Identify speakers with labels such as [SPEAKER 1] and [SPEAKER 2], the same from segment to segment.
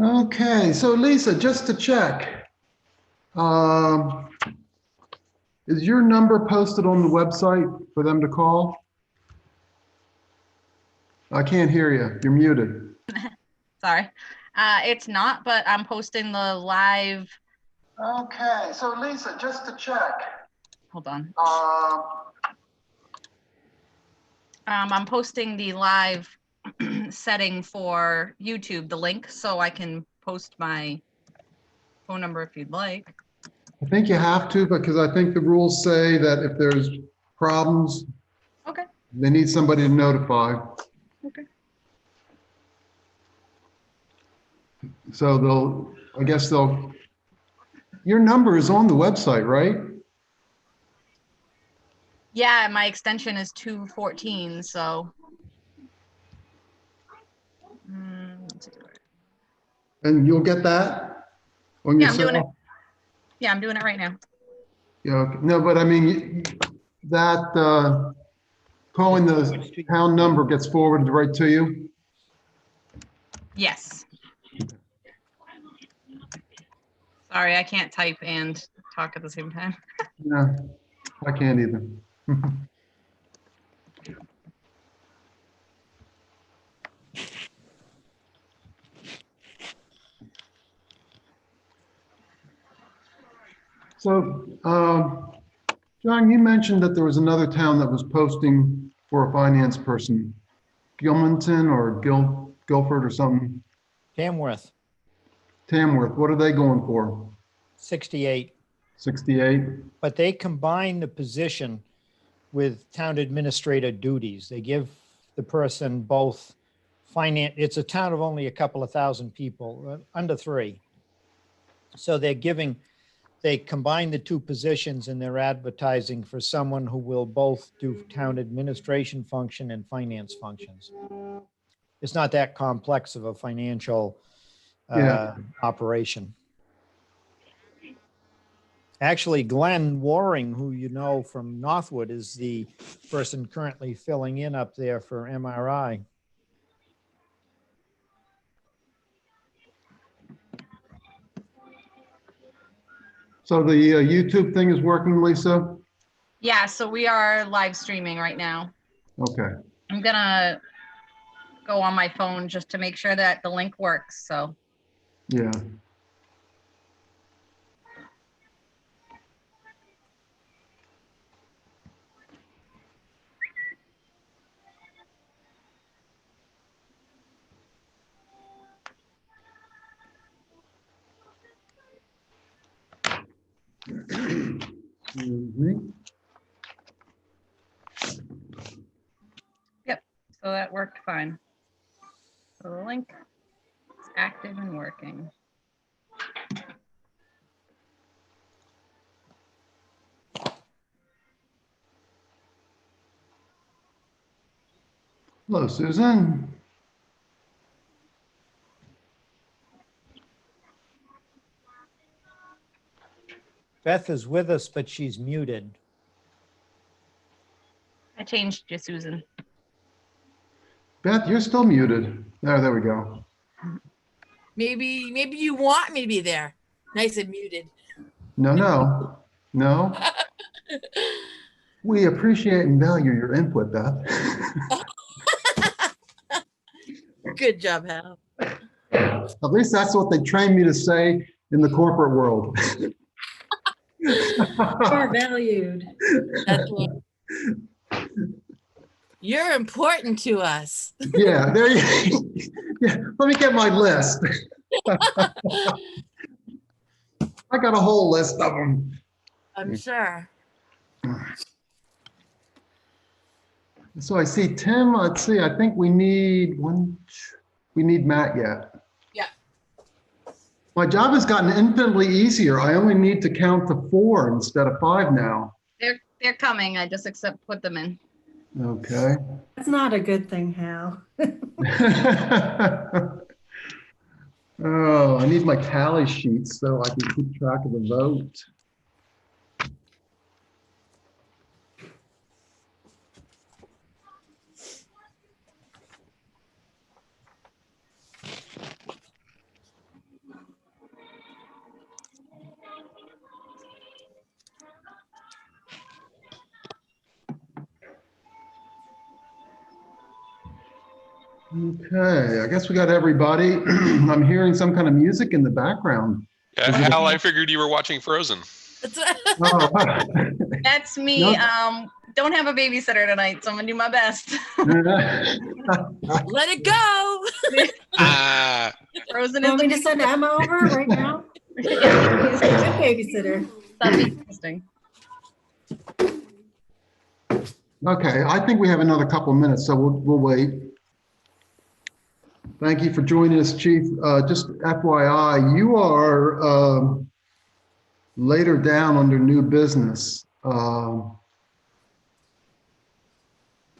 [SPEAKER 1] Okay, so Lisa, just to check, is your number posted on the website for them to call? I can't hear you. You're muted.
[SPEAKER 2] Sorry. It's not, but I'm posting the live.
[SPEAKER 1] Okay, so Lisa, just to check.
[SPEAKER 2] Hold on. I'm posting the live setting for YouTube, the link, so I can post my phone number if you'd like.
[SPEAKER 1] I think you have to, because I think the rules say that if there's problems,
[SPEAKER 2] Okay.
[SPEAKER 1] they need somebody to notify.
[SPEAKER 2] Okay.
[SPEAKER 1] So I guess your number is on the website, right?
[SPEAKER 2] Yeah, my extension is 214, so.
[SPEAKER 1] And you'll get that on your
[SPEAKER 2] I'm doing it.
[SPEAKER 1] cell?
[SPEAKER 2] Yeah, I'm doing it right now.
[SPEAKER 1] Yeah, okay. No, but I mean, that calling the town number gets forwarded right to you?
[SPEAKER 2] Yes. Sorry, I can't type and talk at the same time.
[SPEAKER 1] Yeah, I can't either. So, John, you mentioned that there was another town that was posting for a finance person, Gilmanton or Guilford or something.
[SPEAKER 3] Tamworth,
[SPEAKER 1] Tamworth, what are they going for?
[SPEAKER 3] 68.
[SPEAKER 1] 68?
[SPEAKER 3] But they combine the position with town administrator duties. They give the person both finance. It's a town of only a couple of thousand people, under 3. So they combine the 2 positions and they're advertising for someone who will both do town administration function and finance functions. It's not that complex of a financial operation. Actually, Glenn Waring, who you know from Northwood, is the person currently filling in up there for MRI.
[SPEAKER 1] So the YouTube thing is working, Lisa?
[SPEAKER 2] Yeah, so we are live streaming right now.
[SPEAKER 1] Okay.
[SPEAKER 2] I'm gonna go on my phone just to make sure that the link works, so.
[SPEAKER 1] Yeah. Excuse me.
[SPEAKER 2] Yep, so that worked fine. So the link is active and working.
[SPEAKER 1] Hello, Susan.
[SPEAKER 3] Beth is with us, but she's muted.
[SPEAKER 2] I changed you, Susan.
[SPEAKER 1] Beth, you're still muted. There we go.
[SPEAKER 4] Maybe you want me to be there. Nice and muted.
[SPEAKER 1] No. We appreciate and value your input, Beth.
[SPEAKER 4] Good job, Hal.
[SPEAKER 1] At least that's what they train me to say in the corporate world.
[SPEAKER 5] Are valued.
[SPEAKER 4] That's what, you're important to us.
[SPEAKER 1] Yeah, there you yeah, let me get my list. I got a whole list of them.
[SPEAKER 4] I'm sure.
[SPEAKER 1] So I see Tim, let's see, I think we need Matt yet.
[SPEAKER 4] Yeah.
[SPEAKER 1] My job has gotten infinitely easier. I only need to count to 4 instead of 5 now.
[SPEAKER 2] They're coming. I just put them in.
[SPEAKER 1] Okay.
[SPEAKER 5] That's not a good thing, Hal.
[SPEAKER 1] Oh, I need my tally sheet so I can keep track of the vote. Okay, I guess we got everybody. I'm hearing some kind of music in the background.
[SPEAKER 6] Yeah,
[SPEAKER 1] Is it-
[SPEAKER 6] Hal, I figured you were watching Frozen.
[SPEAKER 1] Oh.
[SPEAKER 2] That's me.
[SPEAKER 1] No.
[SPEAKER 2] Don't have a babysitter tonight, so I'm gonna do my best.
[SPEAKER 4] Let it go.
[SPEAKER 6] Ah,
[SPEAKER 2] Frozen
[SPEAKER 5] You
[SPEAKER 2] is
[SPEAKER 5] want me to send Emma over right now?
[SPEAKER 2] yeah,
[SPEAKER 5] Good babysitter.
[SPEAKER 2] that'd be interesting.
[SPEAKER 1] Okay, I think we have another couple of minutes, so we'll wait. Thank you for joining us, Chief. Just FYI, you are later down under new business.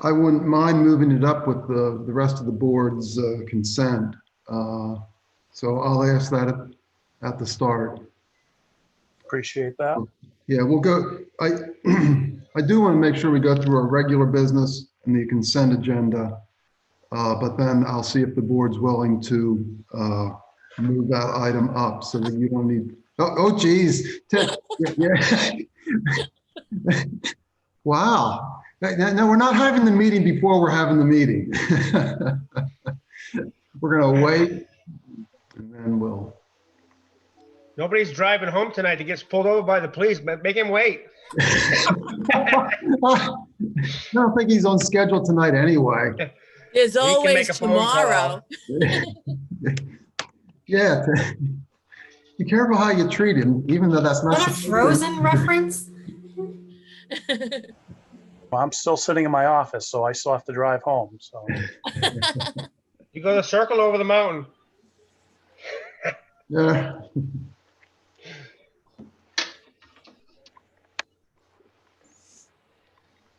[SPEAKER 1] I wouldn't mind moving it up with the rest of the board's consent. So I'll ask that at the start.
[SPEAKER 7] Appreciate that.
[SPEAKER 1] Yeah, we'll go. I do want to make sure we go through our regular business and the consent agenda. But then I'll see if the board's willing to move that item up so that you don't need, oh geez. Yeah. Wow. No, we're not having the meeting before we're having the meeting. We're gonna wait and then we'll.
[SPEAKER 8] Nobody's driving home tonight that gets pulled over by the police, but make him wait.
[SPEAKER 1] I don't think he's on schedule tonight anyway.
[SPEAKER 4] There's
[SPEAKER 8] can
[SPEAKER 4] always
[SPEAKER 8] make a phone call.
[SPEAKER 4] tomorrow.
[SPEAKER 1] Yeah. Be careful how you treat him, even though that's not.
[SPEAKER 5] Is that a Frozen reference?
[SPEAKER 7] Well, I'm still sitting in my office, so I still have to drive home, so.
[SPEAKER 8] You go to circle over the mountain.
[SPEAKER 1] Yeah.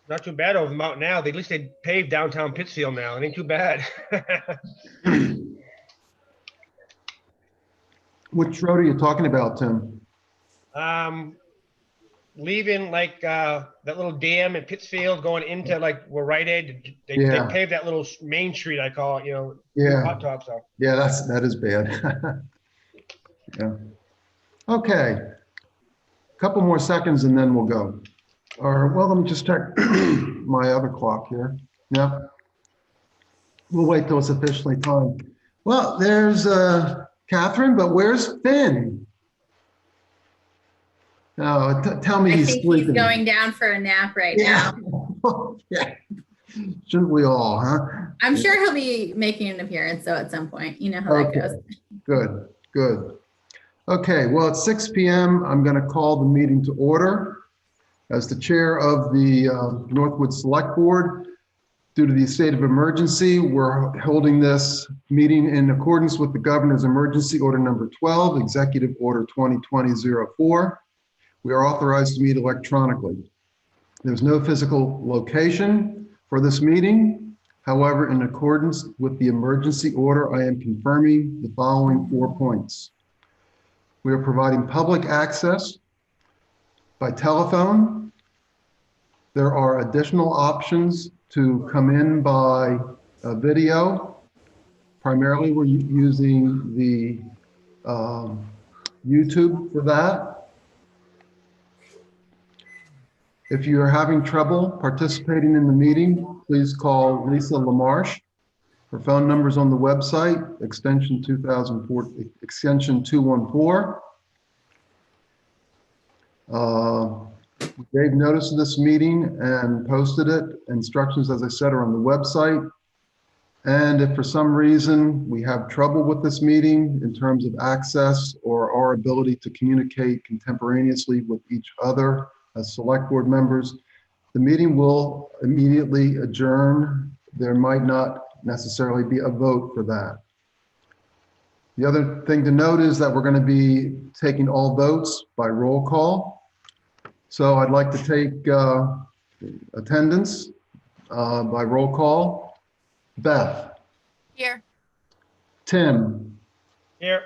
[SPEAKER 8] Not too bad over the mountain now. At least they paved downtown Pittsfield now. It ain't too bad.
[SPEAKER 1] Which road are you talking about, Tim?
[SPEAKER 8] Leaving like that little dam in Pittsfield, going into like where Rite Aid. They
[SPEAKER 1] Yeah.
[SPEAKER 8] paved that little main street, I call it. You know,
[SPEAKER 1] Yeah.
[SPEAKER 8] hot top. So
[SPEAKER 1] Yeah, that is bad. Yeah. Okay. Couple more seconds and then we'll go. Or, well, let me just check my other clock here. Yeah. We'll wait till it's officially time. Well, there's Catherine, but where's Finn? Oh, tell me
[SPEAKER 9] I
[SPEAKER 1] he's
[SPEAKER 9] think
[SPEAKER 1] sleeping.
[SPEAKER 9] he's going down for a nap right
[SPEAKER 1] Yeah.
[SPEAKER 9] now.
[SPEAKER 1] Yeah. Shouldn't we all, huh?
[SPEAKER 9] I'm sure he'll be making an appearance though at some point. You know how that goes.
[SPEAKER 1] Good, good. Okay, well, it's 6 p.m. I'm going to call the meeting to order. As the chair of the Northwood Select Board, due to the state of emergency, we're holding this meeting in accordance with the Governor's Emergency Order Number 12, Executive Order 2020-04. We are authorized to meet electronically. There's no physical location for this meeting. However, in accordance with the emergency order, I am confirming the following 4 points. We are providing public access by telephone. There are additional options to come in by video. Primarily, we're using the YouTube for that. If you are having trouble participating in the meeting, please call Lisa LaMarche. Her phone number is on the website, extension extension 214. We gave notice of this meeting and posted it. Instructions, as I said, are on the website. And if for some reason we have trouble with this meeting in terms of access or our ability to communicate contemporaneously with each other as select board members, the meeting will immediately adjourn. There might not necessarily be a vote for that. The other thing to note is that we're going to be taking all votes by roll call. So I'd like to take attendance by roll call. Beth,
[SPEAKER 4] Here.
[SPEAKER 1] Tim,
[SPEAKER 8] Here.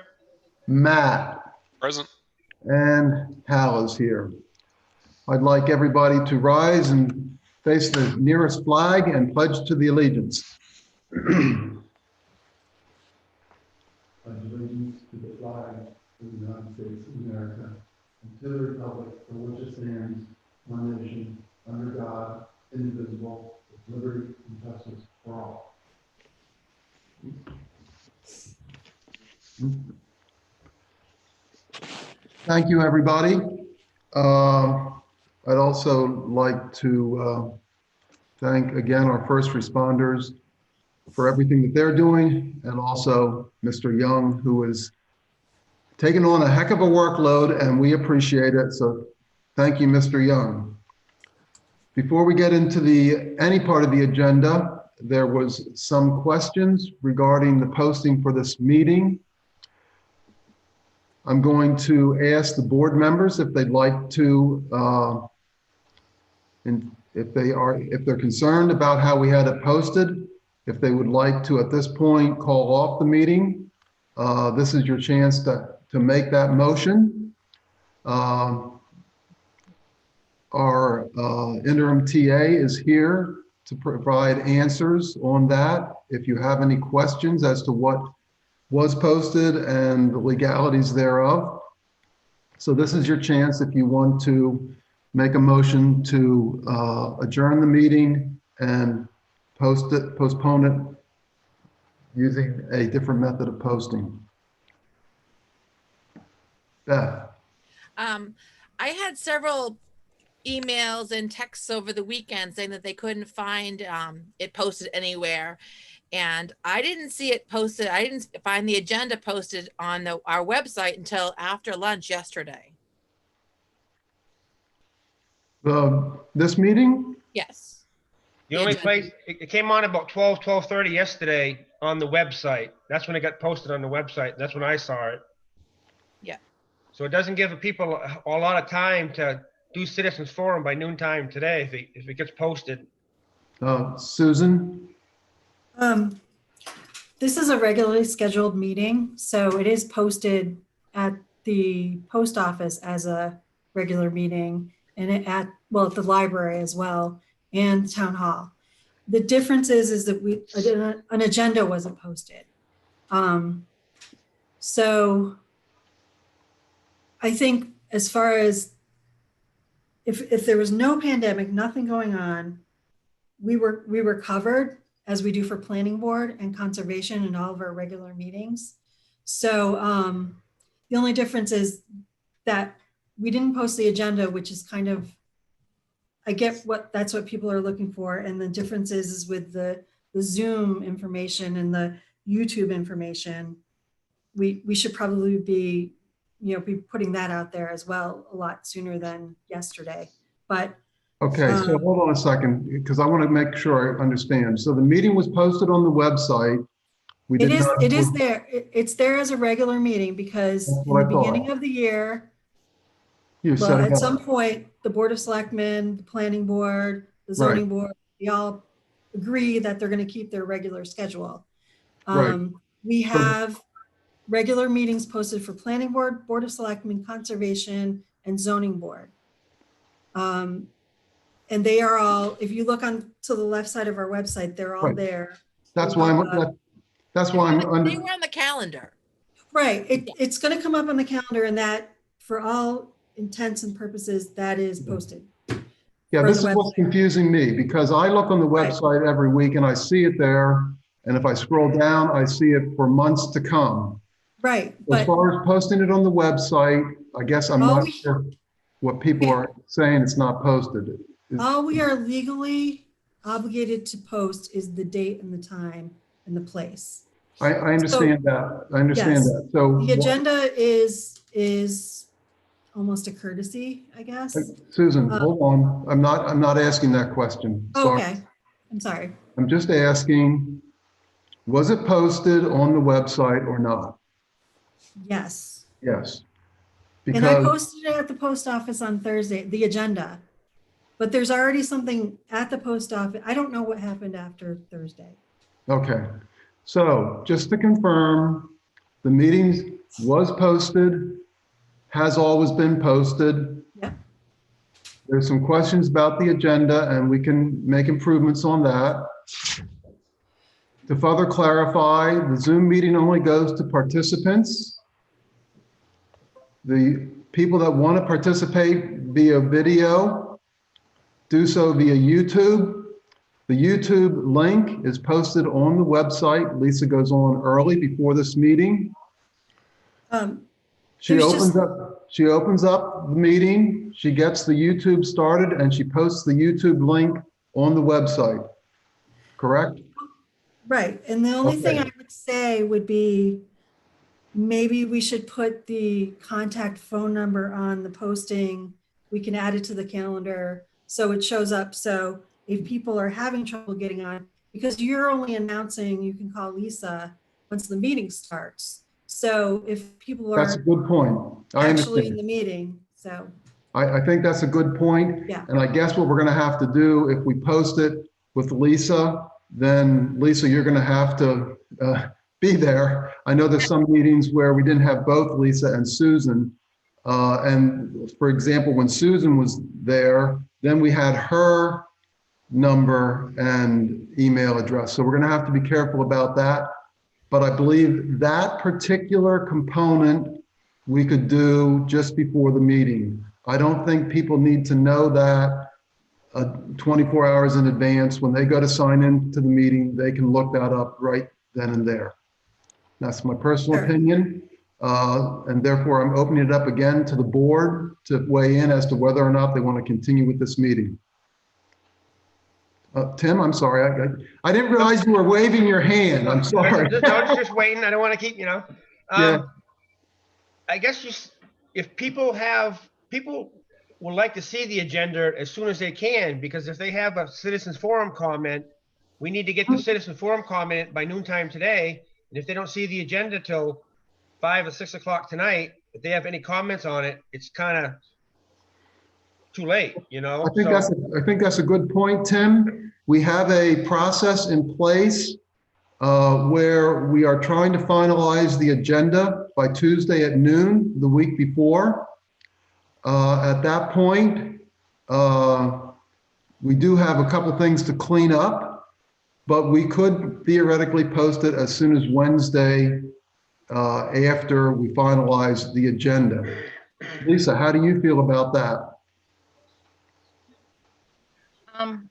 [SPEAKER 1] Matt,
[SPEAKER 6] Present.
[SPEAKER 1] and Hal is here. I'd like everybody to rise and face the nearest flag and pledge to the allegiance. Pledge allegiance to the flag of the United States of America and to the republic for which it stands, one nation, under God, indivisible, with liberty and justice for all. Thank you, everybody. I'd also like to thank again our first responders for everything that they're doing, and also Mr. Young, who is taking on a heck of a workload, and we appreciate it. So thank you, Mr. Young. Before we get into any part of the agenda, there was some questions regarding the posting for this meeting. I'm going to ask the board members if they'd like to, and if they're concerned about how we had it posted, if they would like to, at this point, call off the meeting. This is your chance to make that motion. Our interim TA is here to provide answers on that. If you have any questions as to what was posted and the legalities thereof. So this is your chance if you want to make a motion to adjourn the meeting and postpone it using a different method of posting. Beth.
[SPEAKER 4] I had several emails and texts over the weekend saying that they couldn't find it posted anywhere. And I didn't see it posted. I didn't find the agenda posted on our website until after lunch yesterday.
[SPEAKER 1] This meeting?
[SPEAKER 4] Yes.
[SPEAKER 8] The only place, it came on about 12:30 yesterday on the website. That's when it got posted on the website. That's when I saw it.
[SPEAKER 4] Yeah.
[SPEAKER 8] So it doesn't give people a lot of time to do citizens forum by noontime today if it gets posted.
[SPEAKER 1] Susan?
[SPEAKER 5] This is a regularly scheduled meeting, so it is posted at the post office as a regular meeting and at the library as well and town hall. The difference is that an agenda wasn't posted. So I think as far as if there was no pandemic, nothing going on, we were covered as we do for planning board and conservation and all of our regular meetings. So the only difference is that we didn't post the agenda, which is kind of, I get that's what people are looking for. And the difference is with the Zoom information and the YouTube information, we should probably be putting that out there as well a lot sooner than yesterday. But
[SPEAKER 1] okay, so hold on a second, because I want to make sure I understand. So the meeting was posted on the website.
[SPEAKER 5] It is there. It's there as a regular meeting because in the beginning of the year, at some point, the Board of Selectmen, the Planning Board, the Zoning Board, they all agree that they're going to keep their regular schedule. We have regular meetings posted for Planning Board, Board of Selectmen, Conservation, and Zoning Board. And they are all, if you look on to the left side of our website, they're all there.
[SPEAKER 1] That's why I'm
[SPEAKER 4] they were on the calendar.
[SPEAKER 5] Right. It's going to come up on the calendar, and that for all intents and purposes, that is posted.
[SPEAKER 1] Yeah, this is what's confusing me, because I look on the website every week and I see it there. And if I scroll down, I see it for months to come.
[SPEAKER 5] Right.
[SPEAKER 1] As far as posting it on the website, I guess I'm not sure what people are saying it's not posted.
[SPEAKER 5] All we are legally obligated to post is the date and the time and the place.
[SPEAKER 1] I understand that. I understand that. So
[SPEAKER 5] the agenda is almost a courtesy, I guess.
[SPEAKER 1] Susan, hold on. I'm not asking that question.
[SPEAKER 5] Okay. I'm sorry.
[SPEAKER 1] I'm just asking, was it posted on the website or not?
[SPEAKER 5] Yes.
[SPEAKER 1] Yes.
[SPEAKER 5] And I
[SPEAKER 1] Because,
[SPEAKER 5] posted it at the post office on Thursday, the agenda. But there's already something at the post office. I don't know what happened after Thursday.
[SPEAKER 1] okay, so just to confirm, the meeting was posted, has always been posted.
[SPEAKER 5] Yeah.
[SPEAKER 1] There's some questions about the agenda and we can make improvements on that. To further clarify, the Zoom meeting only goes to participants. The people that want to participate via video, do so via YouTube. The YouTube link is posted on the website. Lisa goes on early before this meeting. She
[SPEAKER 5] There's
[SPEAKER 1] opens up the meeting, she gets the YouTube started, and she posts the YouTube link on the website. Correct?
[SPEAKER 5] Right. And the only thing I
[SPEAKER 1] Okay.
[SPEAKER 5] would say would be maybe we should put the contact phone number on the posting. We can add it to the calendar so it shows up. So if people are having trouble getting on, because you're only announcing you can call Lisa once the meeting starts. So if people
[SPEAKER 1] That's a
[SPEAKER 5] are
[SPEAKER 1] good point. I
[SPEAKER 5] actually in
[SPEAKER 1] understand.
[SPEAKER 5] the meeting, so
[SPEAKER 1] I think that's a good point.
[SPEAKER 5] Yeah.
[SPEAKER 1] And I guess what we're going to have to do, if we post it with Lisa, then Lisa, you're going to have to be there. I know there's some meetings where we didn't have both Lisa and Susan. And for example, when Susan was there, then we had her number and email address. So we're going to have to be careful about that. But I believe that particular component we could do just before the meeting. I don't think people need to know that 24 hours in advance. When they go to sign in to the meeting, they can look that up right then and there. That's my personal
[SPEAKER 5] Sure.
[SPEAKER 1] opinion. And therefore, I'm opening it up again to the board to weigh in as to whether or not they want to continue with this meeting. Tim, I'm sorry. I didn't realize you were waving your hand. I'm sorry.
[SPEAKER 8] I was just waiting. I don't want to keep,
[SPEAKER 1] Yeah.
[SPEAKER 8] I guess if people would like to see the agenda as soon as they can, because if they have a citizens forum comment, we need to get the citizen forum comment by noontime today. And if they don't see the agenda till 5 or 6 o'clock tonight, if they have any comments on it, it's kind of too late,
[SPEAKER 1] I think that's a good point, Tim. We have a process in place where we are trying to finalize the agenda by Tuesday at noon, the week before. At that point, we do have a couple things to clean up, but we could theoretically post it as soon as Wednesday after we finalize the agenda. Lisa, how do you feel about that?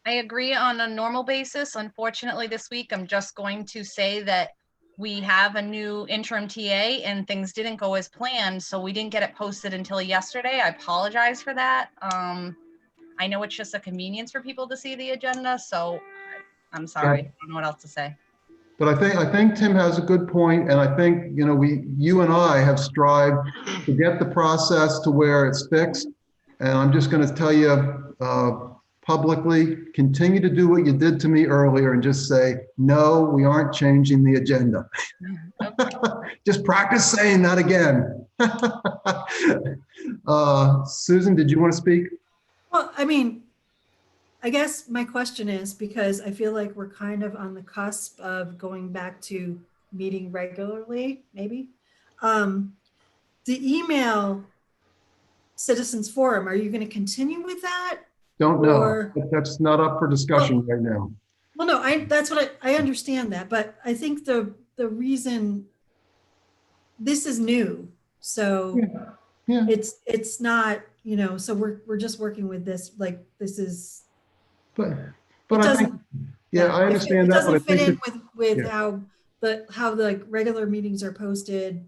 [SPEAKER 2] I agree on a normal basis. Unfortunately, this week, I'm just going to say that we have a new interim TA and things didn't go as planned, so we didn't get it posted until yesterday. I apologize for that. I know it's just a convenience for people to see the agenda, so I'm sorry.
[SPEAKER 1] Yeah.
[SPEAKER 2] I don't know what else to say.
[SPEAKER 1] But I think Tim has a good point, and I think, you and I have strived to get the process to where it's fixed. And I'm just going to tell you publicly, continue to do what you did to me earlier and just say, no, we aren't changing the agenda.
[SPEAKER 2] Okay.
[SPEAKER 1] Just practice saying that again. Susan, did you want to speak?
[SPEAKER 5] well, I guess my question is, because I feel like we're kind of on the cusp of going back to meeting regularly, maybe. The email citizens forum, are you going to continue with that?
[SPEAKER 1] Don't know.
[SPEAKER 5] Or-
[SPEAKER 1] That's not up for discussion right now.
[SPEAKER 5] Well, no, that's what I understand that, but I think the reason this is new, so
[SPEAKER 1] Yeah.
[SPEAKER 5] it's not, so we're just working with this, like, this is,
[SPEAKER 1] But
[SPEAKER 5] it
[SPEAKER 1] I think,
[SPEAKER 5] doesn't,
[SPEAKER 1] yeah, I
[SPEAKER 5] it
[SPEAKER 1] understand that, but I
[SPEAKER 5] doesn't fit
[SPEAKER 1] think,
[SPEAKER 5] in with
[SPEAKER 1] yeah.
[SPEAKER 5] how the regular meetings are posted,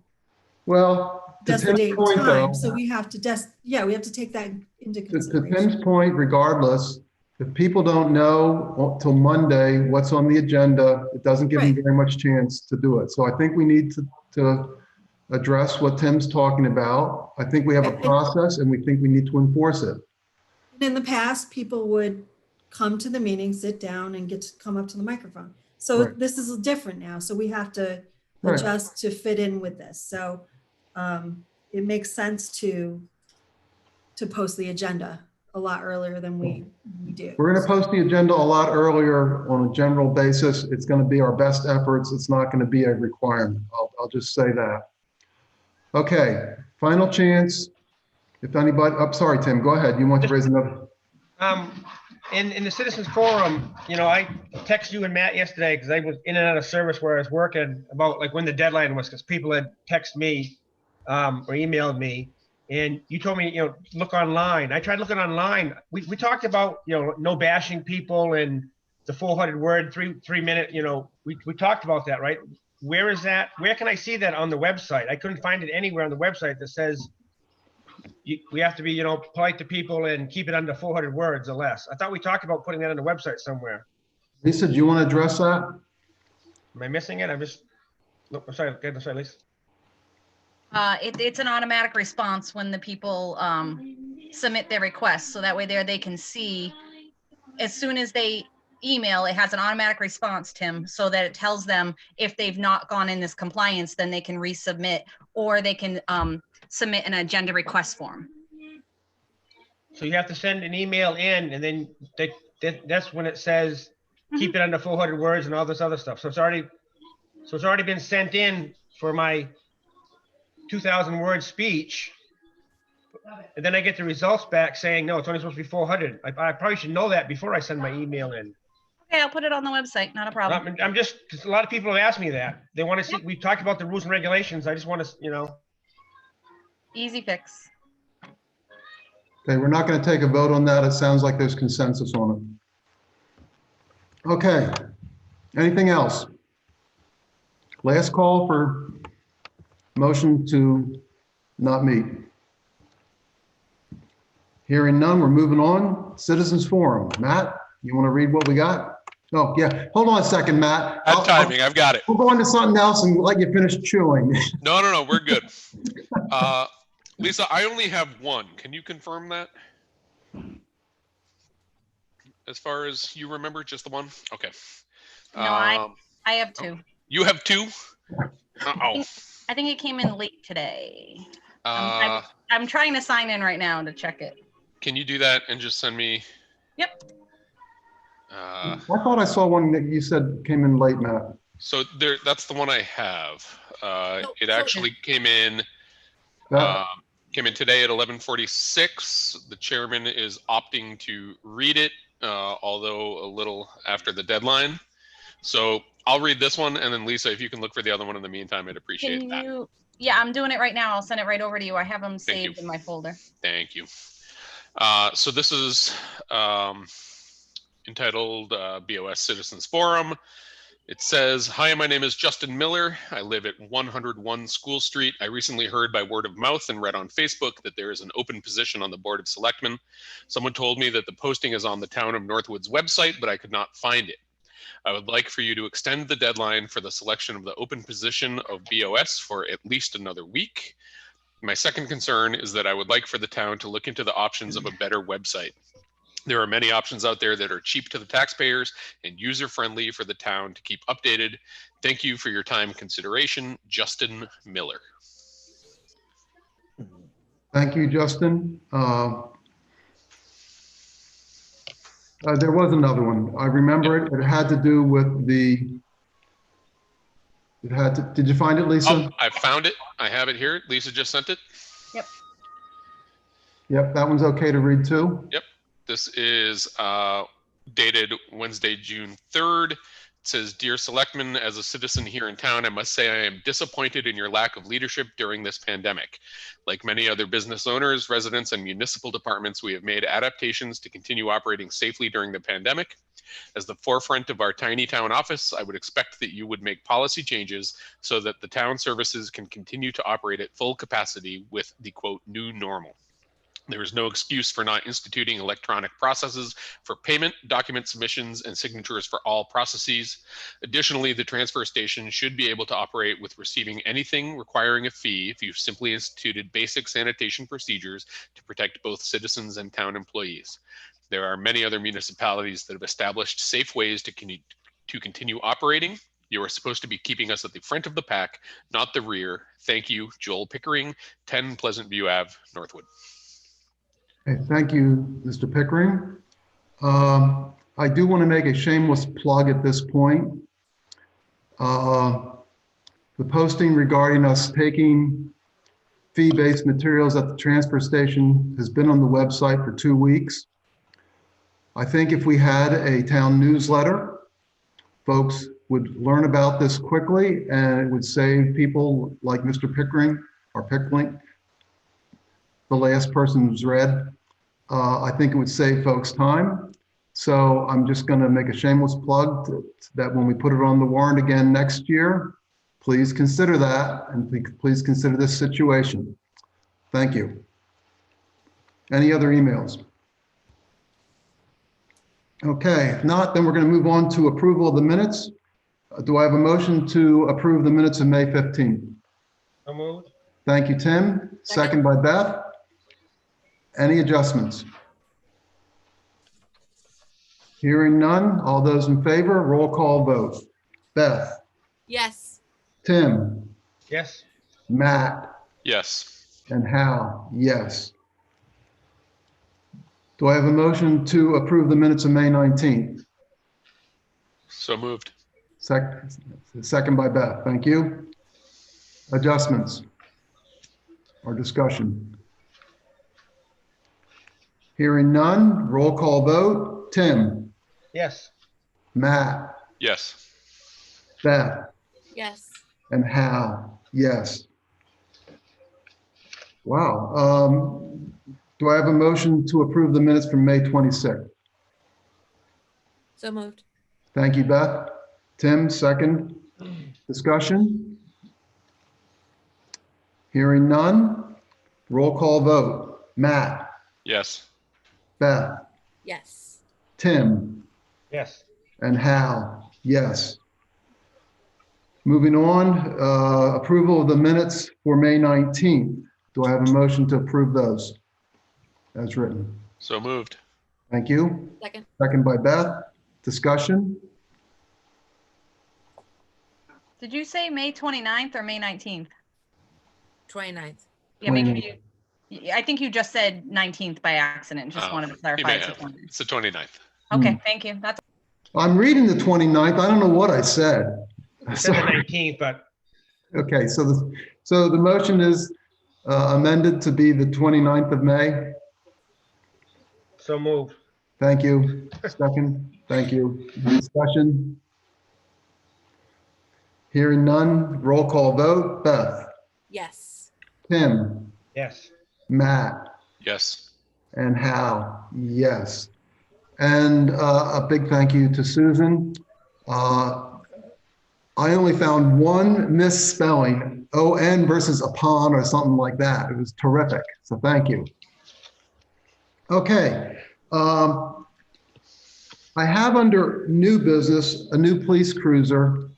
[SPEAKER 1] well, to
[SPEAKER 5] just the
[SPEAKER 1] Tim's
[SPEAKER 5] date and
[SPEAKER 1] point though,
[SPEAKER 5] time, so we have to we have to take that into
[SPEAKER 1] to
[SPEAKER 5] consideration.
[SPEAKER 1] Tim's point, regardless, if people don't know till Monday what's on the agenda, it doesn't give them
[SPEAKER 5] Right.
[SPEAKER 1] very much chance to do it. So I think we need to address what Tim's talking about. I think we have a process and we think we need to enforce it.
[SPEAKER 5] In the past, people would come to the meeting, sit down, and get to come up to the microphone. So
[SPEAKER 1] Right.
[SPEAKER 5] this is different now. So we have to
[SPEAKER 1] Right.
[SPEAKER 5] adjust to fit in with this. So it makes sense to post the agenda a lot earlier than we do.
[SPEAKER 1] We're going to post the agenda a lot earlier on a general basis. It's going to be our best efforts. It's not going to be a requirement. I'll just say that. Okay, final chance. If anybody, I'm sorry, Tim, go ahead. You want to raise another?
[SPEAKER 8] In the citizens forum, I texted you and Matt yesterday because I was in and out of service where I was working about like when the deadline was, because people had texted me or emailed me, and you told me, look online. I tried looking online. We talked about, no bashing people and the 400 word, three minute, we talked about that, right? Where is that? Where can I see that on the website? I couldn't find it anywhere on the website that says we have to be, polite to people and keep it under 400 words or less. I thought we talked about putting that on the website somewhere.
[SPEAKER 1] Lisa, do you want to address that?
[SPEAKER 8] Am I missing it? No, I'm sorry. I'm sorry, Lisa.
[SPEAKER 2] It's an automatic response when the people submit their requests. So that way they can see as soon as they email, it has an automatic response, Tim, so that it tells them if they've not gone in this compliance, then they can resubmit, or they can submit an agenda request form.
[SPEAKER 8] So you have to send an email in, and then that's when it says keep it under 400 words and all this other stuff. So it's already been sent in for my 2,000 word speech, and then I get the results back saying no, it's only supposed to be 400. I probably should know that before I send my email in.
[SPEAKER 2] Okay, I'll put it on the website. Not a problem.
[SPEAKER 8] I'm just, because a lot of people have asked me that. They want to see. We talked about the rules and regulations. I just want to,
[SPEAKER 2] Easy fix.
[SPEAKER 1] Okay, we're not going to take a vote on that. It sounds like there's consensus on it. Okay, anything else? Last call for motion to not meet. Hearing none, we're moving on. Citizens Forum. Matt, you want to read what we got? Oh, yeah. Hold on a second, Matt.
[SPEAKER 6] Bad timing. I've got it.
[SPEAKER 1] We'll go on to something else and let you finish chewing.
[SPEAKER 6] No, we're good. Lisa, I only have one. Can you confirm that? As far as you remember, just the one? Okay.
[SPEAKER 2] No, I have two.
[SPEAKER 6] You have two? Uh-oh.
[SPEAKER 2] I think it came in late today. I'm trying to sign in right now to check it.
[SPEAKER 6] Can you do that and just send me?
[SPEAKER 2] Yep.
[SPEAKER 1] I thought I saw one that you said came in late, Matt.
[SPEAKER 6] So that's the one I have. It actually came in today at 11:46. The chairman is opting to read it, although a little after the deadline. So I'll read this one, and then Lisa, if you can look for the other one in the meantime, I'd appreciate that.
[SPEAKER 2] Yeah, I'm doing it right now. I'll send it right over to you. I have them saved in my folder.
[SPEAKER 6] Thank you. So this is entitled BOS Citizens Forum. It says, hi, my name is Justin Miller. I live at 101 School Street. I recently heard by word of mouth and read on Facebook that there is an open position on the Board of Selectmen. Someone told me that the posting is on the town of Northwood's website, but I could not find it. I would like for you to extend the deadline for the selection of the open position of BOS for at least another week. My second concern is that I would like for the town to look into the options of a better website. There are many options out there that are cheap to the taxpayers and user-friendly for the town to keep updated. Thank you for your time and consideration, Justin Miller.
[SPEAKER 1] Thank you, Justin. There was another one. I remember it. It had to do with did you find it, Lisa?
[SPEAKER 6] Oh, I found it. I have it here. Lisa just sent it.
[SPEAKER 2] Yep.
[SPEAKER 1] Yep, that one's okay to read too.
[SPEAKER 6] Yep. This is dated Wednesday, June 3rd. It says, Dear Selectmen, as a citizen here in town, I must say I am disappointed in your lack of leadership during this pandemic. Like many other business owners, residents, and municipal departments, we have made adaptations to continue operating safely during the pandemic. As the forefront of our tiny town office, I would expect that you would make policy changes so that the town services can continue to operate at full capacity with the quote, new normal. There is no excuse for not instituting electronic processes for payment, document submissions, and signatures for all processes. Additionally, the transfer station should be able to operate with receiving anything requiring a fee if you've simply instituted basic sanitation procedures to protect both citizens and town employees. There are many other municipalities that have established safe ways to continue operating. You are supposed to be keeping us at the front of the pack, not the rear. Thank you, Joel Pickering, 10 Pleasant View Ave, Northwood.
[SPEAKER 1] Okay, thank you, Mr. Pickering. I do want to make a shameless plug at this point. The posting regarding us taking fee-based materials at the transfer station has been on the website for 2 weeks. I think if we had a town newsletter, folks would learn about this quickly, and it would save people like Mr. Pickering or Pickling, the last person who's read. I think it would save folks time. So I'm just going to make a shameless plug that when we put it on the warrant again next year, please consider that, and please consider this situation. Thank you. Any other emails? Okay, if not, then we're going to move on to approval of the minutes. Do I have a motion to approve the minutes of May 15th?
[SPEAKER 8] So moved.
[SPEAKER 1] Thank you, Tim. Second by Beth. Any adjustments? Hearing none, all those in favor, roll call vote. Beth,
[SPEAKER 4] Yes.
[SPEAKER 1] Tim,
[SPEAKER 8] Yes.
[SPEAKER 1] Matt,
[SPEAKER 6] Yes.
[SPEAKER 1] and Hal, yes. Do I have a motion to approve the minutes of May 19th?
[SPEAKER 6] So moved.
[SPEAKER 1] Second by Beth, thank you. Adjustments or discussion? Hearing none, roll call vote. Tim,
[SPEAKER 8] Yes.
[SPEAKER 1] Matt,
[SPEAKER 6] Yes.
[SPEAKER 1] Beth,
[SPEAKER 4] Yes.
[SPEAKER 1] and Hal, yes. Wow. Do I have a motion to approve the minutes from May 26th?
[SPEAKER 4] So moved.
[SPEAKER 1] Thank you, Beth. Tim, second. Discussion? Hearing none. Roll call vote. Matt,
[SPEAKER 6] Yes.
[SPEAKER 1] Beth,
[SPEAKER 4] Yes.
[SPEAKER 1] Tim,
[SPEAKER 8] Yes.
[SPEAKER 1] and Hal, yes. Moving on, approval of the minutes for May 19th. Do I have a motion to approve those as written?
[SPEAKER 6] So moved.
[SPEAKER 1] Thank you.
[SPEAKER 4] Second.
[SPEAKER 1] Second by Beth. Discussion?
[SPEAKER 2] Did you say May 29th or May 19th?
[SPEAKER 4] 29th.
[SPEAKER 2] Yeah, maybe I think you just said 19th by accident. Just
[SPEAKER 6] Oh,
[SPEAKER 2] wanted to
[SPEAKER 6] you
[SPEAKER 2] clarify.
[SPEAKER 6] may
[SPEAKER 2] It's the
[SPEAKER 6] have.
[SPEAKER 2] 29th.
[SPEAKER 6] It's the 29th.
[SPEAKER 2] Okay, thank you. That's
[SPEAKER 1] I'm reading the 29th. I don't know what I said.
[SPEAKER 8] It said the 19th, but
[SPEAKER 1] Okay, so the motion is amended to be the 29th of May.
[SPEAKER 8] so moved.
[SPEAKER 1] Thank you. Second, thank you. Discussion? Hearing none, roll call vote. Beth,
[SPEAKER 4] Yes.
[SPEAKER 1] Tim,
[SPEAKER 8] Yes.
[SPEAKER 1] Matt,
[SPEAKER 6] Yes.
[SPEAKER 1] and Hal, yes. And a big thank you to Susan. I only found one misspelling, O-N versus upon or something like that. It was terrific, so thank you. Okay. I have under new business, a new police cruiser.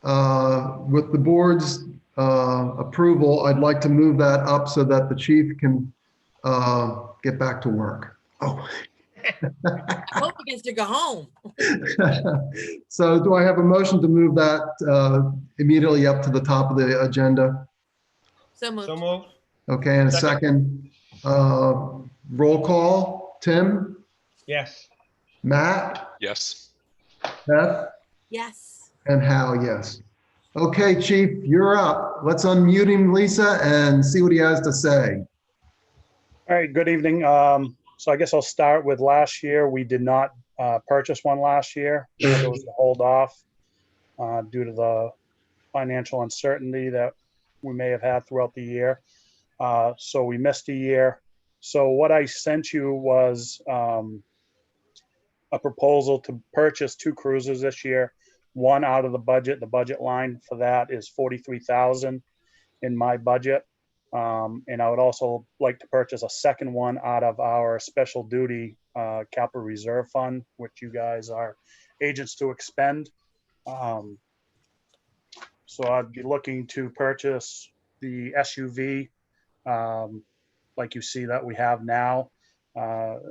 [SPEAKER 1] With the board's approval, I'd like to move that up so that the chief can get back to work. Oh.
[SPEAKER 4] I hope he gets to go home.
[SPEAKER 1] So do I have a motion to move that immediately up to the top of the agenda?
[SPEAKER 4] So moved.
[SPEAKER 8] So moved.
[SPEAKER 1] Okay, and a second. Roll call. Tim,
[SPEAKER 8] Yes.
[SPEAKER 1] Matt,
[SPEAKER 6] Yes.
[SPEAKER 1] Beth,
[SPEAKER 4] Yes.
[SPEAKER 1] and Hal, yes. Okay, chief, you're up. Let's unmute him, Lisa, and see what he has to say.
[SPEAKER 7] All right, good evening. So I guess I'll start with last year. We did not purchase one last year. We chose to hold off due to the financial uncertainty that we may have had throughout the year. So we missed a year. So what I sent you was a proposal to purchase 2 cruisers this year, one out of the budget. The budget line for that is $43,000 in my budget. And I would also like to purchase a second one out of our special duty capital reserve fund, which you guys are agents to expend. So I'd be looking to purchase the SUV, like you see that we have now,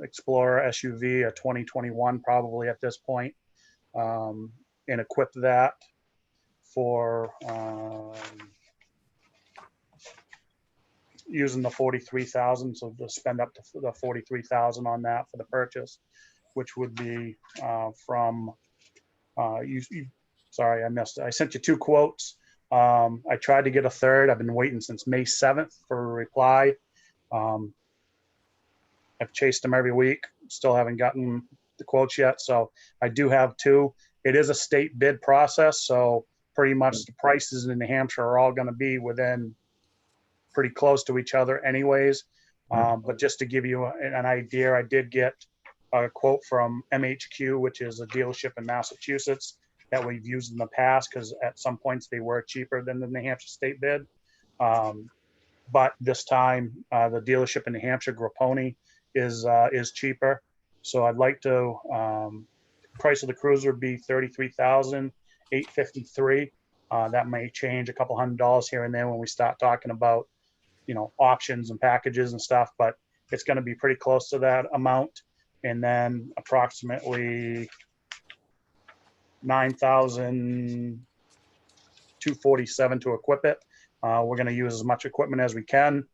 [SPEAKER 7] Explorer SUV, a 2021 probably at this point, and equip that for using the 43,000. So to spend up to the 43,000 on that for the purchase, which would be from sorry, I missed it. I sent you 2 quotes. I tried to get a third. I've been waiting since May 7th for a reply. I've chased them every week. Still haven't gotten the quotes yet. So I do have 2. It is a state bid process. So pretty much the prices in New Hampshire are all going to be within pretty close to each other anyways. But just to give you an idea, I did get a quote from MHQ, which is a dealership in Massachusetts that we've used in the past, because at some points they were cheaper than the New Hampshire state bid. But this time, the dealership in New Hampshire, Grapponi, is cheaper. So I'd like to, price of the cruiser would be $33,853. That may change a couple $100 here and there when we start talking about, options and packages and stuff, but it's going to be pretty close to that amount. And then approximately $9,247 to equip it. We're going to use as much equipment as we can.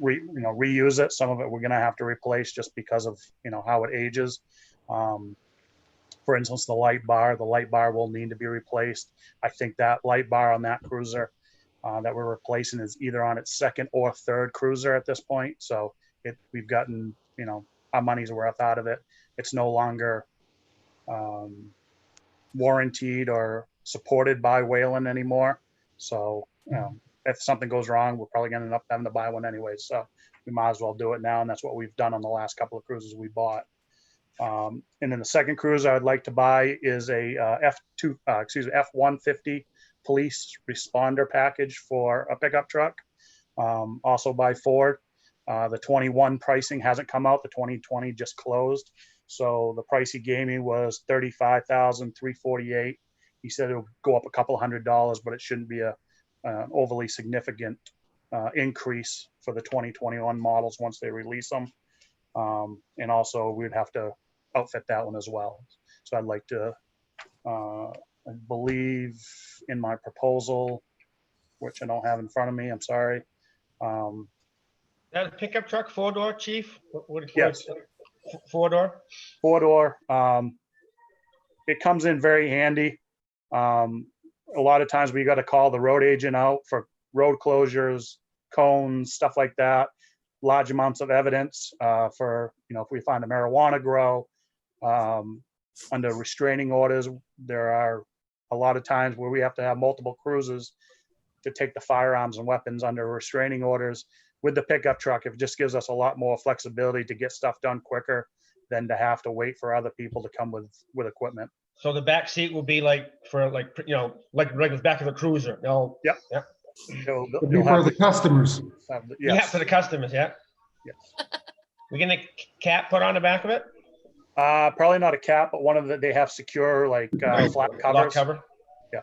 [SPEAKER 7] Reuse it. Some of it we're going to have to replace just because of how it ages. For instance, the light bar will need to be replaced. I think that light bar on that cruiser that we're replacing is either on its 2nd or 3rd cruiser at this point. So we've gotten our money's worth out of it. It's no longer warranted or supported by Wayland anymore. So if something goes wrong, we're probably going to end up having to buy one anyway. So we might as well do it now. And that's what we've done on the last couple of cruisers we bought. And then the second cruiser I'd like to buy is a F-150 police responder package for a pickup truck, also by Ford. The 21 pricing hasn't come out. The 2020 just closed. So the price he gave me was $35,348. He said it'll go up a couple $100, but it shouldn't be a overly significant increase for the 2021 models once they release them. And also we'd have to outfit that one as well. So I'd like to, I believe in my proposal, which I don't have in front of me, I'm sorry.
[SPEAKER 8] That a pickup truck, 4-door, chief?
[SPEAKER 7] Yes.
[SPEAKER 8] 4-door?
[SPEAKER 7] 4-door. It comes in very handy. A lot of times we got to call the road agent out for road closures, cones, stuff like that. Large amounts of evidence for, if we find a marijuana grow. Under restraining orders, there are a lot of times where we have to have multiple cruises to take the firearms and weapons under restraining orders. With the pickup truck, it just gives us a lot more flexibility to get stuff done quicker than to have to wait for other people to come with equipment.
[SPEAKER 8] So the back seat will be like the back of the cruiser. No.
[SPEAKER 7] Yep.
[SPEAKER 8] Yep.
[SPEAKER 1] It'll be for the customers.
[SPEAKER 7] Yes.
[SPEAKER 8] Yeah, for the customers. Yeah.
[SPEAKER 7] Yes.
[SPEAKER 8] We getting a cap put on the back of it?
[SPEAKER 7] Probably not a cap, but one of they have secure flat covers.
[SPEAKER 8] Lock cover.
[SPEAKER 7] Yeah.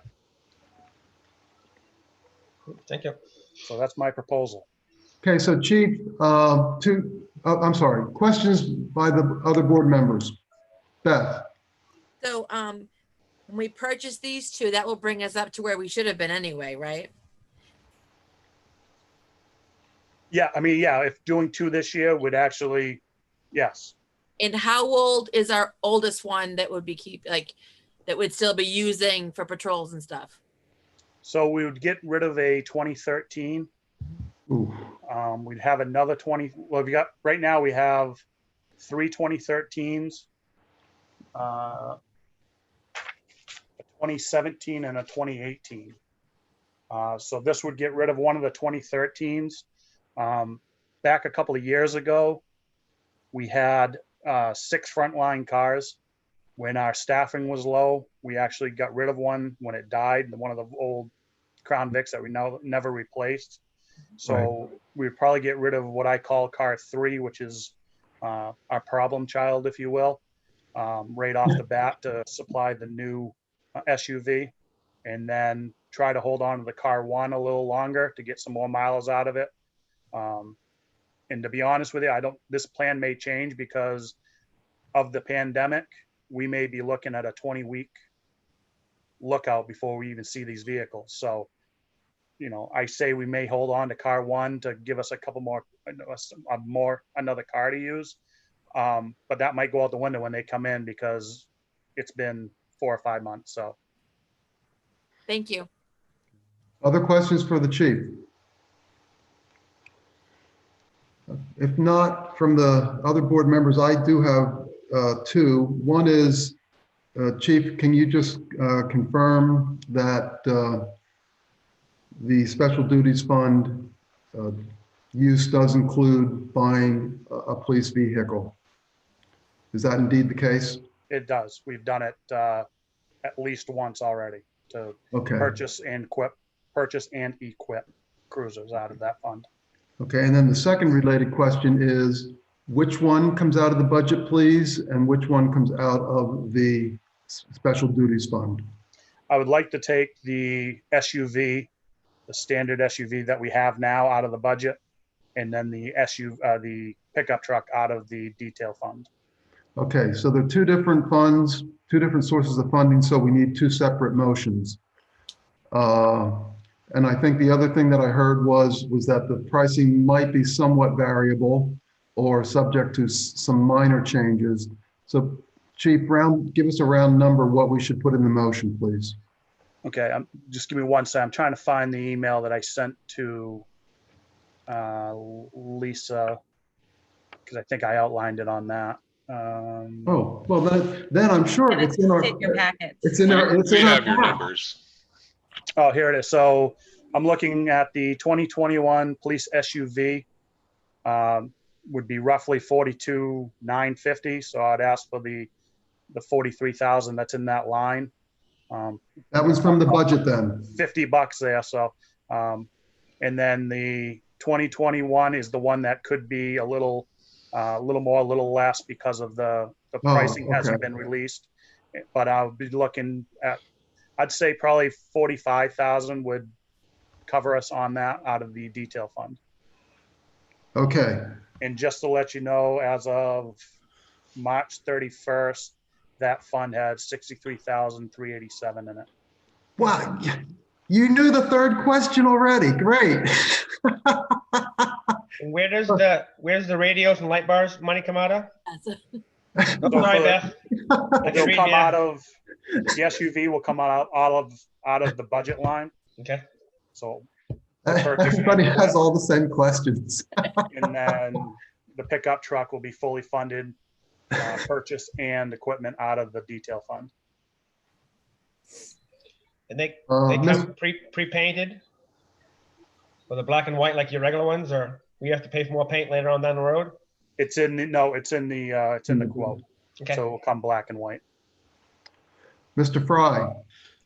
[SPEAKER 8] Thank you.
[SPEAKER 7] So that's my proposal.
[SPEAKER 1] Okay, so Chief, I'm sorry, questions by the other board members? Beth?
[SPEAKER 4] So when we purchase these 2, that will bring us up to where we should have been anyway, right?
[SPEAKER 7] Yeah, I mean, yeah, if doing 2 this year would actually, yes.
[SPEAKER 4] And how old is our oldest one that would be that would still be using for patrols and stuff?
[SPEAKER 7] So we would get rid of a 2013.
[SPEAKER 1] Ooh.
[SPEAKER 7] We'd have another 20. Well, right now we have 3 2013s, a 2017 and a 2018. So this would get rid of one of the 2013s. Back a couple of years ago, we had 6 frontline cars. When our staffing was low, we actually got rid of one when it died, one of the old Crown Vics that we never replaced. So we'd probably get rid of what I call car 3, which is our problem child, if you will, right off the bat to supply the new SUV, and then try to hold on to the car 1 a little longer to get some more miles out of it. And to be honest with you, this plan may change because of the pandemic. We may be looking at a 20-week lookout before we even see these vehicles. So, I say we may hold on to car one to give us a couple more, another car to use. But that might go out the window when they come in because it's been 4 or 5 months. So,
[SPEAKER 4] Thank you.
[SPEAKER 1] Other questions for the chief? If not, from the other board members, I do have two. One is, Chief, can you just confirm that the Special Duties Fund use does include buying a police vehicle? Is that indeed the case?
[SPEAKER 7] it does. We've done it at least once already to
[SPEAKER 1] Okay.
[SPEAKER 7] purchase and equip cruisers out of that fund.
[SPEAKER 1] Okay, and then the second related question is, which one comes out of the budget, please, and which one comes out of the Special Duties Fund?
[SPEAKER 7] I would like to take the SUV, the standard SUV that we have now, out of the budget, and then the the pickup truck out of the detail fund.
[SPEAKER 1] Okay, so there are two different funds, two different sources of funding, so we need two separate motions. And I think the other thing that I heard was that the pricing might be somewhat variable or subject to some minor changes. So Chief, give us a round number, what we should put in the motion, please.
[SPEAKER 7] Okay, just give me one second. I'm trying to find the email that I sent to Lisa, because I think I outlined it on that.
[SPEAKER 1] Oh, well, then I'm sure
[SPEAKER 2] And
[SPEAKER 1] it's in our,
[SPEAKER 2] in your packets.
[SPEAKER 1] it's in our, it's
[SPEAKER 6] We
[SPEAKER 1] in our
[SPEAKER 6] have your
[SPEAKER 1] pack.
[SPEAKER 6] numbers.
[SPEAKER 7] Oh, here it is. So I'm looking at the 2021 police SUV. Would be roughly 42,950. So I'd ask for the 43,000 that's in that line.
[SPEAKER 1] That was from the budget then.
[SPEAKER 7] $50 there. So, and then the 2021 is the one that could be a little more, a little less because of the pricing hasn't been released. But I'll be looking at, I'd say probably 45,000 would cover us on that out of the detail fund.
[SPEAKER 1] Okay,
[SPEAKER 7] And just to let you know, as of March 31st, that fund had 63,387 in it.
[SPEAKER 1] wow, you knew the third question already, great.
[SPEAKER 8] And where does the radios and light bars money come out of? Oh, sorry, Beth. I can
[SPEAKER 7] It'll
[SPEAKER 8] read
[SPEAKER 7] come
[SPEAKER 8] now.
[SPEAKER 7] out of, the SUV will come out of the budget line.
[SPEAKER 8] Okay.
[SPEAKER 7] So,
[SPEAKER 1] Everybody has all the same questions.
[SPEAKER 7] and then the pickup truck will be fully funded, purchase and equipment out of the detail fund.
[SPEAKER 8] And they
[SPEAKER 1] Miss-
[SPEAKER 8] come pre-painted? Or the black and white like your regular ones, or we have to pay for more paint later on down the road?
[SPEAKER 7] It's in the quote.
[SPEAKER 8] Okay.
[SPEAKER 7] So it will come black and white.
[SPEAKER 1] Mr. Fry,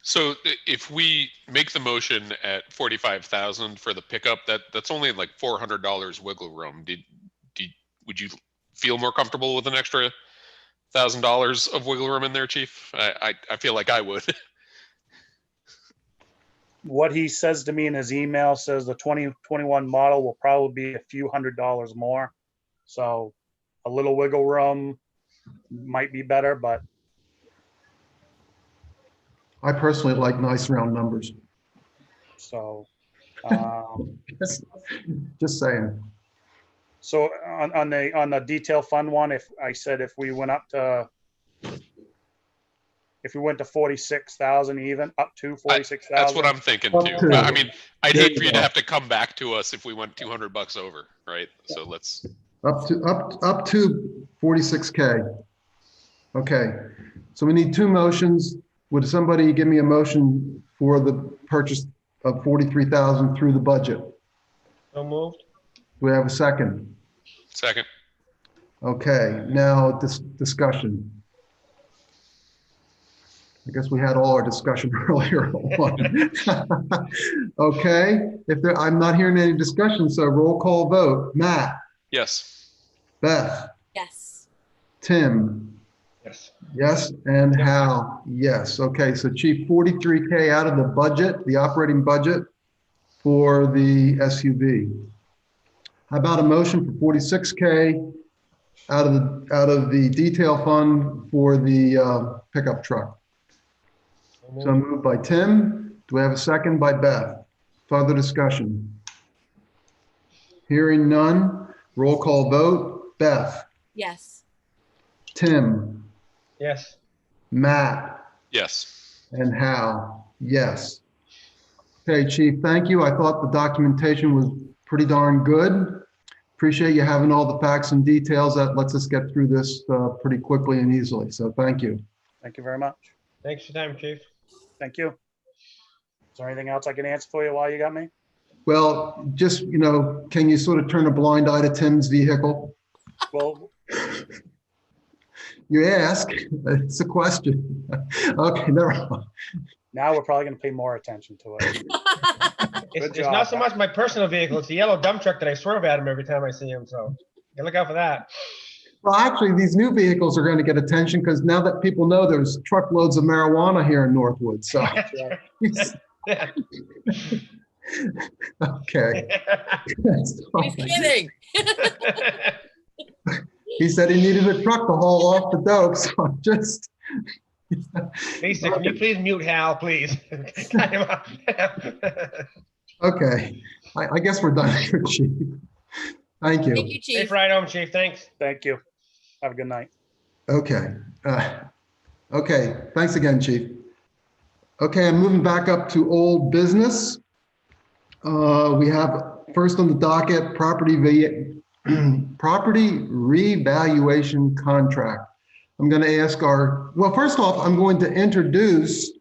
[SPEAKER 6] So if we make the motion at 45,000 for the pickup, that's only like $400 wiggle room. Would you feel more comfortable with an extra $1,000 of wiggle room in there, Chief? I feel like I would.
[SPEAKER 7] What he says to me in his email says the 2021 model will probably be a few $100s more. So a little wiggle room might be better, but
[SPEAKER 1] I personally like nice round numbers.
[SPEAKER 7] so
[SPEAKER 1] Just saying.
[SPEAKER 7] so on the detail fund one, if we went to 46,000 even, up to 46,000.
[SPEAKER 6] That's what I'm thinking
[SPEAKER 1] Up
[SPEAKER 6] too.
[SPEAKER 1] to.
[SPEAKER 6] I mean, I'd
[SPEAKER 1] There
[SPEAKER 6] hate
[SPEAKER 1] you
[SPEAKER 6] for you
[SPEAKER 1] go.
[SPEAKER 6] to have to come back to us if we went $200 over, right? So let's.
[SPEAKER 1] Up to 46K. Okay, so we need two motions. Would somebody give me a motion for the purchase of 43,000 through the budget?
[SPEAKER 8] So moved.
[SPEAKER 1] Do we have a second?
[SPEAKER 6] Second.
[SPEAKER 1] Okay, now discussion. I guess we had all our discussion earlier on. Okay, I'm not hearing any discussion, so roll call vote. Matt,
[SPEAKER 6] Yes.
[SPEAKER 1] Beth,
[SPEAKER 4] Yes.
[SPEAKER 1] Tim,
[SPEAKER 8] Yes.
[SPEAKER 1] yes, and Hal, yes. Okay, so Chief, 43K out of the budget, the operating budget for the SUV. How about a motion for 46K out of the detail fund for the pickup truck?
[SPEAKER 8] So
[SPEAKER 1] So moved by Tim. Do we have a second by Beth? Further discussion? Hearing none. Roll call vote. Beth,
[SPEAKER 4] Yes.
[SPEAKER 1] Tim,
[SPEAKER 8] Yes.
[SPEAKER 1] Matt,
[SPEAKER 6] Yes.
[SPEAKER 1] and Hal. Yes. Okay, Chief, thank you. I thought the documentation was pretty darn good. Appreciate you having all the facts and details. That lets us get through this pretty quickly and easily. So thank you.
[SPEAKER 7] Thank you very much.
[SPEAKER 8] Thanks for your time, Chief.
[SPEAKER 7] Thank you. Is there anything else I can answer for you while you got me?
[SPEAKER 1] Well, just, can you sort of turn a blind eye to Tim's vehicle?
[SPEAKER 7] Well,
[SPEAKER 1] You ask, it's a question. Okay, never mind.
[SPEAKER 7] now we're probably going to pay more attention to it.
[SPEAKER 8] It's
[SPEAKER 7] job.
[SPEAKER 8] not so much my personal vehicle. It's the yellow dump truck that I swerve at him every time I see him. So you look out for that.
[SPEAKER 1] Well, actually, these new vehicles are going to get attention because now that people know there's truckloads of marijuana here in Northwood. So,
[SPEAKER 8] Yeah.
[SPEAKER 1] okay.
[SPEAKER 4] He's kidding.
[SPEAKER 1] He said he needed a truck to haul off the dope. So I'm just.
[SPEAKER 8] Lisa, can you please mute Hal, please? Cut him off.
[SPEAKER 1] Okay. I guess we're done here, Chief. Thank you.
[SPEAKER 4] Thank you,
[SPEAKER 8] Safe
[SPEAKER 4] Chief.
[SPEAKER 8] ride home, Chief. Thanks.
[SPEAKER 7] Thank you. Have a good night.
[SPEAKER 1] Okay. Okay. Thanks again, Chief. Okay, I'm moving back up to old business. We have first on the docket, property revaluation contract. I'm going to ask well, first off, I'm going to introduce,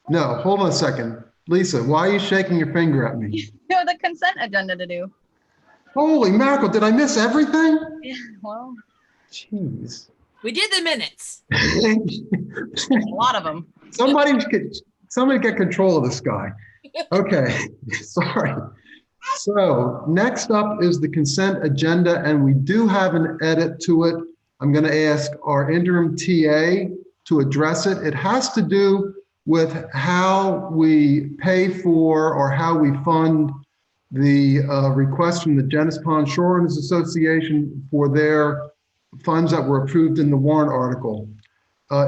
[SPEAKER 1] no, hold on a second. Lisa, why are you shaking your finger at me?
[SPEAKER 2] No, the consent agenda to do.
[SPEAKER 1] Holy mackerel, did I miss everything?
[SPEAKER 2] Yeah, well,
[SPEAKER 1] Jeez.
[SPEAKER 4] We did the minutes.
[SPEAKER 2] a lot of them.
[SPEAKER 1] Somebody get control of this guy. Okay, sorry. So next up is the consent agenda, and we do have an edit to it. I'm going to ask our interim TA to address it. It has to do with how we pay for or how we fund the request from the Genesee Pond Shoreowners Association for their funds that were approved in the warrant article.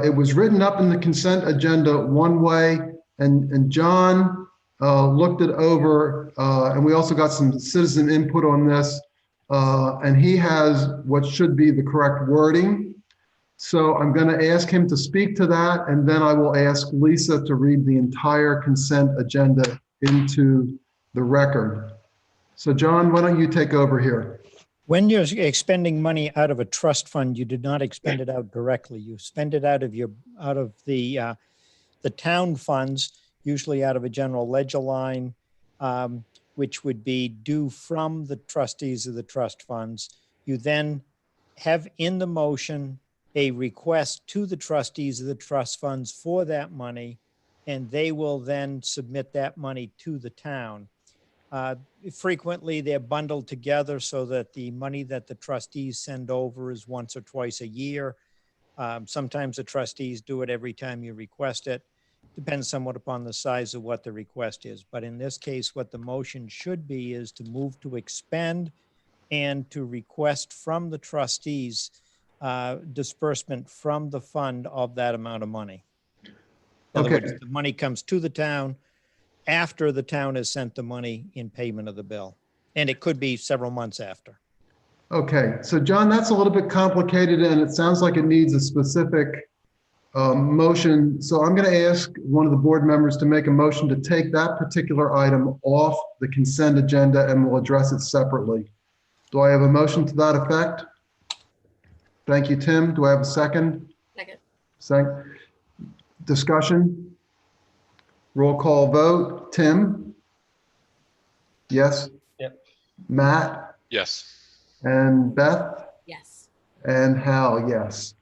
[SPEAKER 1] It was written up in the consent agenda one way, and John looked it over, and we also got some citizen input on this, and he has what should be the correct wording. So I'm going to ask him to speak to that, and then I will ask Lisa to read the entire consent agenda into the record. So John, why don't you take over here?
[SPEAKER 3] When you're expending money out of a trust fund, you did not expend it out directly. You spend it out of the town funds, usually out of a general ledger line, which would be due from the trustees of the trust funds. You then have in the motion a request to the trustees of the trust funds for that money, and they will then submit that money to the town. Frequently, they're bundled together so that the money that the trustees send over is once or twice a year. Sometimes the trustees do it every time you request it. Depends somewhat upon the size of what the request is. But in this case, what the motion should be is to move to expend and to request from the trustees disbursement from the fund of that amount of money. In other words, the money comes to the town after the town has sent the money in payment of the bill. And it could be several months after.
[SPEAKER 1] Okay, so John, that's a little bit complicated, and it sounds like it needs a specific motion. So I'm going to ask one of the board members to make a motion to take that particular item off the consent agenda, and we'll address it separately. Do I have a motion to that effect? Thank you, Tim. Do I have a second? Second. Discussion? Roll call vote. Tim? Yes?
[SPEAKER 8] Yep.
[SPEAKER 1] Matt?
[SPEAKER 6] Yes.
[SPEAKER 1] And Beth?
[SPEAKER 4] Yes.
[SPEAKER 1] And Hal, yes.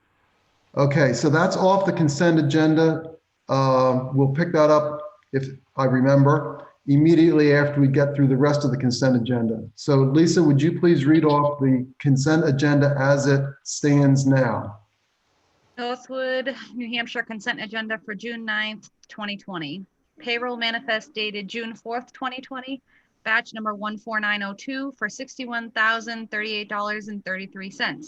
[SPEAKER 1] Okay, so that's off the consent agenda. We'll pick that up, if I remember, immediately after we get through the rest of the consent agenda. So Lisa, would you please read off the consent agenda as it stands now?
[SPEAKER 2] Northwood, New Hampshire consent agenda for June 9th, 2020. Payroll manifest dated June 4th, 2020. Batch number 14902 for $61,038.33.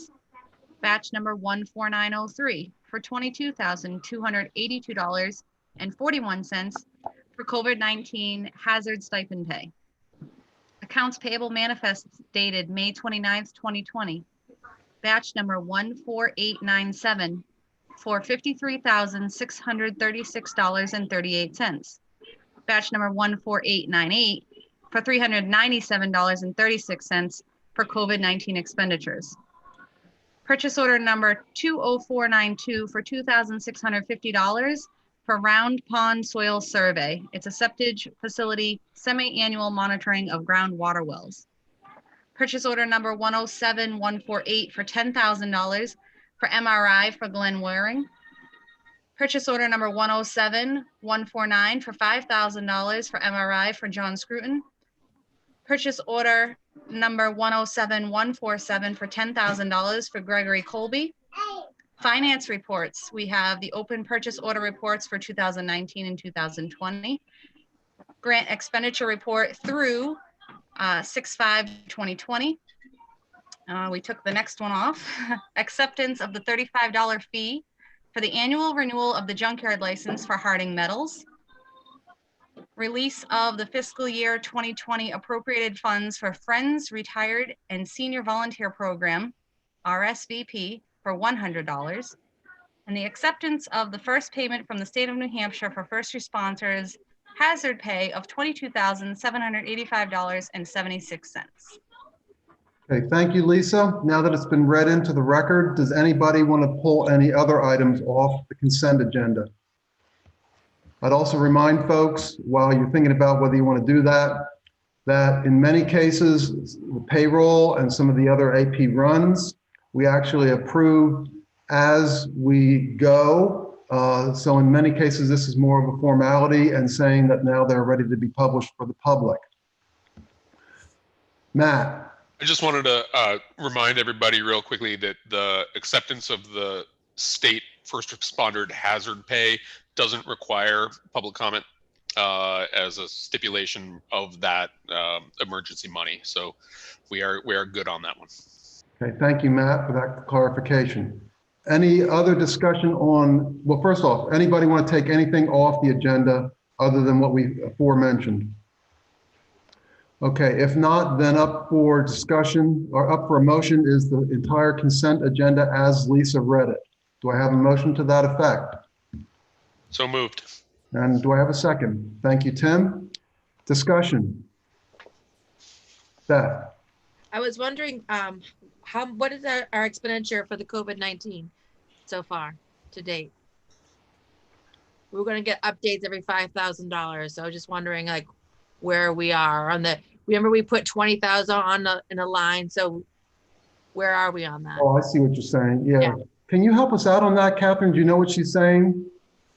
[SPEAKER 2] Batch number 14903 for $22,282.33. $1,000,000.41 for COVID-19 hazard stipend pay. Accounts payable manifest dated May 29th, 2020, batch number 14897 for $53,636.38. Batch number 14898 for $397.36 for COVID-19 expenditures. Purchase order number 20492 for $2,650 for Round Pond Soil Survey. It's a septic facility semi-annual monitoring of groundwater wells. Purchase order number 107148 for $10,000 for MRI for Glenn Waring. Purchase order number 107149 for $5,000 for MRI for John Scruton. Purchase order number 107147 for $10,000 for Gregory Colby. Finance reports. We have the open purchase order reports for 2019 and 2020. Grant expenditure report through 6/5/2020. We took the next one off. Acceptance of the $35 fee for the annual renewal of the junkyard license for Harding Metals. Release of the fiscal year 2020 appropriated funds for Friends Retired and Senior Volunteer Program, RSVP, for $100. And the acceptance of the first payment from the state of New Hampshire for first responders hazard pay of $22,785.76.
[SPEAKER 1] Okay, thank you, Lisa. Now that it's been read into the record, does anybody want to pull any other items off the consent agenda? I'd also remind folks, while you're thinking about whether you want to do that, that in many cases, the payroll and some of the other AP runs, we actually approve as we go. So in many cases, this is more of a formality and saying that now they're ready to be published for the public. Matt.
[SPEAKER 6] I just wanted to remind everybody real quickly that the acceptance of the state first responder hazard pay doesn't require public comment as a stipulation of that emergency money. So we are good on that one.
[SPEAKER 1] Okay, thank you, Matt, for that clarification. Any other discussion on, well, first off, anybody want to take anything off the agenda other than what we aforementioned? Okay, if not, then up for discussion or up for a motion is the entire consent agenda as Lisa read it. Do I have a motion to that effect?
[SPEAKER 6] So moved.
[SPEAKER 1] And do I have a second? Thank you, Tim. Discussion. Beth.
[SPEAKER 4] I was wondering, what is our expenditure for the COVID-19 so far to date? We're going to get updates every $5,000. So I was just wondering, like, where we are on the. Remember, we put 20,000 on in a line. So where are we on that?
[SPEAKER 1] Oh, I see what you're saying. Yeah. Can you help us out on that, Catherine? Do you know what she's saying?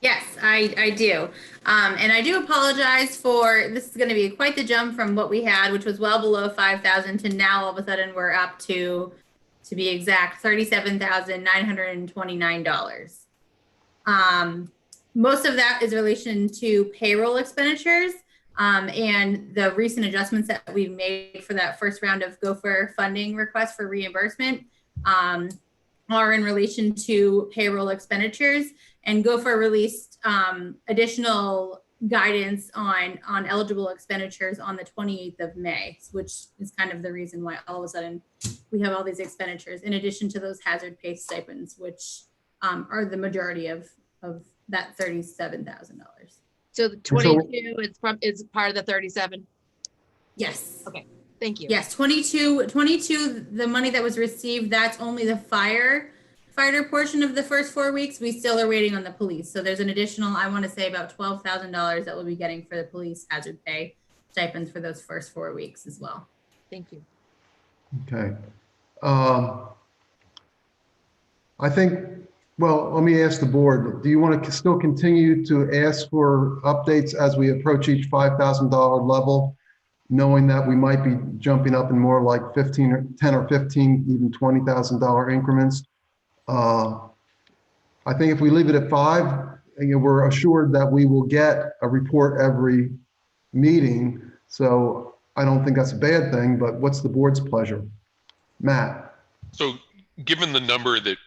[SPEAKER 9] Yes, I do. And I do apologize for, this is going to be quite the jump from what we had, which was well below 5,000 to now all of a sudden we're up to be exact, $37,929. Most of that is in relation to payroll expenditures. And the recent adjustments that we've made for that first round of Gopher funding requests for reimbursement are in relation to payroll expenditures. And Gopher released additional guidance on eligible expenditures on the 28th of May, which is kind of the reason why all of a sudden we have all these expenditures in addition to those hazard pay stipends, which are the majority of that $37,000.
[SPEAKER 4] So the 22 is part of the 37?
[SPEAKER 9] Yes.
[SPEAKER 4] Okay, thank you.
[SPEAKER 9] Yes, 22, the money that was received, that's only the fighter portion of the first 4 weeks. We still are waiting on the police. So there's an additional, I want to say about $12,000 that we'll be getting for the police hazard pay stipends for those first 4 weeks as well.
[SPEAKER 4] Thank you.
[SPEAKER 1] Okay. I think, well, let me ask the board, do you want to still continue to ask for updates as we approach each $5,000 level, knowing that we might be jumping up in more like 10 or 15, even $20,000 increments? I think if we leave it at 5, we're assured that we will get a report every meeting. So I don't think that's a bad thing, but what's the board's pleasure? Matt.
[SPEAKER 6] So given the number that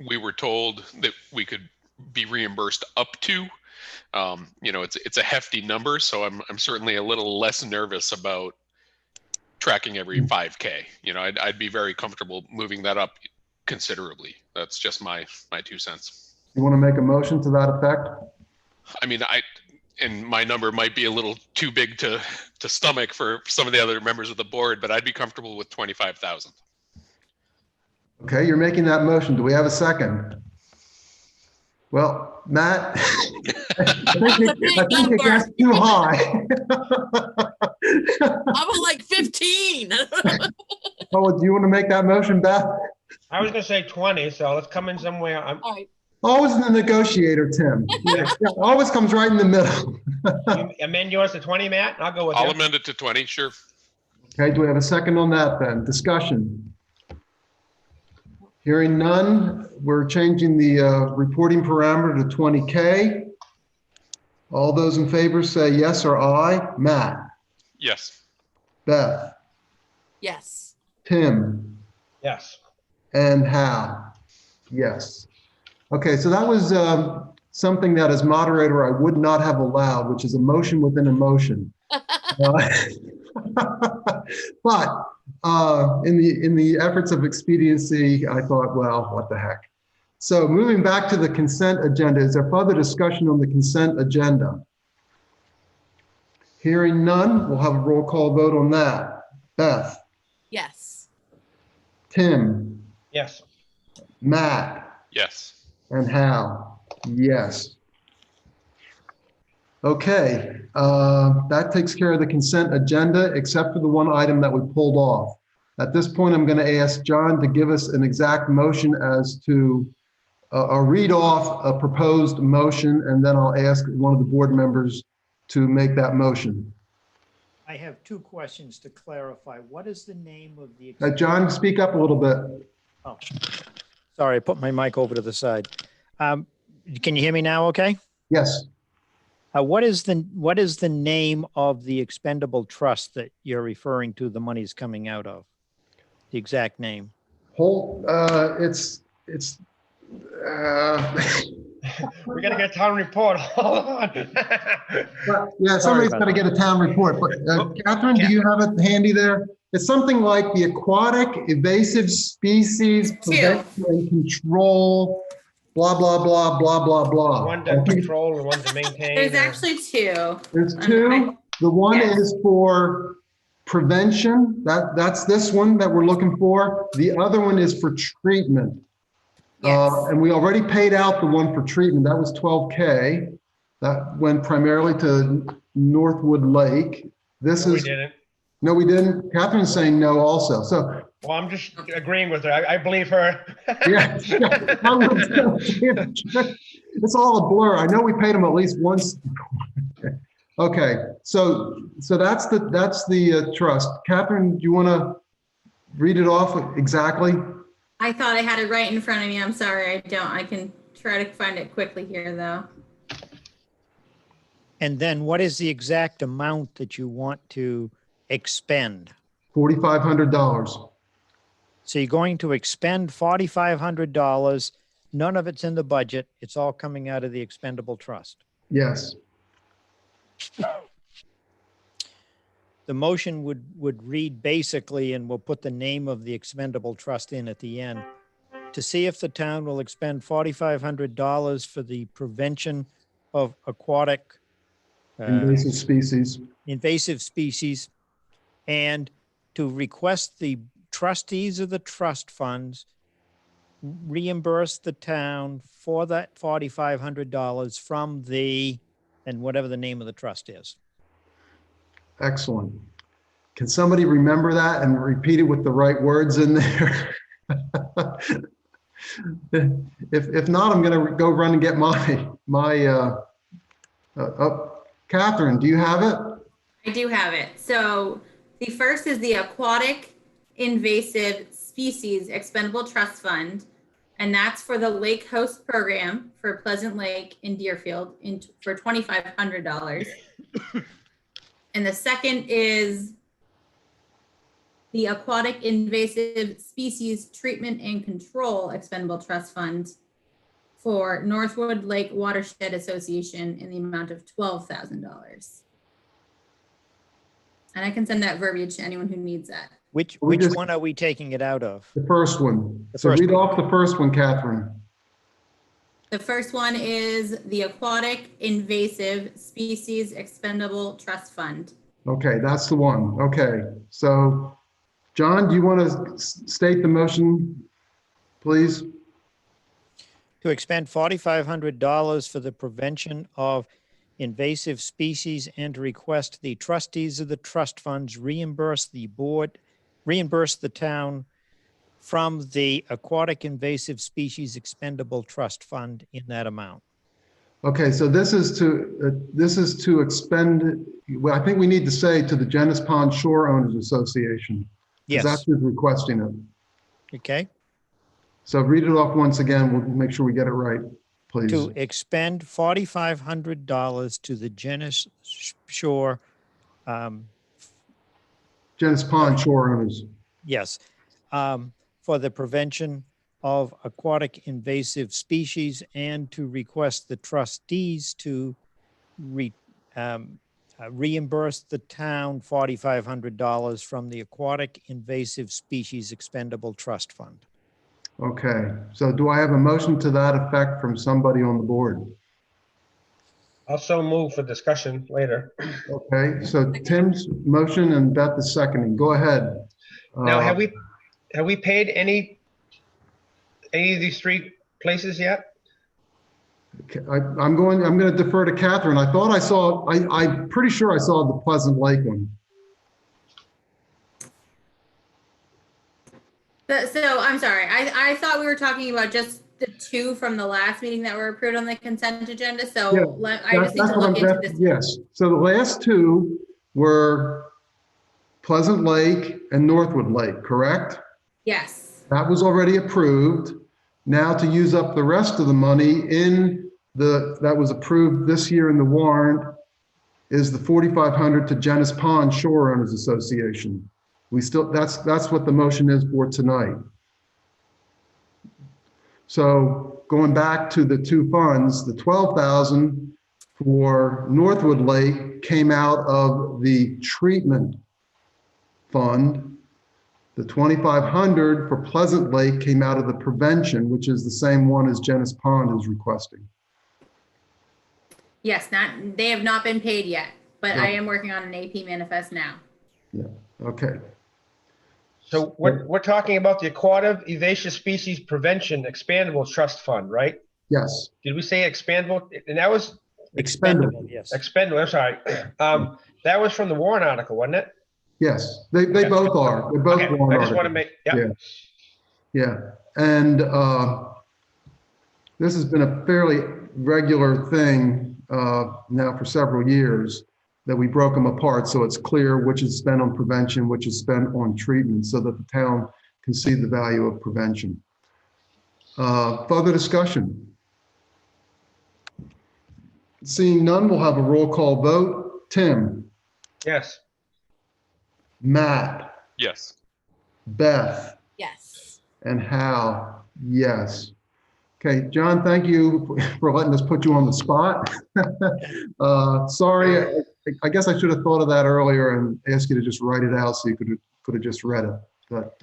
[SPEAKER 6] we were told that we could be reimbursed up to, It's a hefty number, so I'm certainly a little less nervous about tracking every 5K. I'd be very comfortable moving that up considerably. That's just my 2 cents.
[SPEAKER 1] You want to make a motion to that effect?
[SPEAKER 6] I mean, and my number might be a little too big to stomach for some of the other members of the board, but I'd be comfortable with 25,000.
[SPEAKER 1] Okay, you're making that motion. Do we have a second? Well, Matt, I think it gets too high.
[SPEAKER 4] I'm at like 15.
[SPEAKER 1] Oh, do you want to make that motion, Beth?
[SPEAKER 8] I was gonna say 20, so let's come in somewhere.
[SPEAKER 4] All right.
[SPEAKER 1] Always the negotiator, Tim. Yeah, always comes right in the middle.
[SPEAKER 8] You amend yours to 20, Matt? I'll go with
[SPEAKER 6] I'll
[SPEAKER 8] that.
[SPEAKER 6] amend it to 20, sure.
[SPEAKER 1] Okay, do we have a second on that then? Discussion. Hearing none, we're changing the reporting parameter to 20K. All those in favor say yes or aye. Matt,
[SPEAKER 6] Yes.
[SPEAKER 1] Beth,
[SPEAKER 4] Yes.
[SPEAKER 1] Tim,
[SPEAKER 8] Yes.
[SPEAKER 1] and Hal. Yes. Okay, so that was something that as moderator I would not have allowed, which is a motion within a motion. But in the efforts of expediency, I thought, well, what the heck. So moving back to the consent agenda, is there further discussion on the consent agenda? Hearing none, we'll have a roll call vote on that. Beth,
[SPEAKER 4] Yes.
[SPEAKER 1] Tim,
[SPEAKER 8] Yes.
[SPEAKER 1] Matt,
[SPEAKER 6] Yes.
[SPEAKER 1] and Hal, yes. Okay, that takes care of the consent agenda, except for the one item that we pulled off. At this point, I'm going to ask John to give us an exact motion as to a read off a proposed motion, and then I'll ask one of the board members to make that motion.
[SPEAKER 3] I have two questions to clarify. What is the name of the?
[SPEAKER 1] John, speak up a little bit.
[SPEAKER 3] Oh, sorry, I put my mic over to the side. Can you hear me now? Okay.
[SPEAKER 1] Yes.
[SPEAKER 3] What is the name of the expendable trust that you're referring to? The money's coming out of. The exact name.
[SPEAKER 1] It's.
[SPEAKER 8] We're gonna get a town report. Hold on.
[SPEAKER 1] Yeah, somebody's got to get a town report. But Catherine, do you have it handy there? It's something like the aquatic invasive species prevention and control. Blah blah blah blah blah blah.
[SPEAKER 8] One to control and one to maintain.
[SPEAKER 9] There's actually two.
[SPEAKER 1] There's two. The one
[SPEAKER 9] Yes.
[SPEAKER 1] is for prevention. That's this one that we're looking for. The other one is for treatment.
[SPEAKER 9] Yes.
[SPEAKER 1] And we already paid out the one for treatment. That was 12K. That went primarily to Northwood Lake. This
[SPEAKER 8] No, we
[SPEAKER 1] is,
[SPEAKER 8] didn't.
[SPEAKER 1] no, we didn't. Catherine's saying no also. So,
[SPEAKER 8] Well, I'm just agreeing with her. I believe her.
[SPEAKER 1] yeah. It's all a blur. I know we paid them at least once. Okay, so that's the trust. Catherine, do you want to read it off exactly?
[SPEAKER 9] I thought I had it right in front of me. I'm sorry, I don't. I can try to find it quickly here, though.
[SPEAKER 3] And then what is the exact amount that you want to expend?
[SPEAKER 1] $4,500.
[SPEAKER 3] So you're going to expend $4,500. None of it's in the budget. It's all coming out of the expendable trust.
[SPEAKER 1] Yes.
[SPEAKER 3] The motion would read basically, and we'll put the name of the expendable trust in at the end, to see if the town will expend $4,500 for the prevention of aquatic
[SPEAKER 1] Invasive species.
[SPEAKER 3] And to request the trustees of the trust funds reimburse the town for that $4,500 from the, and whatever the name of the trust is.
[SPEAKER 1] Excellent. Can somebody remember that and repeat it with the right words in there? If not, I'm going to go run and get Catherine, do you have it?
[SPEAKER 9] I do have it. So the first is the Aquatic Invasive Species Expendable Trust Fund, and that's for the Lake Host Program for Pleasant Lake in Deerfield for $2,500. And the second is the Aquatic Invasive Species Treatment and Control Expendable Trust Fund. for Northwood Lake Watershed Association in the amount of $12,000. And I can send that verbiage to anyone who needs that.
[SPEAKER 3] Which
[SPEAKER 1] We just-
[SPEAKER 3] one are we taking it out of?
[SPEAKER 1] The first one.
[SPEAKER 3] The
[SPEAKER 1] So
[SPEAKER 3] first
[SPEAKER 1] read
[SPEAKER 3] one.
[SPEAKER 1] off the first one, Catherine.
[SPEAKER 9] The first one is the Aquatic Invasive Species Expendable Trust Fund.
[SPEAKER 1] Okay, that's the one. Okay, so John, do you want to state the motion, please?
[SPEAKER 3] To expend $4,500 for the prevention of invasive species and to request the trustees of the trust funds reimburse the town from the Aquatic Invasive Species Expendable Trust Fund in that amount.
[SPEAKER 1] Okay, so this is to expend, well, I think we need to say to the Genis Pond Shore Owners Association. 'Cause
[SPEAKER 3] Yes.
[SPEAKER 1] that's who's requesting it.
[SPEAKER 3] Okay.
[SPEAKER 1] So read it off once again. We'll make sure we get it right, please.
[SPEAKER 3] To expend $4,500 to the Genis Shore,
[SPEAKER 1] Genis Pond Shore Owners.
[SPEAKER 3] yes, for the prevention of aquatic invasive species and to request the trustees to reimburse the town $4,500 from the Aquatic Invasive Species Expendable Trust Fund.
[SPEAKER 1] Okay, so do I have a motion to that effect from somebody on the board?
[SPEAKER 8] Also move for discussion later.
[SPEAKER 1] Okay, so Tim's motion and Beth is seconding. Go ahead.
[SPEAKER 8] Now, have we paid any of these three places yet?
[SPEAKER 1] I'm going to defer to Catherine. I thought I saw, I'm pretty sure I saw the Pleasant Lake one.
[SPEAKER 9] So I'm sorry, I thought we were talking about just the two from the last meeting that were approved on the consent agenda.
[SPEAKER 1] Yeah,
[SPEAKER 9] So I just need
[SPEAKER 1] That's
[SPEAKER 9] to
[SPEAKER 1] what
[SPEAKER 9] look into this.
[SPEAKER 1] Yes, so the last two were Pleasant Lake and Northwood Lake, correct?
[SPEAKER 9] Yes.
[SPEAKER 1] That was already approved. Now to use up the rest of the money that was approved this year in the warrant is the $4,500 to Genis Pond Shore Owners Association. That's what the motion is for tonight. So going back to the two funds, the $12,000 for Northwood Lake came out of the treatment fund. The $2,500 for Pleasant Lake came out of the prevention, which is the same one as Genis Pond is requesting.
[SPEAKER 9] Yes, they have not been paid yet, but
[SPEAKER 1] Yeah.
[SPEAKER 9] I am working on an AP manifest now.
[SPEAKER 1] Yeah, okay.
[SPEAKER 8] So we're talking about the Aquatic Invasive Species Prevention Expandable Trust Fund, right?
[SPEAKER 1] Yes,
[SPEAKER 8] Did we say expandable? And that was
[SPEAKER 1] expendable.
[SPEAKER 3] Yes.
[SPEAKER 8] expendable, I'm sorry. That was from the warrant article, wasn't it?
[SPEAKER 1] Yes, they both are. They're both
[SPEAKER 8] Okay,
[SPEAKER 1] warrant
[SPEAKER 8] I just want to
[SPEAKER 1] articles.
[SPEAKER 8] make, yeah.
[SPEAKER 1] Yeah, and this has been a fairly regular thing now for several years that we broke them apart so it's clear which is spent on prevention, which is spent on treatment so that the town can see the value of prevention. Further discussion? Seeing none, we'll have a roll call vote. Tim,
[SPEAKER 8] Yes.
[SPEAKER 1] Matt,
[SPEAKER 6] Yes.
[SPEAKER 1] Beth,
[SPEAKER 4] Yes.
[SPEAKER 1] and Hal, yes. Okay, John, thank you for letting us put you on the spot. Sorry, I guess I should have thought of that earlier and asked you to just write it out so you could have just read it. But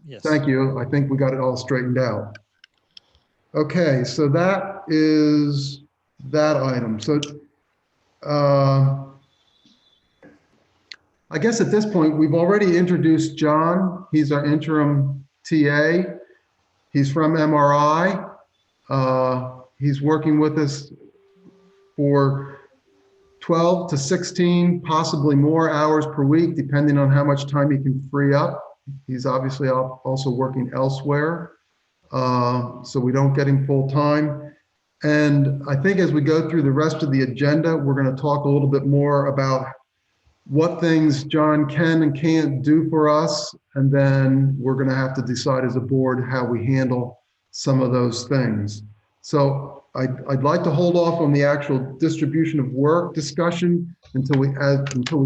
[SPEAKER 3] Yes.
[SPEAKER 1] thank you. I think we got it all straightened out. Okay, so that is that item. So I guess at this point, we've already introduced John. He's our interim TA. He's from MRI. He's working with us for 12 to 16, possibly more hours per week, depending on how much time he can free up. He's obviously also working elsewhere, so we don't get him full time. And I think as we go through the rest of the agenda, we're going to talk a little bit more about what things John can and can't do for us. And then we're going to have to decide as a board how we handle some of those things. So I'd like to hold off on the actual distribution of work discussion until we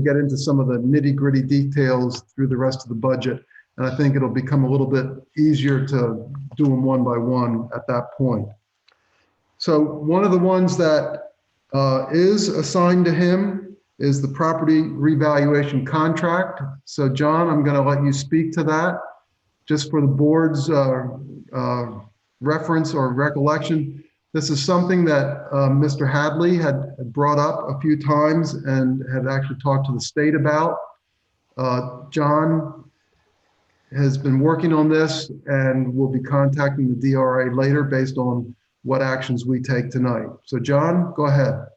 [SPEAKER 1] get into some of the nitty-gritty details through the rest of the budget. And I think it'll become a little bit easier to do them one by one at that point. So one of the ones that is assigned to him is the property revaluation contract. So John, I'm going to let you speak to that just for the board's reference or recollection. This is something that Mr. Hadley had brought up a few times and had actually talked to the state about. John has been working on this and will be contacting the DRA later based on what actions we take tonight. So John, go ahead.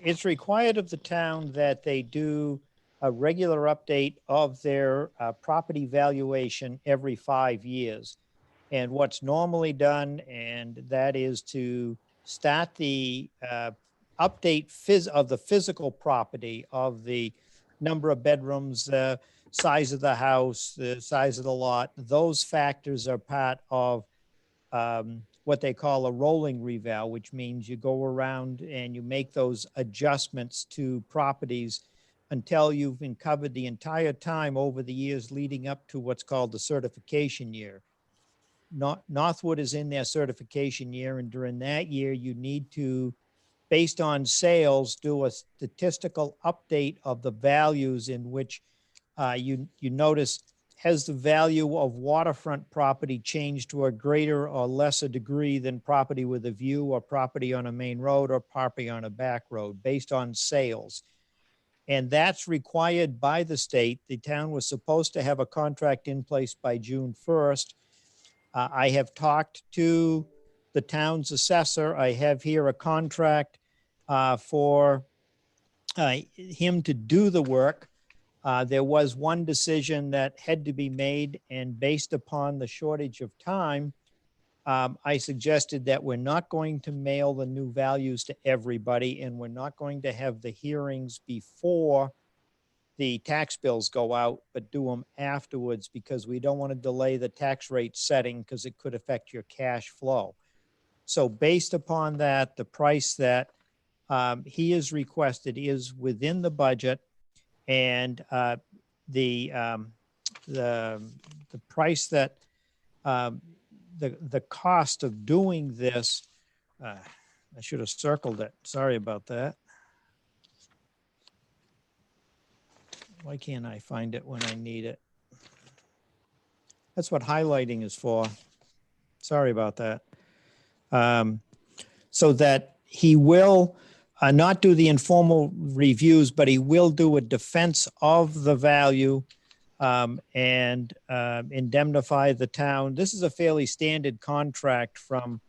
[SPEAKER 3] It's required of the town that they do a regular update of their property valuation every 5 years. And what's normally done, and that is to start the update of the physical property of the number of bedrooms, the size of the house, the size of the lot. Those factors are part of what they call a rolling reval, which means you go around and you make those adjustments to properties until you've been covered the entire time over the years leading up to what's called the certification year. Northwood is in their certification year, and during that year, you need to, based on sales, do a statistical update of the values in which you notice, has the value of waterfront property changed to a greater or lesser degree than property with a view or property on a main road or property on a back road based on sales. And that's required by the state. The town was supposed to have a contract in place by June 1st. I have talked to the town's assessor. I have here a contract for him to do the work. There was one decision that had to be made, and based upon the shortage of time, I suggested that we're not going to mail the new values to everybody, and we're not going to have the hearings before the tax bills go out, but do them afterwards, because we don't want to delay the tax rate setting because it could affect your cash flow. So based upon that, the price that he has requested is within the budget, and the price that the cost of doing this, I should have circled it. Sorry about that. Why can't I find it when I need it? That's what highlighting is for. Sorry about that. So that he will not do the informal reviews, but he will do a defense of the value and indemnify the town. This is a fairly standard contract from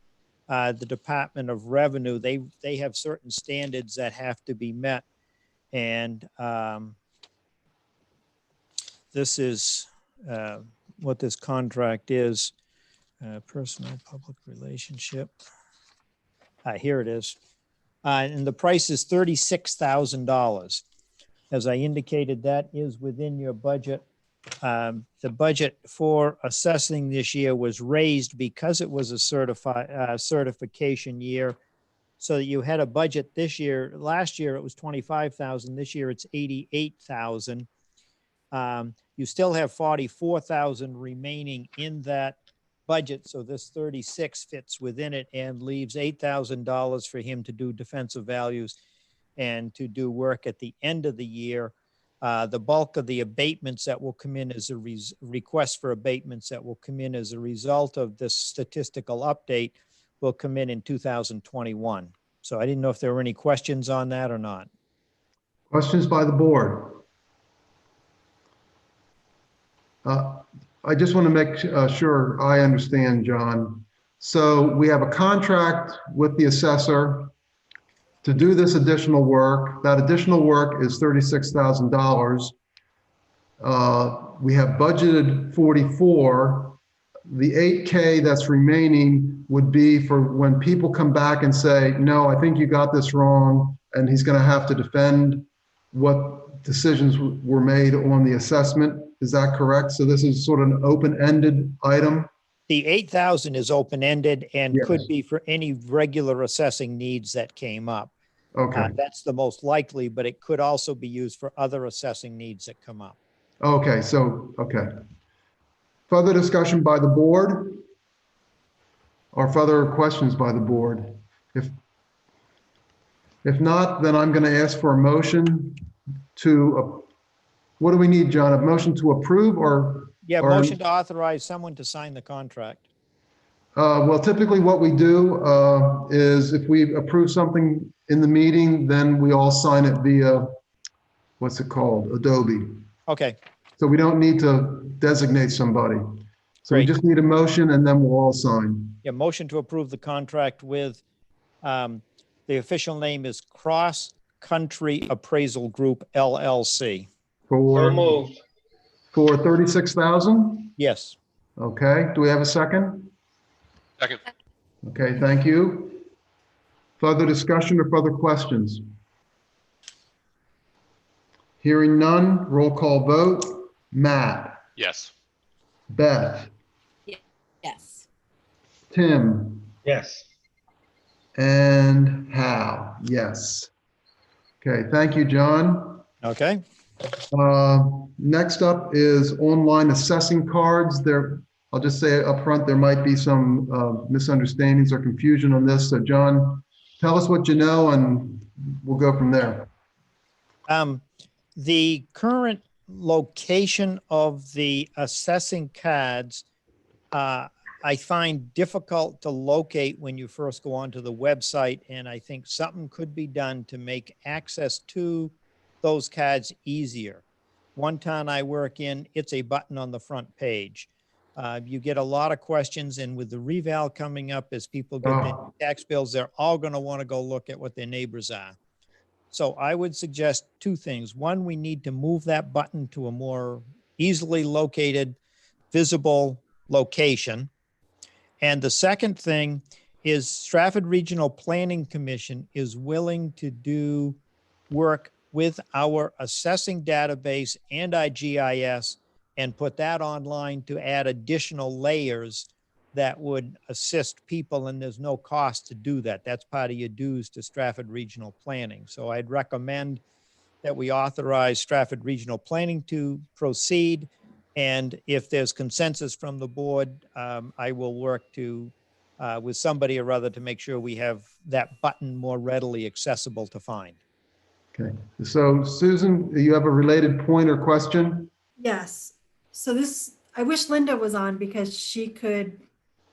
[SPEAKER 3] the Department of Revenue. They have certain standards that have to be met. And this is what this contract is. Personal public relationship. Here it is. And the price is $36,000. As I indicated, that is within your budget. The budget for assessing this year was raised because it was a certification year. So that you had a budget this year. Last year it was $25,000. This year it's $88,000. You still have $44,000 remaining in that budget. So this 36 fits within it and leaves $8,000 for him to do defensive values and to do work at the end of the year. The bulk of the abatements that will come in as a request for abatements that will come in as a result of this statistical update will come in 2021. So I didn't know if there were any questions on that or not.
[SPEAKER 1] Questions by the board? I just want to make sure I understand, John. So we have a contract with the assessor to do this additional work. That additional work is $36,000. We have budgeted 44. The 8K that's remaining would be for when people come back and say, no, I think you got this wrong. And he's going to have to defend what decisions were made on the assessment. Is that correct? So this is sort of an open-ended item?
[SPEAKER 3] The 8,000 is open-ended and
[SPEAKER 1] Yes.
[SPEAKER 3] could be for any regular assessing needs that came up.
[SPEAKER 1] Okay.
[SPEAKER 3] That's the most likely, but it could also be used for other assessing needs that come up.
[SPEAKER 1] Okay, so, okay. Further discussion by the board? or further questions by the board? If not, then I'm going to ask for a motion to, what do we need, John? A motion to approve or?
[SPEAKER 3] Yeah,
[SPEAKER 1] or-
[SPEAKER 3] motion to authorize someone to sign the contract.
[SPEAKER 1] Well, typically what we do is if we approve something in the meeting, then we all sign it via, what's it called? Adobe.
[SPEAKER 3] Okay,
[SPEAKER 1] So we don't need to designate somebody. So we
[SPEAKER 3] Great.
[SPEAKER 1] just need a motion and then we'll all sign.
[SPEAKER 3] yeah, motion to approve the contract with, the official name is Cross Country Appraisal Group LLC.
[SPEAKER 8] So moved.
[SPEAKER 1] For 36,000?
[SPEAKER 3] Yes.
[SPEAKER 1] Okay, do we have a second?
[SPEAKER 6] Second.
[SPEAKER 1] Okay, thank you. Further discussion or further questions? Hearing none, roll call vote. Matt,
[SPEAKER 6] Yes.
[SPEAKER 1] Beth,
[SPEAKER 4] Yes.
[SPEAKER 1] Tim,
[SPEAKER 8] Yes.
[SPEAKER 1] and Hal, yes. Okay, thank you, John.
[SPEAKER 3] Okay.
[SPEAKER 1] Next up is online assessing cards. I'll just say up front, there might be some misunderstandings or confusion on this. So John, tell us what you know and we'll go from there.
[SPEAKER 3] The current location of the assessing cards, I find difficult to locate when you first go onto the website, and I think something could be done to make access to those cards easier. One town I work in, it's a button on the front page. You get a lot of questions, and with the reval coming up, as people get their tax bills, they're all going to want to go look at what their neighbors are. So I would suggest two things. One, we need to move that button to a more easily located, visible location. And the second thing is Stratford Regional Planning Commission is willing to do work with our assessing database and our GIS and put that online to add additional layers that would assist people, and there's no cost to do that. That's part of your dues to Stratford Regional Planning. So I'd recommend that we authorize Stratford Regional Planning to proceed. And if there's consensus from the board, I will work with somebody or other to make sure we have that button more readily accessible to find.
[SPEAKER 1] Okay, so Susan, you have a related point or question?
[SPEAKER 5] Yes. So I wish Linda was on because she could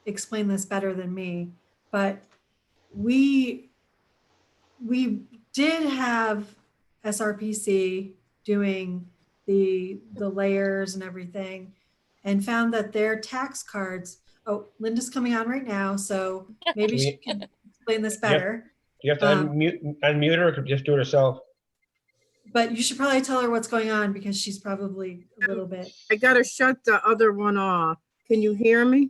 [SPEAKER 5] explain this better than me, but we did have SRPC doing the layers and everything, and found that their tax cards, Linda's coming on right now, so maybe she can explain this better.
[SPEAKER 8] You have to unmute her or just do it herself.
[SPEAKER 5] But you should probably tell her what's going on because she's probably a little bit.
[SPEAKER 10] I gotta shut the other one off. Can you hear me?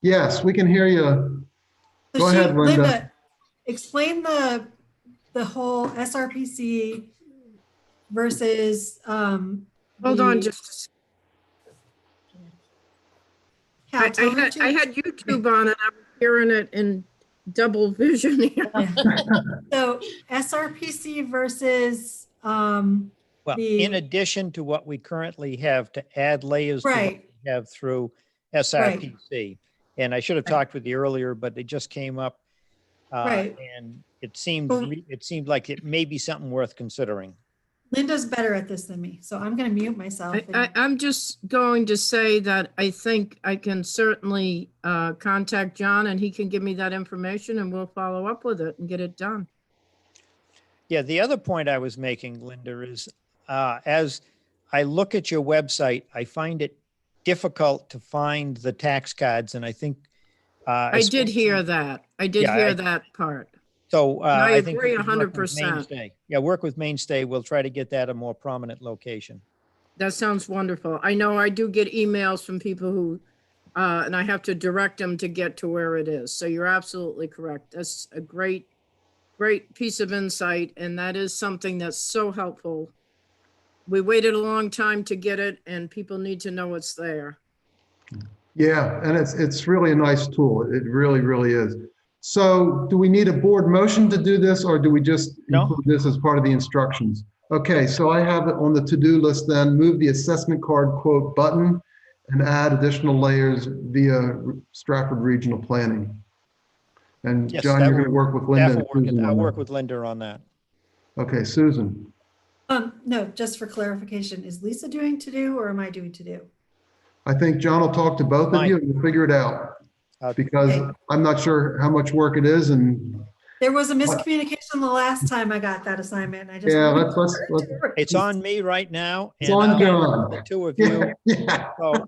[SPEAKER 1] Yes, we can hear you.
[SPEAKER 5] So
[SPEAKER 1] Go ahead, Linda.
[SPEAKER 5] Explain the whole SRPC versus
[SPEAKER 10] Hold on just a
[SPEAKER 5] Cal,
[SPEAKER 10] second.
[SPEAKER 5] tell her
[SPEAKER 10] I had YouTube on and I was hearing it in double vision here.
[SPEAKER 5] So SRPC versus
[SPEAKER 3] Well, in addition to what we currently have to add layers to what
[SPEAKER 5] right.
[SPEAKER 3] we have through SRPC. And I should have talked with you earlier, but it just came up.
[SPEAKER 5] Right.
[SPEAKER 3] And it seemed like it may be something worth considering.
[SPEAKER 5] Linda's better at this than me, so I'm going to mute myself.
[SPEAKER 10] I'm just going to say that I think I can certainly contact John and he can give me that information and we'll follow up with it and get it done.
[SPEAKER 3] Yeah, the other point I was making, Linda, is as I look at your website, I find it difficult to find the tax cards, and I think
[SPEAKER 10] I did hear that. I did hear that part.
[SPEAKER 3] So
[SPEAKER 10] I
[SPEAKER 3] I think
[SPEAKER 10] agree
[SPEAKER 3] we can work with
[SPEAKER 10] 100%.
[SPEAKER 3] Mainstay. Yeah, work with Mainstay. We'll try to get that a more prominent location.
[SPEAKER 10] That sounds wonderful. I know I do get emails from people who, and I have to direct them to get to where it is. So you're absolutely correct. That's a great piece of insight. And that is something that's so helpful. We waited a long time to get it and people need to know it's there.
[SPEAKER 1] Yeah, and it's really a nice tool. It really, really is. So do we need a board motion to do this, or do we just include this as part of the instructions? Okay, so I have it on the to-do list then. Move the assessment card quote button and add additional layers via Stratford Regional Planning. And
[SPEAKER 3] Yes,
[SPEAKER 1] John,
[SPEAKER 3] that
[SPEAKER 1] you're going to work with Linda.
[SPEAKER 3] Staff
[SPEAKER 1] and
[SPEAKER 3] will work,
[SPEAKER 1] Susan
[SPEAKER 3] I'll
[SPEAKER 1] on
[SPEAKER 3] work
[SPEAKER 1] that.
[SPEAKER 3] with Linda on that.
[SPEAKER 1] Okay, Susan.
[SPEAKER 5] No, just for clarification, is Lisa doing to do or am I doing to do?
[SPEAKER 1] I think John will talk to both of you and we'll figure it out.
[SPEAKER 3] Uh,
[SPEAKER 1] Because
[SPEAKER 5] Okay.
[SPEAKER 1] I'm not sure how much work it is and
[SPEAKER 5] There was a miscommunication the last time I got that assignment. I just
[SPEAKER 1] yeah,
[SPEAKER 5] wanted
[SPEAKER 1] let's
[SPEAKER 5] to-
[SPEAKER 3] It's on me right now.
[SPEAKER 1] It's
[SPEAKER 3] and
[SPEAKER 1] on
[SPEAKER 3] I'll
[SPEAKER 1] John.
[SPEAKER 3] The two of
[SPEAKER 1] yeah,
[SPEAKER 3] you.
[SPEAKER 1] yeah.
[SPEAKER 3] So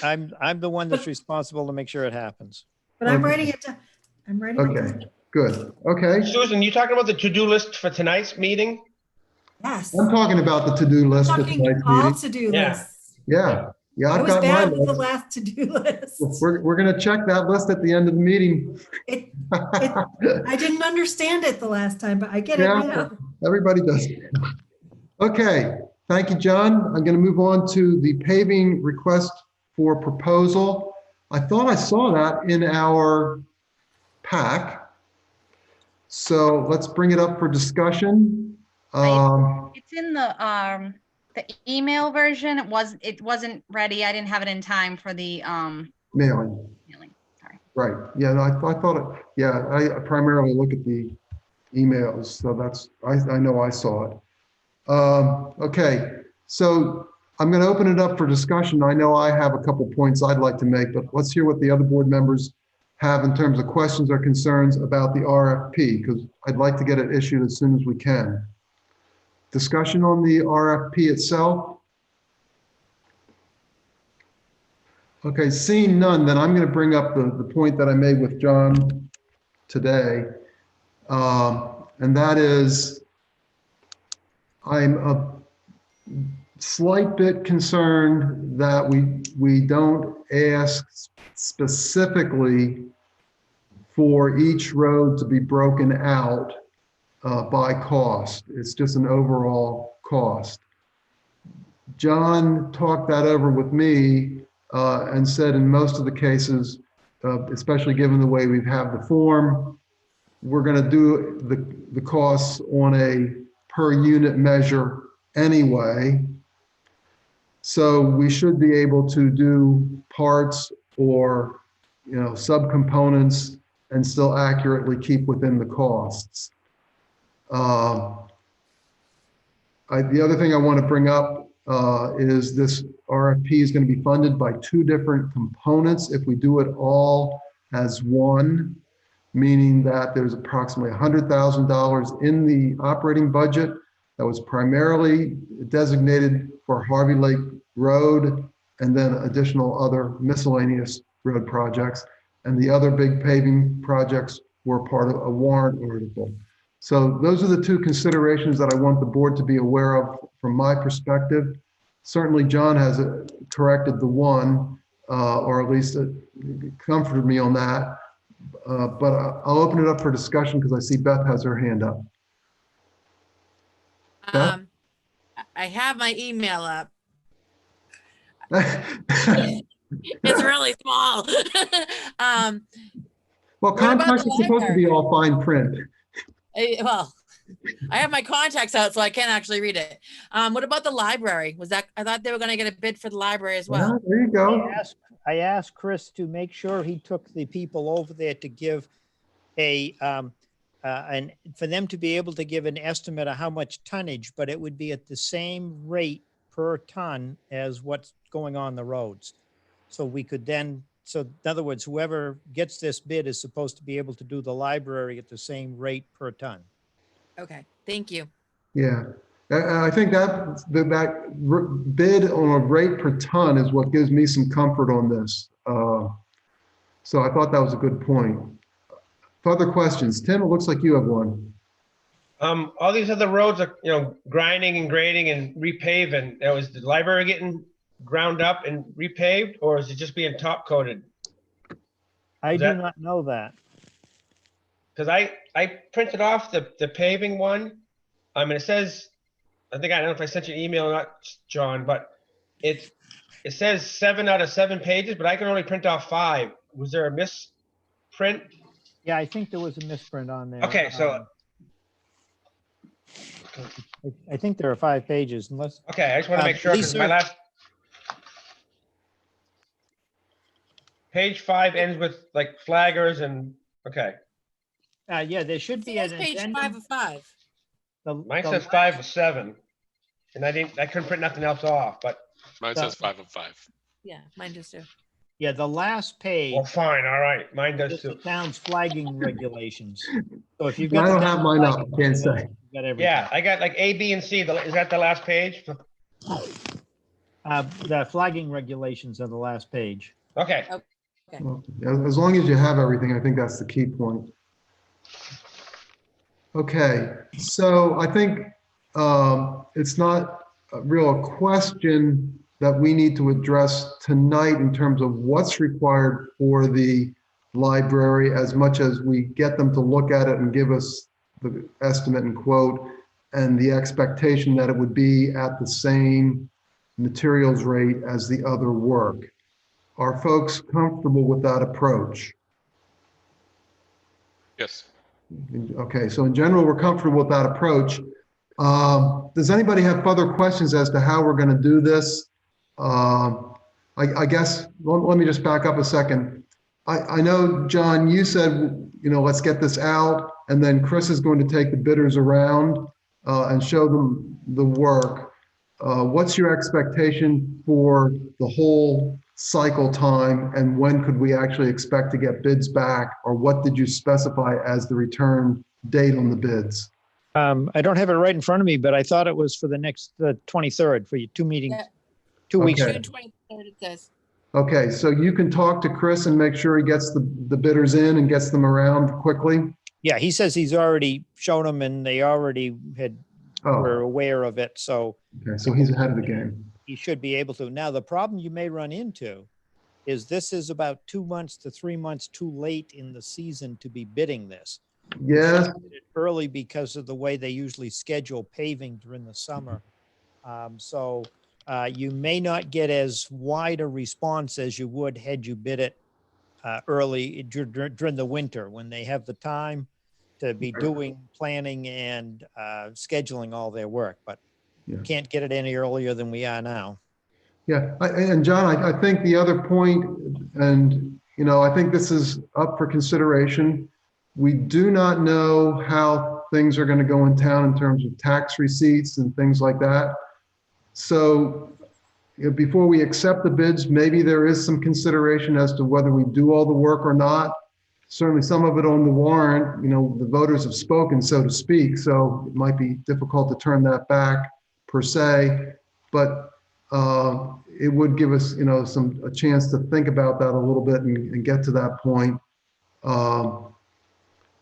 [SPEAKER 3] I'm the one that's responsible to make sure it happens.
[SPEAKER 5] But I'm
[SPEAKER 1] Okay.
[SPEAKER 5] writing it down. I'm writing it
[SPEAKER 1] Okay,
[SPEAKER 5] down.
[SPEAKER 1] good. Okay.
[SPEAKER 8] Susan, you talking about the to-do list for tonight's meeting?
[SPEAKER 5] Yes.
[SPEAKER 1] I'm talking about the to-do list for
[SPEAKER 5] Talking
[SPEAKER 1] tonight's
[SPEAKER 5] all
[SPEAKER 1] meeting.
[SPEAKER 5] to-do
[SPEAKER 8] Yeah.
[SPEAKER 5] lists.
[SPEAKER 1] Yeah, yeah,
[SPEAKER 5] I
[SPEAKER 1] I've
[SPEAKER 5] was
[SPEAKER 1] got my
[SPEAKER 5] bad with the
[SPEAKER 1] list.
[SPEAKER 5] last to-do list.
[SPEAKER 1] We're going to check that list at the end of the meeting.
[SPEAKER 5] I didn't understand it the last time, but I get it
[SPEAKER 1] Yeah.
[SPEAKER 5] now.
[SPEAKER 1] Everybody does. Okay, thank you, John. I'm going to move on to the paving request for proposal. I thought I saw that in our pack. So let's bring it up for discussion.
[SPEAKER 2] It's in the email version. It wasn't ready. I didn't have it in time for the
[SPEAKER 1] Mailing,
[SPEAKER 2] mailing. Sorry.
[SPEAKER 1] right. Yeah, no, I thought it, yeah, I primarily look at the emails. So that's, I know I saw it. Okay, so I'm going to open it up for discussion. I know I have a couple points I'd like to make, but let's hear what the other board members have in terms of questions or concerns about the RFP, because I'd like to get it issued as soon as we can. Discussion on the RFP itself? Okay, seeing none, then I'm going to bring up the point that I made with John today. And that is, I'm a slight bit concerned that we don't ask specifically for each road to be broken out by cost. It's just an overall cost. John talked that over with me and said in most of the cases, especially given the way we have the form, we're going to do the costs on a per unit measure anyway. So we should be able to do parts or, subcomponents and still accurately keep within the costs. The other thing I want to bring up is this RFP is going to be funded by two different components. If we do it all as one, meaning that there's approximately $100,000 in the operating budget that was primarily designated for Harvey Lake Road and then additional other miscellaneous road projects. And the other big paving projects were part of a warrant article. So those are the two considerations that I want the board to be aware of from my perspective. Certainly John has corrected the one, or at least comforted me on that. But I'll open it up for discussion because I see Beth has her hand up. Beth?
[SPEAKER 4] I have my email up. It's really small.
[SPEAKER 1] Well,
[SPEAKER 4] What about
[SPEAKER 1] contracts
[SPEAKER 4] the
[SPEAKER 1] are supposed to be all fine print.
[SPEAKER 4] Well, I have my contacts out, so I can't actually read it. What about the library? I thought they were going to get a bid for the library as well.
[SPEAKER 1] Yeah, there you go.
[SPEAKER 3] I asked Chris to make sure he took the people over there to give and for them to be able to give an estimate of how much tonnage, but it would be at the same rate per ton as what's going on the roads. So we could then, so in other words, whoever gets this bid is supposed to be able to do the library at the same rate per ton.
[SPEAKER 4] Okay, thank you.
[SPEAKER 1] Yeah. I think that bid on a rate per ton is what gives me some comfort on this. So I thought that was a good point. Further questions? Tim, it looks like you have one.
[SPEAKER 8] All these other roads are, grinding and grading and repaving. Now, is the library getting ground up and repaved, or is it just being top coated?
[SPEAKER 3] I do not know that.
[SPEAKER 8] Because I printed off the paving one. It says, I don't know if I sent you an email or not, John, but it says 7 out of 7 pages, but I can only print off 5. Was there a misprint?
[SPEAKER 3] Yeah, I think there was a misprint on there.
[SPEAKER 8] Okay, so
[SPEAKER 3] I think there are 5 pages unless.
[SPEAKER 8] okay, I just want to make sure because my last page 5 ends with like flaggers and Okay.
[SPEAKER 3] Yeah, there should be an
[SPEAKER 4] It's page
[SPEAKER 3] addendum.
[SPEAKER 4] 5 of 5.
[SPEAKER 8] Mine says 5 of 7. And I couldn't print nothing else off, but,
[SPEAKER 6] Mine says 5 of 5.
[SPEAKER 4] Yeah, mine does too.
[SPEAKER 3] Yeah, the last page.
[SPEAKER 8] well, fine, all right. Mine does
[SPEAKER 3] It's the
[SPEAKER 8] too.
[SPEAKER 3] town's flagging regulations. So if you've
[SPEAKER 1] I
[SPEAKER 3] got. the
[SPEAKER 1] don't
[SPEAKER 3] town's
[SPEAKER 1] have mine up,
[SPEAKER 3] flagging
[SPEAKER 1] I can't say.
[SPEAKER 3] regulations, you've got everything.
[SPEAKER 8] Yeah, I got like A, B, and C. Is that the last page?
[SPEAKER 3] The flagging regulations are the last page.
[SPEAKER 8] Okay.
[SPEAKER 1] Well, as long as you have everything, I think that's the key point. Okay, so I think it's not a real question that we need to address tonight in terms of what's required for the library, as much as we get them to look at it and give us the estimate and quote, and the expectation that it would be at the same materials rate as the other work. Are folks comfortable with that approach?
[SPEAKER 6] Yes.
[SPEAKER 1] Okay, so in general, we're comfortable with that approach. Does anybody have further questions as to how we're going to do this? I guess, let me just back up a second. I know, John, you said, let's get this out, and then Chris is going to take the bidders around and show them the work. What's your expectation for the whole cycle time, and when could we actually expect to get bids back, or what did you specify as the return date on the bids?
[SPEAKER 3] I don't have it right in front of me, but I thought it was for the next, the 23rd, for your 2 meetings,
[SPEAKER 4] Yeah.
[SPEAKER 3] 2 weeks.
[SPEAKER 1] Okay.
[SPEAKER 4] June 23rd, it says.
[SPEAKER 1] Okay, so you can talk to Chris and make sure he gets the bidders in and gets them around quickly?
[SPEAKER 3] Yeah, he says he's already shown them and they already were
[SPEAKER 1] Oh,
[SPEAKER 3] aware of it. So
[SPEAKER 1] okay, so he's ahead of the game.
[SPEAKER 3] he should be able to. Now, the problem you may run into is this is about 2 months to 3 months too late in the season to be bidding this.
[SPEAKER 1] Yes,
[SPEAKER 3] Early because of the way they usually schedule paving during the summer. So you may not get as wide a response as you would had you bid it early during the winter, when they have the time to be doing planning and scheduling all their work, but
[SPEAKER 1] Yeah.
[SPEAKER 3] can't get it any earlier than we are now.
[SPEAKER 1] yeah, and John, I think the other point, and I think this is up for consideration. We do not know how things are going to go in town in terms of tax receipts and things like that. So before we accept the bids, maybe there is some consideration as to whether we do all the work or not. Certainly some of it on the warrant, the voters have spoken, so to speak, so it might be difficult to turn that back per se, but it would give us, a chance to think about that a little bit and get to that point.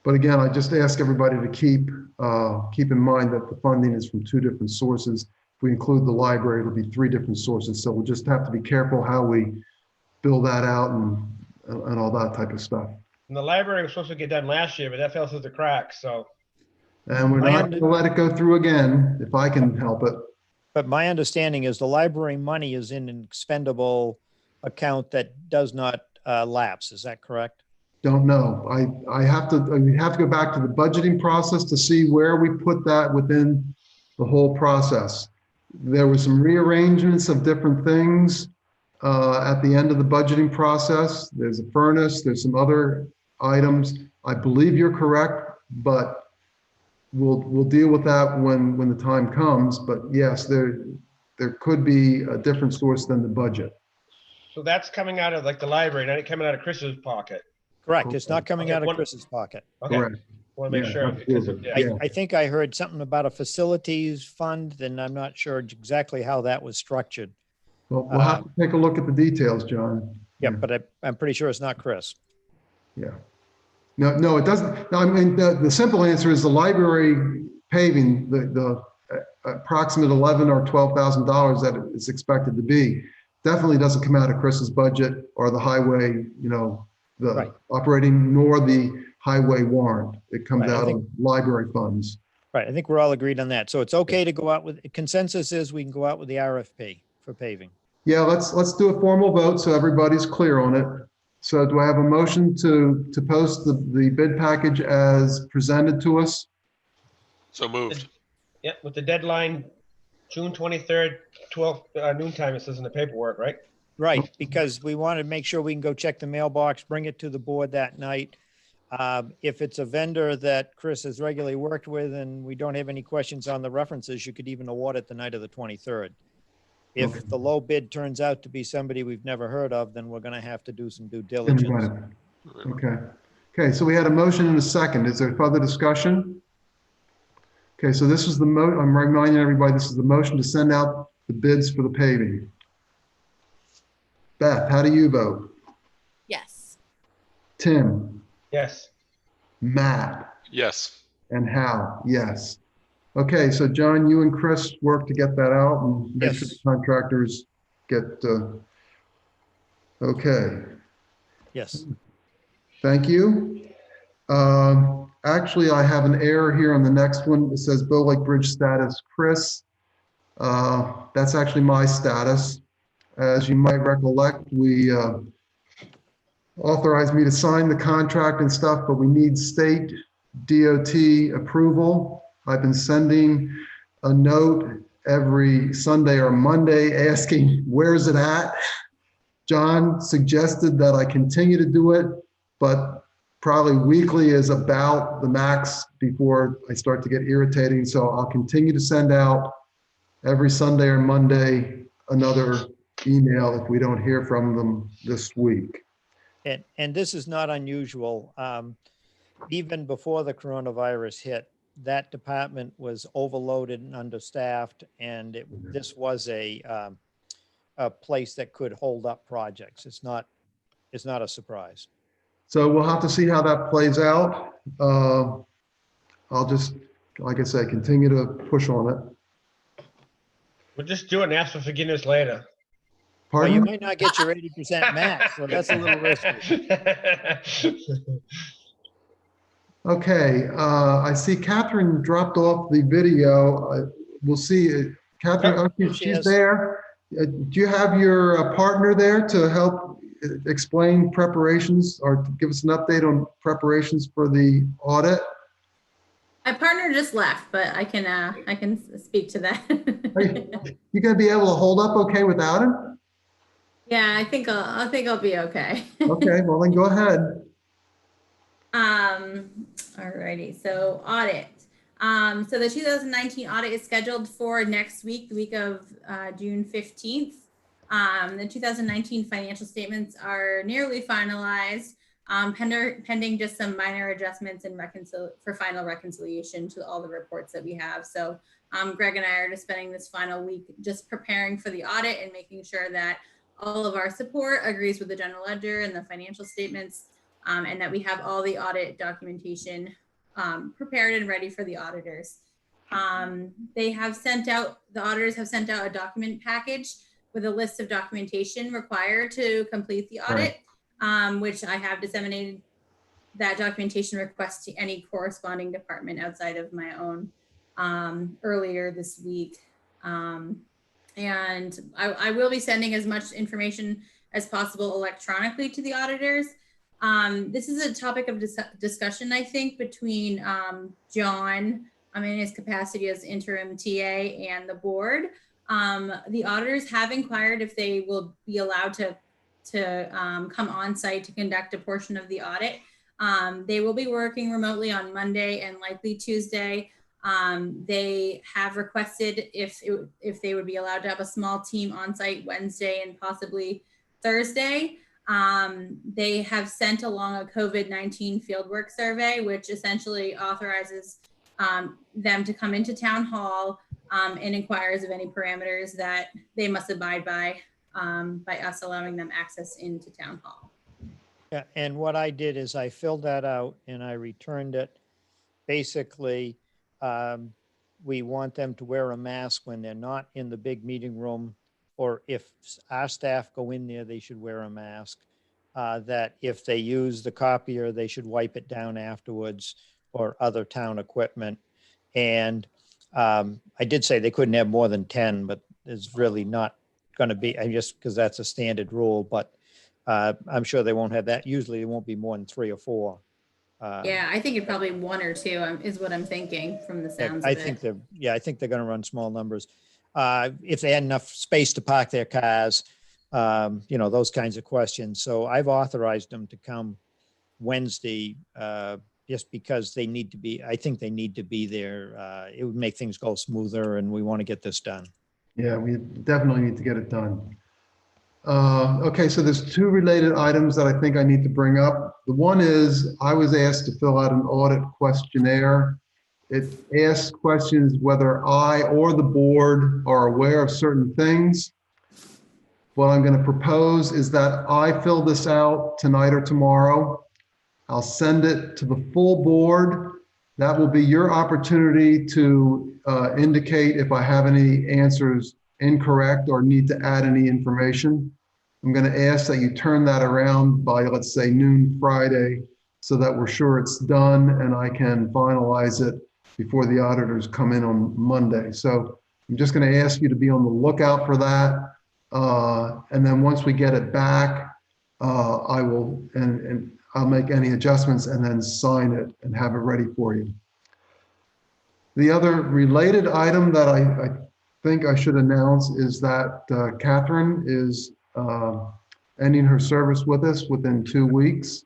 [SPEAKER 1] But again, I just ask everybody to keep in mind that the funding is from 2 different sources. If we include the library, it'll be 3 different sources. So we'll just have to be careful how we build that out and all that type of stuff.
[SPEAKER 8] And the library was supposed to get done last year, but that fell through the cracks, so.
[SPEAKER 1] And we're not going to let it go through again, if I can help it.
[SPEAKER 3] But my understanding is the library money is in an expendable account that does not lapse. Is that correct?
[SPEAKER 1] Don't know. I have to go back to the budgeting process to see where we put that within the whole process. There were some rearrangements of different things at the end of the budgeting process. There's a furnace, there's some other items. I believe you're correct, but we'll deal with that when the time comes. But yes, there could be a different source than the budget.
[SPEAKER 8] So that's coming out of like the library, not coming out of Chris's pocket.
[SPEAKER 3] Correct. It's not coming
[SPEAKER 8] Okay,
[SPEAKER 3] out of
[SPEAKER 8] one-
[SPEAKER 3] Chris's pocket.
[SPEAKER 8] Okay,
[SPEAKER 1] Correct.
[SPEAKER 8] want to make
[SPEAKER 1] Yeah,
[SPEAKER 8] sure. Because of,
[SPEAKER 1] absolutely.
[SPEAKER 8] yeah.
[SPEAKER 3] I think I heard something about a facilities fund, and I'm not sure exactly how that was structured.
[SPEAKER 1] Well, we'll have to take a look at the details, John.
[SPEAKER 3] Yeah, but I'm pretty sure it's not Chris.
[SPEAKER 1] Yeah. No, it doesn't. No, I mean, the simple answer is the library paving, the approximate $11,000 or $12,000 that it's expected to be, definitely doesn't come out of Chris's budget or the highway, the
[SPEAKER 3] Right.
[SPEAKER 1] operating, nor the highway warrant. It comes
[SPEAKER 3] Right, I
[SPEAKER 1] out
[SPEAKER 3] think-
[SPEAKER 1] of library funds.
[SPEAKER 3] Right. I think we're all agreed on that. So it's okay to go out with, consensus is we can go out with the RFP for paving.
[SPEAKER 1] Yeah, let's do a formal vote so everybody's clear on it. So do I have a motion to post the bid package as presented to us?
[SPEAKER 6] So moved.
[SPEAKER 8] Yeah, with the deadline, June 23rd, 12 noontime, it says in the paperwork, right?
[SPEAKER 3] Right, because we want to make sure we can go check the mailbox, bring it to the board that night. If it's a vendor that Chris has regularly worked with and we don't have any questions on the references, you could even award it the night of the 23rd. If
[SPEAKER 1] Okay.
[SPEAKER 3] the low bid turns out to be somebody we've never heard of, then we're going to have to do some due
[SPEAKER 1] Then we
[SPEAKER 3] diligence.
[SPEAKER 1] got it. Okay. Okay, so we had a motion and a second. Is there further discussion? Okay, so this is I'm reminding everybody, this is the motion to send out the bids for the paving. Beth, how do you vote?
[SPEAKER 4] Yes.
[SPEAKER 1] Tim,
[SPEAKER 8] Yes.
[SPEAKER 1] Matt,
[SPEAKER 6] Yes.
[SPEAKER 1] and Hal, yes. Okay, so John, you and Chris work to get that out and make sure the
[SPEAKER 3] Yes.
[SPEAKER 1] contractors get, okay,
[SPEAKER 3] Yes.
[SPEAKER 1] thank you. Actually, I have an error here on the next one. It says Bow Lake Bridge status, Chris. That's actually my status. As you might recollect, we authorized me to sign the contract and stuff, but we need state DOT approval. I've been sending a note every Sunday or Monday asking, where's it at? John suggested that I continue to do it, but probably weekly is about the max before I start to get irritating. So I'll continue to send out every Sunday or Monday another email if we don't hear from them this week.
[SPEAKER 3] And this is not unusual. Even before the coronavirus hit, that department was overloaded and understaffed, and this was a place that could hold up projects. It's not a surprise.
[SPEAKER 1] So we'll have to see how that plays out. I'll just, like I said, continue to push on it.
[SPEAKER 8] We'll just do it and ask for forgiveness later.
[SPEAKER 3] Well, you
[SPEAKER 1] Pardon?
[SPEAKER 3] might not get your 80% match, so that's a little risky.
[SPEAKER 1] Okay, I see Catherine dropped off the video. We'll see. Catherine,
[SPEAKER 3] Yep,
[SPEAKER 1] okay,
[SPEAKER 3] she
[SPEAKER 1] she's
[SPEAKER 3] is.
[SPEAKER 1] there. Do you have your partner there to help explain preparations or to give us an update on preparations for the audit?
[SPEAKER 9] My partner just left, but I can speak to that.
[SPEAKER 1] You gonna be able to hold up okay without him?
[SPEAKER 9] Yeah, I think I'll be okay.
[SPEAKER 1] Okay, well then go ahead.
[SPEAKER 9] Alrighty, so audit. So the 2019 audit is scheduled for next week, the week of June 15th. The 2019 financial statements are nearly finalized, pending just some minor adjustments and for final reconciliation to all the reports that we have. So Greg and I are just spending this final week just preparing for the audit and making sure that all of our support agrees with the general ledger and the financial statements, and that we have all the audit documentation prepared and ready for the auditors. The auditors have sent out a document package with a list of documentation required to complete the audit, which I have disseminated that documentation request to any corresponding department outside of my own earlier this week. And I will be sending as much information as possible electronically to the auditors. This is a topic of discussion, I think, between John, in his capacity as interim TA, and the board. The auditors have inquired if they will be allowed to come on site to conduct a portion of the audit. They will be working remotely on Monday and likely Tuesday. They have requested if they would be allowed to have a small team on site Wednesday and possibly Thursday. They have sent along a COVID-19 fieldwork survey, which essentially authorizes them to come into town hall and inquires of any parameters that they must abide by us allowing them access into town hall.
[SPEAKER 3] Yeah, and what I did is I filled that out and I returned it. Basically, we want them to wear a mask when they're not in the big meeting room, or if our staff go in there, they should wear a mask. That if they use the copier, they should wipe it down afterwards, or other town equipment. And I did say they couldn't have more than 10, but it's really not going to be, just because that's a standard rule, but I'm sure they won't have that. Usually it won't be more than 3 or 4.
[SPEAKER 9] Yeah, I think it probably 1 or 2 is what I'm thinking from the sounds of it.
[SPEAKER 3] I think they're going to run small numbers. If they had enough space to park their cars, those kinds of questions. So I've authorized them to come Wednesday, just because they need to be, I think they need to be there. It would make things go smoother, and we want to get this done.
[SPEAKER 1] Yeah, we definitely need to get it done. Okay, so there's two related items that I think I need to bring up. The one is I was asked to fill out an audit questionnaire. It asks questions whether I or the board are aware of certain things. What I'm going to propose is that I fill this out tonight or tomorrow. I'll send it to the full board. That will be your opportunity to indicate if I have any answers incorrect or need to add any information. I'm going to ask that you turn that around by, let's say, noon Friday, so that we're sure it's done and I can finalize it before the auditors come in on Monday. So I'm just going to ask you to be on the lookout for that. And then once we get it back, I will, and I'll make any adjustments and then sign it and have it ready for you. The other related item that I think I should announce is that Catherine is ending her service with us within 2 weeks.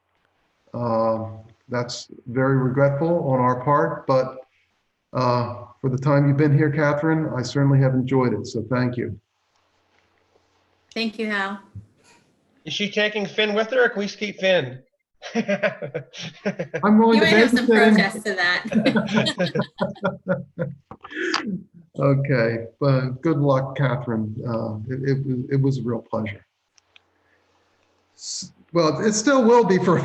[SPEAKER 1] That's very regretful on our part, but for the time you've been here, Catherine, I certainly have enjoyed it, so thank you.
[SPEAKER 9] Thank you, Hal.
[SPEAKER 8] Is she taking Finn with her, or can we keep Finn?
[SPEAKER 1] I'm willing
[SPEAKER 9] You
[SPEAKER 1] to
[SPEAKER 9] might have some
[SPEAKER 1] babysit him.
[SPEAKER 9] protests to that.
[SPEAKER 1] Okay, but good luck, Catherine. It was a real pleasure. Well, it still will be for a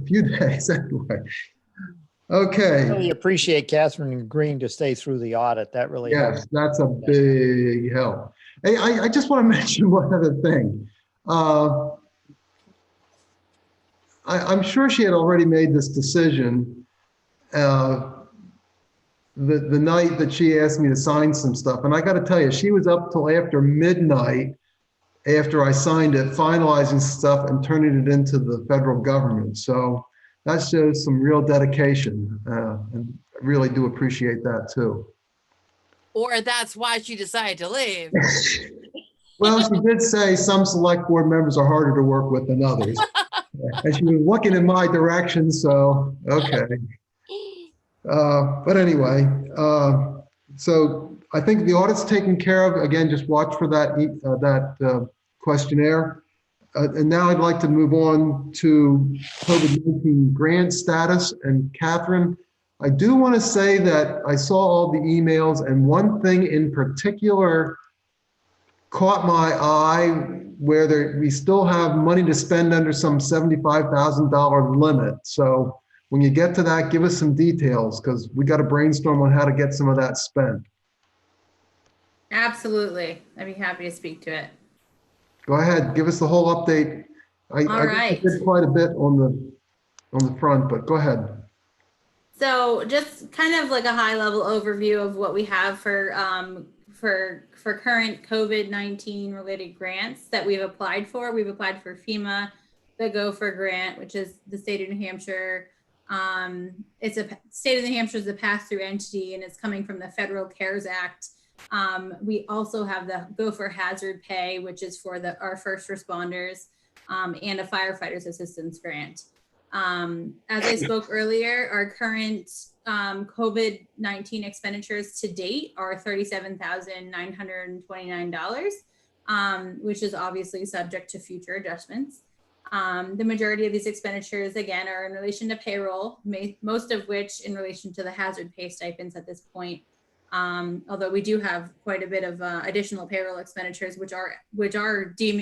[SPEAKER 1] few days anyway. Okay.
[SPEAKER 3] Really appreciate Catherine agreeing to stay through the audit. That really
[SPEAKER 1] Yes,
[SPEAKER 3] helps.
[SPEAKER 1] that's a big help. Hey, I just want to mention one other thing. I'm sure she had already made this decision the night that she asked me to sign some stuff. And I got to tell you, she was up till after midnight after I signed it, finalizing stuff and turning it into the federal government. So that shows some real dedication. And I really do appreciate that too.
[SPEAKER 4] Or that's why she decided to leave.
[SPEAKER 1] Well, she did say some select board members are harder to work with than others. And she was looking in my direction, so, okay. But anyway, so I think the audit's taken care of. Again, just watch for that questionnaire. And now I'd like to move on to COVID-19 grant status. And Catherine, I do want to say that I saw all the emails, and one thing in particular caught my eye, where we still have money to spend under some $75,000 limit. So when you get to that, give us some details, because we got to brainstorm on how to get some of that spent.
[SPEAKER 9] Absolutely. I'd be happy to speak to it.
[SPEAKER 1] Go ahead, give us the whole update. I
[SPEAKER 9] right.
[SPEAKER 1] did quite a bit on the front, but go ahead.
[SPEAKER 9] So just kind of like a high level overview of what we have for current COVID-19 related grants that we've applied for. We've applied for FEMA, the Gopher grant, which is the state of New Hampshire. It's a state of New Hampshire is a pass-through entity, and it's coming from the Federal CARES Act. We also have the Gopher Hazard Pay, which is for our first responders, and a firefighters assistance grant. As I spoke earlier, our current COVID-19 expenditures to date are $37,929, which is obviously subject to future adjustments. The majority of these expenditures, again, are in relation to payroll, most of which in relation to the hazard pay stipends at this point. Although we do have quite a bit of additional payroll expenditures, which are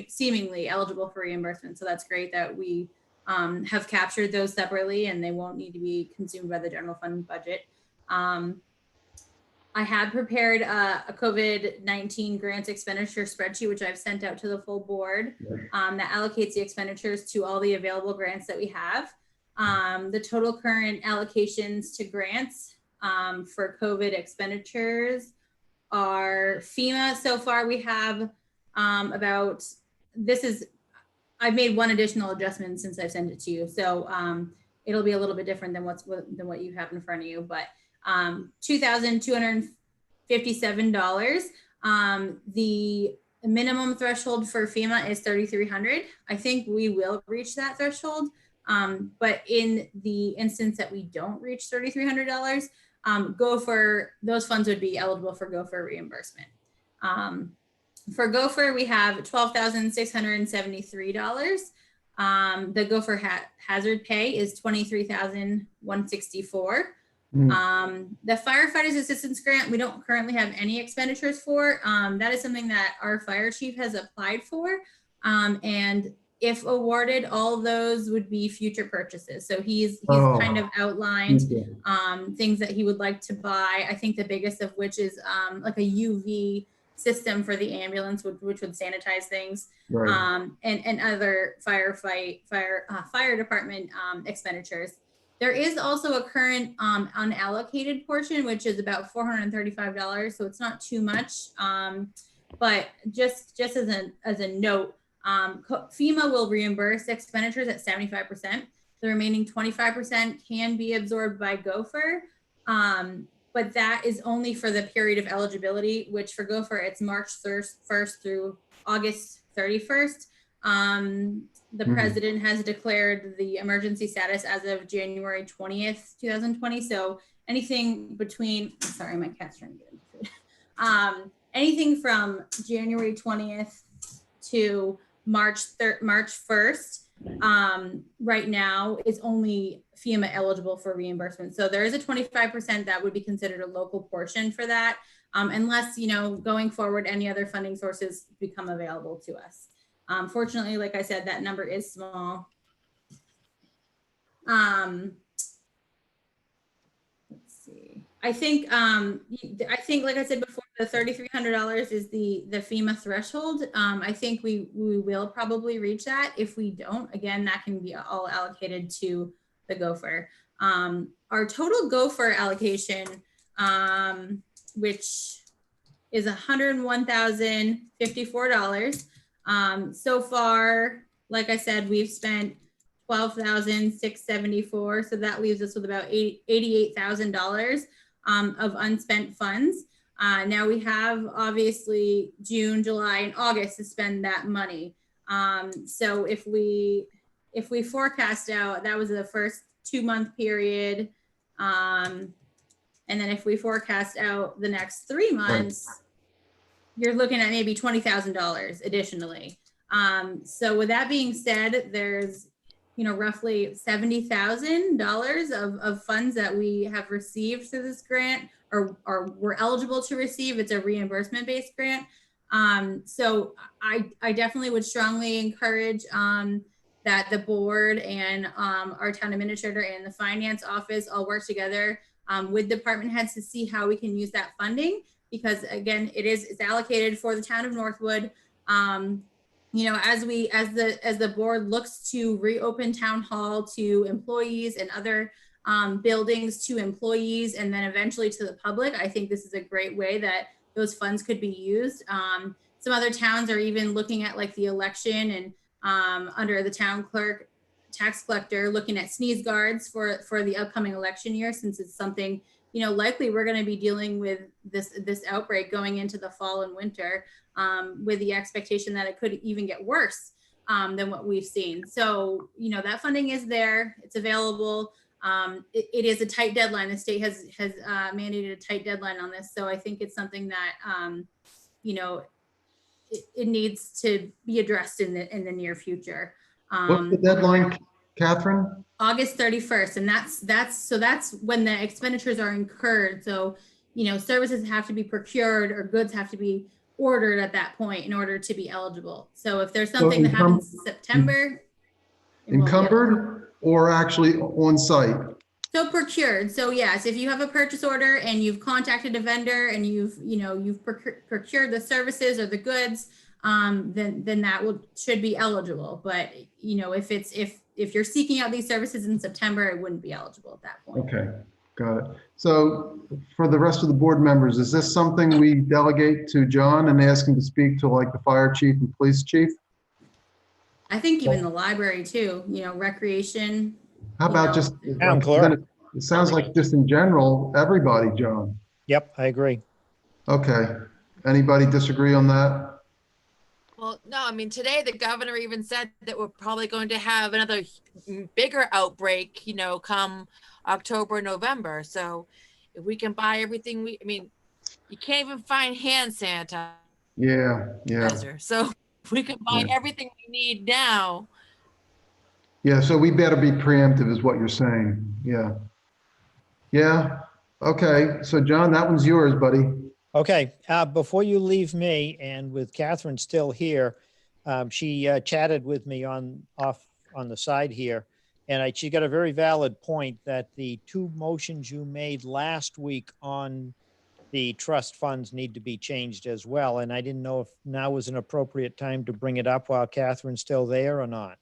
[SPEAKER 9] seemingly eligible for reimbursement. So that's great that we have captured those separately, and they won't need to be consumed by the general fund budget. I had prepared a COVID-19 grants expenditure spreadsheet, which I've sent out to the full board, that allocates the expenditures to all the available grants that we have. The total current allocations to grants for COVID expenditures are FEMA. So far we have I've made one additional adjustment since I've sent it to you. So it'll be a little bit different than what you have in front of you, but $2,257. The minimum threshold for FEMA is $3,300. I think we will reach that threshold. But in the instance that we don't reach $3,300, Gopher, those funds would be eligible for Gopher reimbursement. For Gopher, we have $12,673. The Gopher hazard pay is $23,164. The firefighters assistance grant, we don't currently have any expenditures for. That is something that our fire chief has applied for. And if awarded, all of those would be future purchases. So he's kind of outlined things that he would like to buy. I think the biggest of which is like a UV system for the ambulance, which would sanitize things, right. And other fire department expenditures. There is also a current unallocated portion, which is about $435. So it's not too much, but just as a note, FEMA will reimburse expenditures at 75%. The remaining 25% can be absorbed by Gopher. But that is only for the period of eligibility, which for Gopher, it's March 1st through August 31st. The president has declared the emergency status as of January 20th, 2020. So anything between, sorry, my cat's trying to get into food. Anything from January 20th to March 1st, right now is only FEMA eligible for reimbursement. So there is a 25% that would be considered a local portion for that, unless, going forward, any other funding sources become available to us. Fortunately, like I said, that number is small. Let's see. I think, like I said before, the $3,300 is the FEMA threshold. I think we will probably reach that. If we don't, again, that can be all allocated to the Gopher. Our total Gopher allocation, which is $101,054. So far, like I said, we've spent $12,674. So that leaves us with about $88,000 of unspent funds. Now we have obviously June, July, and August to spend that money. So if we forecast out, that was the first 2-month period. And then if we forecast out the next 3 months, you're looking at maybe $20,000 additionally. So with that being said, there's, roughly $70,000 of funds that we have received through this grant or we're eligible to receive. It's a reimbursement-based grant. So I definitely would strongly encourage that the board and our town administrator and the finance office all work together with department heads to see how we can use that funding, because again, it's allocated for the town of Northwood. As the board looks to reopen town hall to employees and other buildings to employees and then eventually to the public, I think this is a great way that those funds could be used. Some other towns are even looking at like the election and under the town clerk, tax collector, looking at sneeze guards for the upcoming election year, since it's something, likely we're going to be dealing with this outbreak going into the fall and winter, with the expectation that it could even get worse than what we've seen. So, that funding is there, it's available. It is a tight deadline. The state has mandated a tight deadline on this. So I think it's something that, it needs to be addressed in the near future.
[SPEAKER 1] What's the deadline, Catherine?
[SPEAKER 9] August 31st. And that's when the expenditures are incurred. So, services have to be procured or goods have to be ordered at that point in order to be eligible. So if there's something that happens in September.
[SPEAKER 1] Encumbered or actually on site?
[SPEAKER 9] So procured. So yes, if you have a purchase order and you've contacted a vendor and you've procured the services or the goods, then that should be eligible. But if you're seeking out these services in September, it wouldn't be eligible at that point.
[SPEAKER 1] Okay, got it. So for the rest of the board members, is this something we delegate to John and ask him to speak to like the fire chief and police chief?
[SPEAKER 9] I think even the library too, recreation.
[SPEAKER 1] How about just,
[SPEAKER 3] Town clerk.
[SPEAKER 1] it sounds like just in general, everybody, John.
[SPEAKER 3] Yep, I agree.
[SPEAKER 1] Okay. Anybody disagree on that?
[SPEAKER 4] Well, no, I mean, today the governor even said that we're probably going to have another bigger outbreak, come October, November. So if we can buy everything I mean, you can't even find hand sanitizer.
[SPEAKER 1] Yeah.
[SPEAKER 4] So if we can buy
[SPEAKER 1] Yeah.
[SPEAKER 4] everything we need now.
[SPEAKER 1] Yeah, so we better be preemptive is what you're saying. Yeah. Yeah. Okay. So John, that one's yours, buddy.
[SPEAKER 3] Okay, before you leave me, and with Catherine still here, she chatted with me on the side here, and she got a very valid point that the two motions you made last week on the trust funds need to be changed as well. And I didn't know if now was an appropriate time to bring it up while Catherine's still there or not.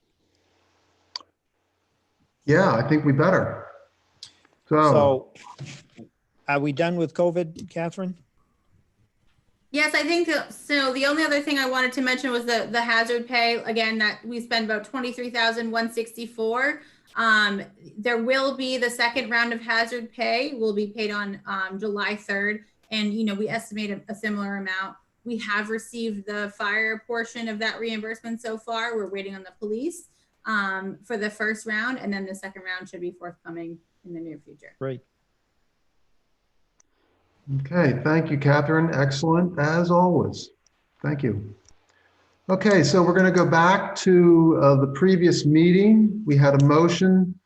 [SPEAKER 1] Yeah, I think we better. So,
[SPEAKER 3] So are we done with COVID, Catherine?
[SPEAKER 9] Yes, I think so. The only other thing I wanted to mention was the hazard pay. Again, that we spend about 23,164. There will be the second round of hazard pay will be paid on July 3rd. And, we estimate a similar amount. We have received the fire portion of that reimbursement so far. We're waiting on the police for the first round, and then the second round should be forthcoming in the near future.
[SPEAKER 3] Great.
[SPEAKER 1] okay. Thank you, Catherine. Excellent as always. Thank you. Okay, so we're going to go back to the previous meeting. We had a motion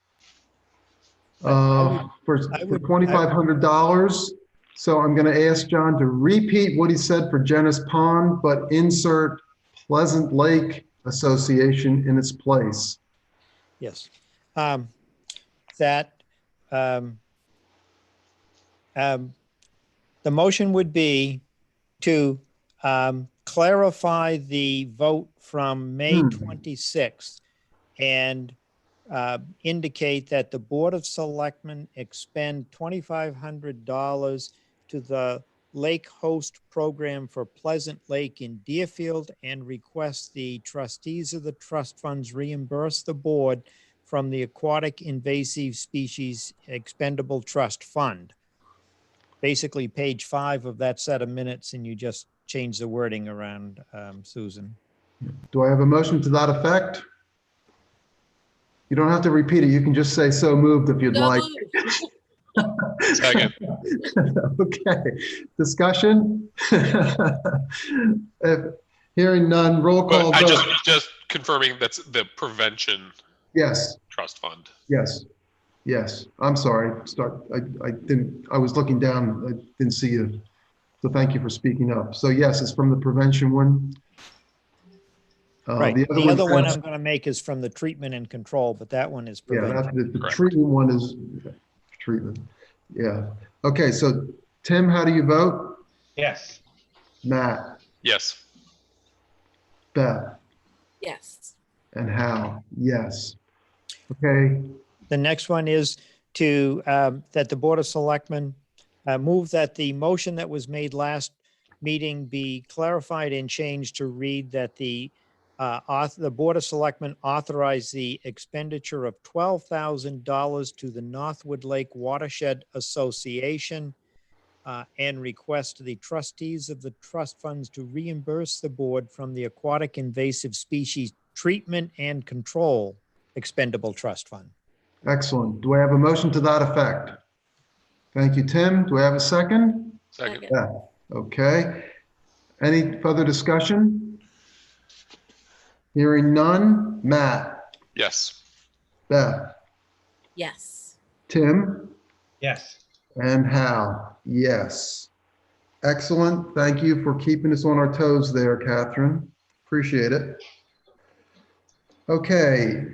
[SPEAKER 1] for $2,500. So I'm going to ask John to repeat what he said for Jennis Pond, but insert Pleasant Lake Association in its place.
[SPEAKER 3] Yes. The motion would be to clarify the vote from May 26th and indicate that the Board of Selectmen expend $2,500 to the Lake Host Program for Pleasant Lake in Deerfield and request the trustees of the trust funds reimburse the board from the Aquatic Invasive Species Expendable Trust Fund. Basically, page 5 of that set of minutes, and you just change the wording around, Susan.
[SPEAKER 1] Do I have a motion to that effect? You don't have to repeat it. You can just say so moved if you'd like.
[SPEAKER 6] Second.
[SPEAKER 1] Okay. Discussion? Hearing none, roll call
[SPEAKER 6] But
[SPEAKER 1] vote.
[SPEAKER 6] just confirming that's the prevention
[SPEAKER 1] Yes,
[SPEAKER 6] trust fund.
[SPEAKER 1] yes, yes. I'm sorry. I was looking down. I didn't see you. So thank you for speaking up. So yes, it's from the prevention one.
[SPEAKER 3] Right.
[SPEAKER 1] The
[SPEAKER 3] The other one
[SPEAKER 1] says-
[SPEAKER 3] I'm going to make is from the treatment and control, but that one is
[SPEAKER 1] Yeah,
[SPEAKER 3] prevention.
[SPEAKER 1] the
[SPEAKER 6] Correct.
[SPEAKER 1] treatment one is treatment. Yeah. Okay, so Tim, how do you vote?
[SPEAKER 8] Yes.
[SPEAKER 1] Matt,
[SPEAKER 6] Yes.
[SPEAKER 1] Beth,
[SPEAKER 4] Yes.
[SPEAKER 1] and Hal? Yes. Okay,
[SPEAKER 3] The next one is to, that the Board of Selectmen move that the motion that was made last meeting be clarified and changed to read that the Board of Selectmen authorize the expenditure of $12,000 to the Northwood Lake Watershed Association and request the trustees of the trust funds to reimburse the board from the Aquatic Invasive Species Treatment and Control Expendable Trust Fund.
[SPEAKER 1] excellent. Do I have a motion to that effect? Thank you, Tim. Do I have a second?
[SPEAKER 6] Second.
[SPEAKER 1] Yeah. Okay. Any further discussion? Hearing none. Matt,
[SPEAKER 6] Yes.
[SPEAKER 1] Beth,
[SPEAKER 4] Yes.
[SPEAKER 1] Tim,
[SPEAKER 8] Yes.
[SPEAKER 1] and Hal? Yes. Excellent. Thank you for keeping us on our toes there, Catherine. Appreciate it. Okay.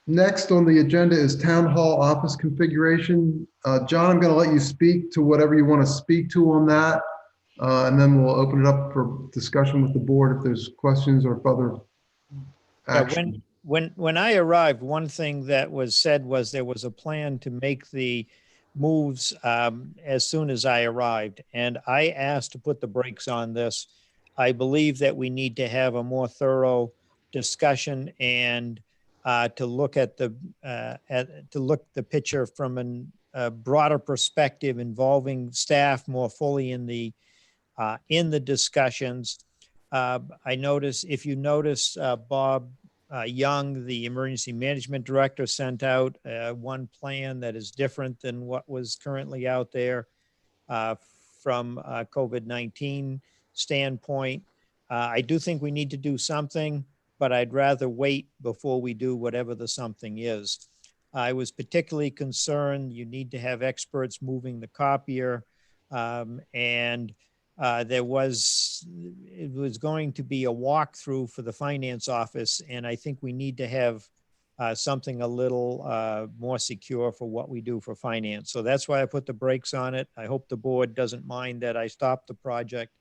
[SPEAKER 1] Next on the agenda is Town Hall office configuration. John, I'm going to let you speak to whatever you want to speak to on that. And then we'll open it up for discussion with the board if there's questions or further action.
[SPEAKER 3] When I arrived, one thing that was said was there was a plan to make the moves as soon as I arrived. And I asked to put the brakes on this. I believe that we need to have a more thorough discussion and to look at the picture from a broader perspective, involving staff more fully in the discussions. I notice, if you notice, Bob Young, the emergency management director, sent out one plan that is different than what was currently out there from a COVID-19 standpoint. I do think we need to do something, but I'd rather wait before we do whatever the something is. I was particularly concerned you need to have experts moving the copier, and it was going to be a walkthrough for the finance office, and I think we need to have something a little more secure for what we do for finance. So that's why I put the brakes on it. I hope the board doesn't mind that I stopped the project,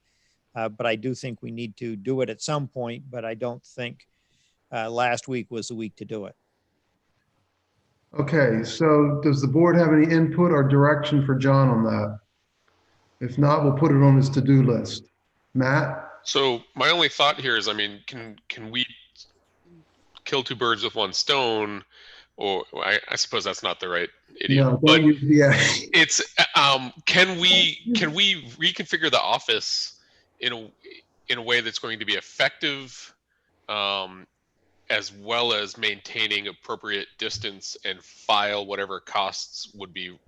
[SPEAKER 3] but I do think we need to do it at some point, but I don't think last week was the week to do it.
[SPEAKER 1] Okay, so does the board have any input or direction for John on that? If not, we'll put it on his to-do list. Matt?
[SPEAKER 6] So my only thought here is, I mean, can we kill two birds with one stone? Or I suppose that's not the right idiom,
[SPEAKER 1] No,
[SPEAKER 6] but
[SPEAKER 1] don't use, yeah.
[SPEAKER 6] it's can we reconfigure the office in a way that's going to be effective, as well as maintaining appropriate distance and file whatever costs would be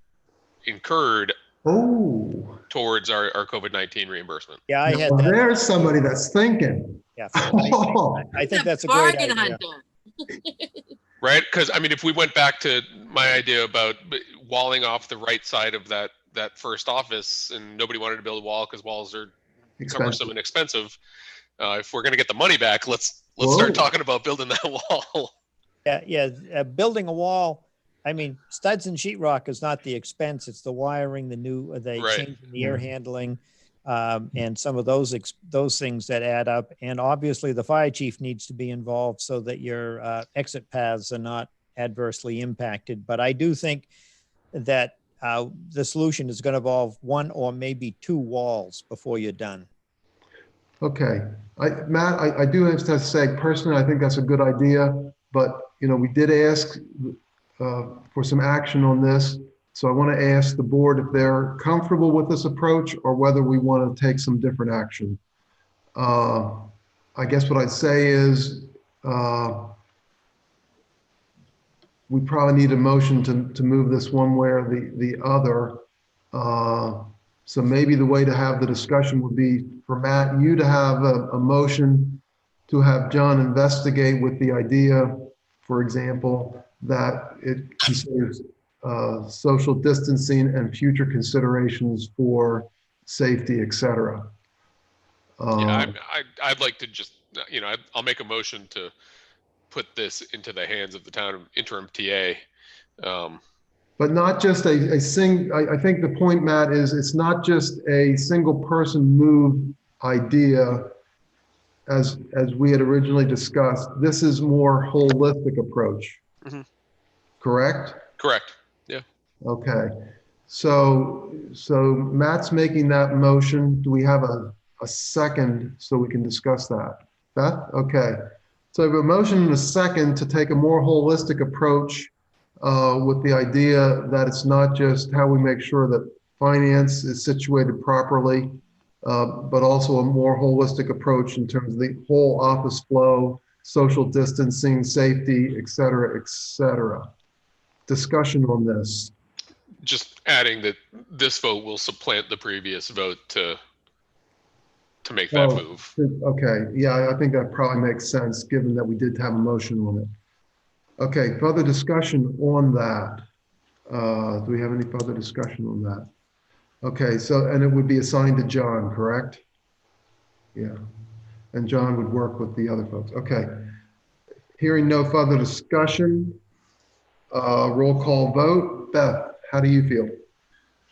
[SPEAKER 6] incurred
[SPEAKER 1] Oh,
[SPEAKER 6] towards our COVID-19 reimbursement.
[SPEAKER 3] Yeah, I had
[SPEAKER 1] well,
[SPEAKER 3] that.
[SPEAKER 1] there's somebody that's thinking.
[SPEAKER 3] Yeah, I think that's a great
[SPEAKER 4] Bargain
[SPEAKER 3] idea.
[SPEAKER 4] hunter.
[SPEAKER 6] Right? Because I mean, if we went back to my idea about walling off the right side of that first office, and nobody wanted to build a wall because walls are cumbersome and expensive, if we're going to get the money back, let's start talking about building that wall.
[SPEAKER 3] Yeah, building a wall. I mean, studs and sheetrock is not the expense; it's the wiring, changing the air handling, and some of those things that add up. And obviously, the fire chief needs to be involved so that your exit paths are not adversely impacted. But I do think that the solution is going to involve one or maybe two walls before you're done.
[SPEAKER 1] Okay, Matt, I do have to say, personally, I think that's a good idea, but, you know, we did ask for some action on this. So I want to ask the board if they're comfortable with this approach or whether we want to take some different action. I guess what I'd say is we probably need a motion to move this one way or the other. So maybe the way to have the discussion would be for Matt, you to have a motion to have John investigate with the idea, for example, that it considers social distancing and future considerations for safety, et cetera.
[SPEAKER 6] Yeah, I'd like to just, you know, I'll make a motion to put this into the hands of the town interim TA.
[SPEAKER 1] But not just a I think the point, Matt, is it's not just a single person move idea as we had originally discussed. This is more holistic approach. Mm-hmm. Correct?
[SPEAKER 6] Correct. Yeah. Okay.
[SPEAKER 1] So Matt's making that motion. Do we have a second so we can discuss that? Beth? Okay. So I have a motion and a second to take a more holistic approach with the idea that it's not just how we make sure that finance is situated properly, but also a more holistic approach in terms of the whole office flow, social distancing, safety, et cetera, et cetera. Discussion on this.
[SPEAKER 6] Just adding that this vote will supplant the previous vote to make that move.
[SPEAKER 1] Okay, yeah, I think that probably makes sense given that we did have a motion on it. Okay, further discussion on that. Do we have any further discussion on that? Okay, so, and it would be assigned to John, correct? Yeah, and John would work with the other folks. Okay, hearing no further discussion, roll call vote. Beth, how do you feel?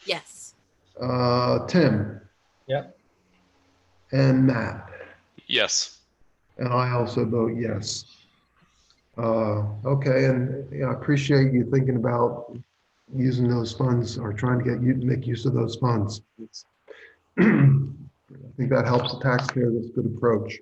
[SPEAKER 4] Yes.
[SPEAKER 1] Tim?
[SPEAKER 3] Yep.
[SPEAKER 1] And Matt?
[SPEAKER 6] Yes.
[SPEAKER 1] And I also vote yes. Okay, and I appreciate you thinking about using those funds or trying to get you to make use of those funds. I think that helps the taxpayer. That's a good approach.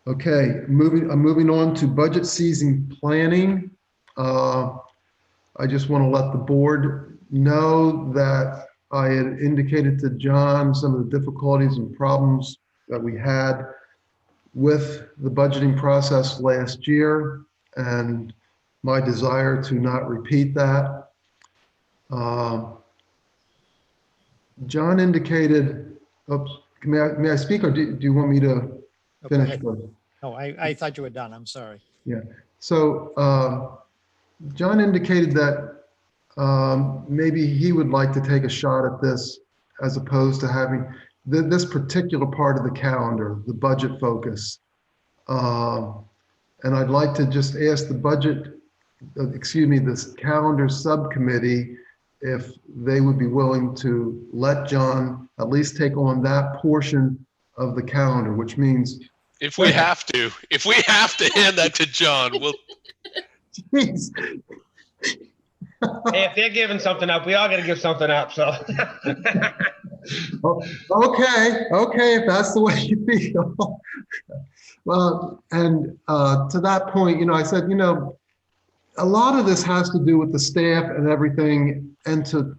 [SPEAKER 1] Okay, moving on to budget season planning. I just want to let the board know that I had indicated to John some of the difficulties and problems that we had with the budgeting process last year, and my desire to not repeat that. John indicated, oops, may I speak, or do you want me to
[SPEAKER 3] Oh, go
[SPEAKER 1] finish
[SPEAKER 3] ahead.
[SPEAKER 1] first?
[SPEAKER 3] No, I thought you were done. I'm sorry.
[SPEAKER 1] Yeah. So John indicated that maybe he would like to take a shot at this as opposed to having this particular part of the calendar, the budget focus. And I'd like to just ask the budget, this calendar subcommittee, if they would be willing to let John at least take on that portion of the calendar, which means.
[SPEAKER 6] If we have to hand that to John, we'll.
[SPEAKER 1] Jeez.
[SPEAKER 8] Hey, if they're giving something up, we all got to give something up. So.
[SPEAKER 1] Okay, if that's the way you feel. Well, and to that point, I said, a lot of this has to do with the staff and everything, and to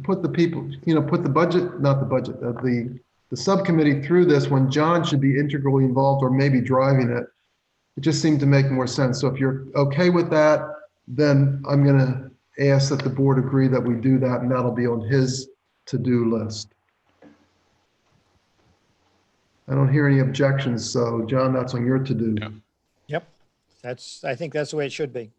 [SPEAKER 1] put the people, put the budget, not the budget, the subcommittee through this when John should be integrally involved or maybe driving it. It just seemed to make more sense. So if you're okay with that, then I'm going to ask that the board agree that we do that, and that'll be on his to-do list. I don't hear any objections, so John, that's on your to-do.
[SPEAKER 6] Yeah.
[SPEAKER 3] Yep. I think that's the way it should be.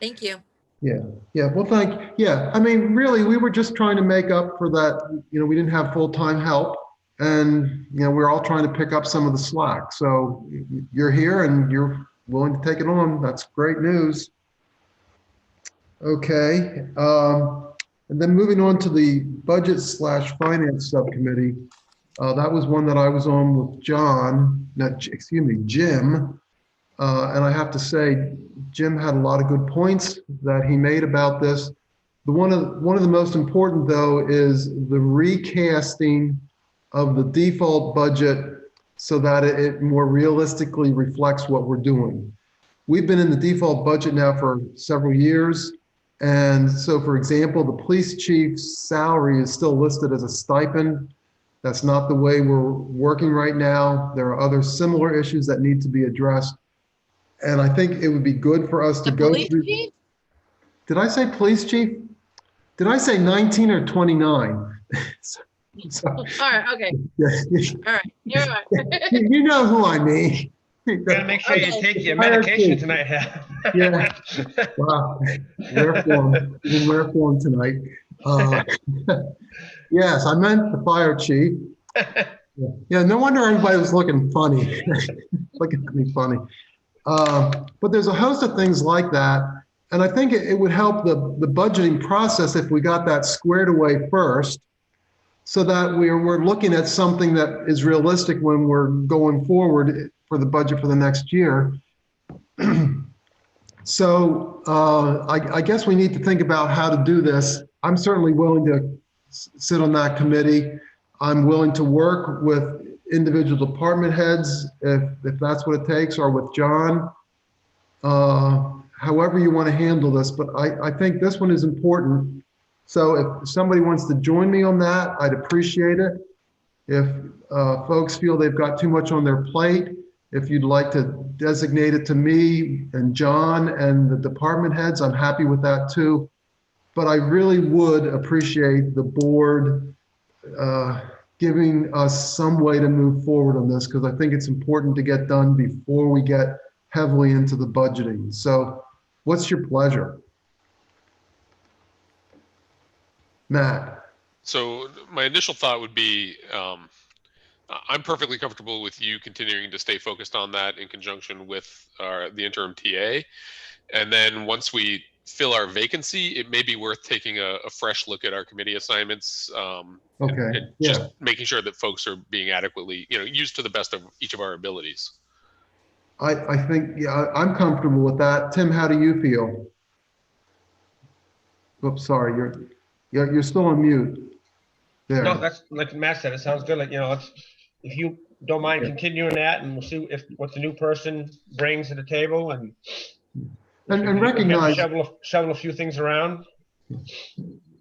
[SPEAKER 4] Thank you.
[SPEAKER 1] Yeah. Well, I mean, really, we were just trying to make up for that. We didn't have full-time help, and, we're all trying to pick up some of the slack. So you're here and you're willing to take it on. That's great news. Okay. And then moving on to the budget/finance subcommittee. That was one that I was on with Jim. And I have to say, Jim had a lot of good points that he made about this. One of the most important, though, is the recasting of the default budget so that it more realistically reflects what we're doing. We've been in the default budget now for several years. And so, for example, the police chief's salary is still listed as a stipend. That's not the way we're working right now. There are other similar issues that need to be addressed. And I think it would be good for us to go through.
[SPEAKER 4] Chief?
[SPEAKER 1] Did I say police chief? Did I say 19 or 29?
[SPEAKER 4] All right. Okay. All right. You're right.
[SPEAKER 1] You know who I mean.
[SPEAKER 8] You gotta make sure you
[SPEAKER 4] Okay.
[SPEAKER 8] take your medication tonight.
[SPEAKER 1] Yeah. Wow. Rare form tonight. Yes, I meant the fire chief. Yeah, no wonder everybody was looking funny. Looking at me funny. But there's a host of things like that. And I think it would help the budgeting process if we got that squared away first, so that we're looking at something that is realistic when we're going forward for the budget for the next year. So I guess we need to think about how to do this. I'm certainly willing to sit on that committee. I'm willing to work with individual department heads if that's what it takes, or with John. However you want to handle this, but I think this one is important. So if somebody wants to join me on that, I'd appreciate it. If folks feel they've got too much on their plate, if you'd like to designate it to me and John and the department heads, I'm happy with that too. But I really would appreciate the board giving us some way to move forward on this, because I think it's important to get done before we get heavily into the budgeting. So what's your pleasure? Matt.
[SPEAKER 6] So my initial thought would be, I'm perfectly comfortable with you continuing to stay focused on that in conjunction with the interim TA. And then once we fill our vacancy, it may be worth taking a fresh look at our committee assignments. And just making sure that folks are being adequately, used to the best of each of our abilities.
[SPEAKER 1] I think, I'm comfortable with that. Tim, how do you feel? Oops, sorry, you're still on mute. There.
[SPEAKER 8] No, that's like Matt said. It sounds good. Like, if you don't mind continuing that, and we'll see what the new person brings to the table, and recognize, shovel a few things around,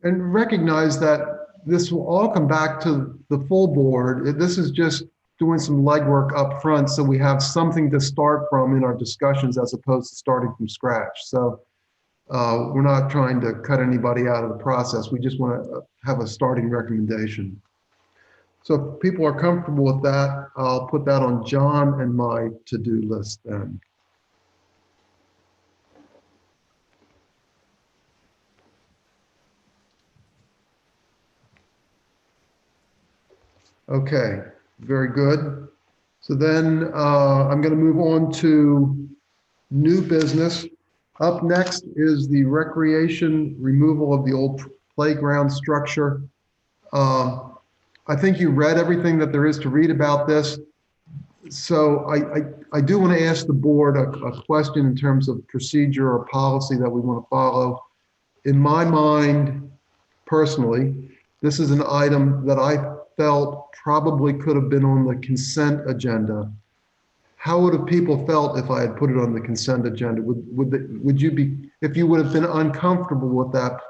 [SPEAKER 1] and recognize that this will all come back to the full board. This is just doing some legwork up front so we have something to start from in our discussions as opposed to starting from scratch. So we're not trying to cut anybody out of the process. We just want to have a starting recommendation. So if people are comfortable with that, I'll put that on John and my to-do list then. Okay, very good. So then I'm going to move on to new business. Up next is the recreation removal of the old playground structure. I think you read everything that there is to read about this. So I do want to ask the board a question in terms of procedure or policy that we want to follow. In my mind, personally, this is an item that I felt probably could have been on the consent agenda. How would have people felt if I had put it on the consent agenda? Would you be, if you would have been uncomfortable with that,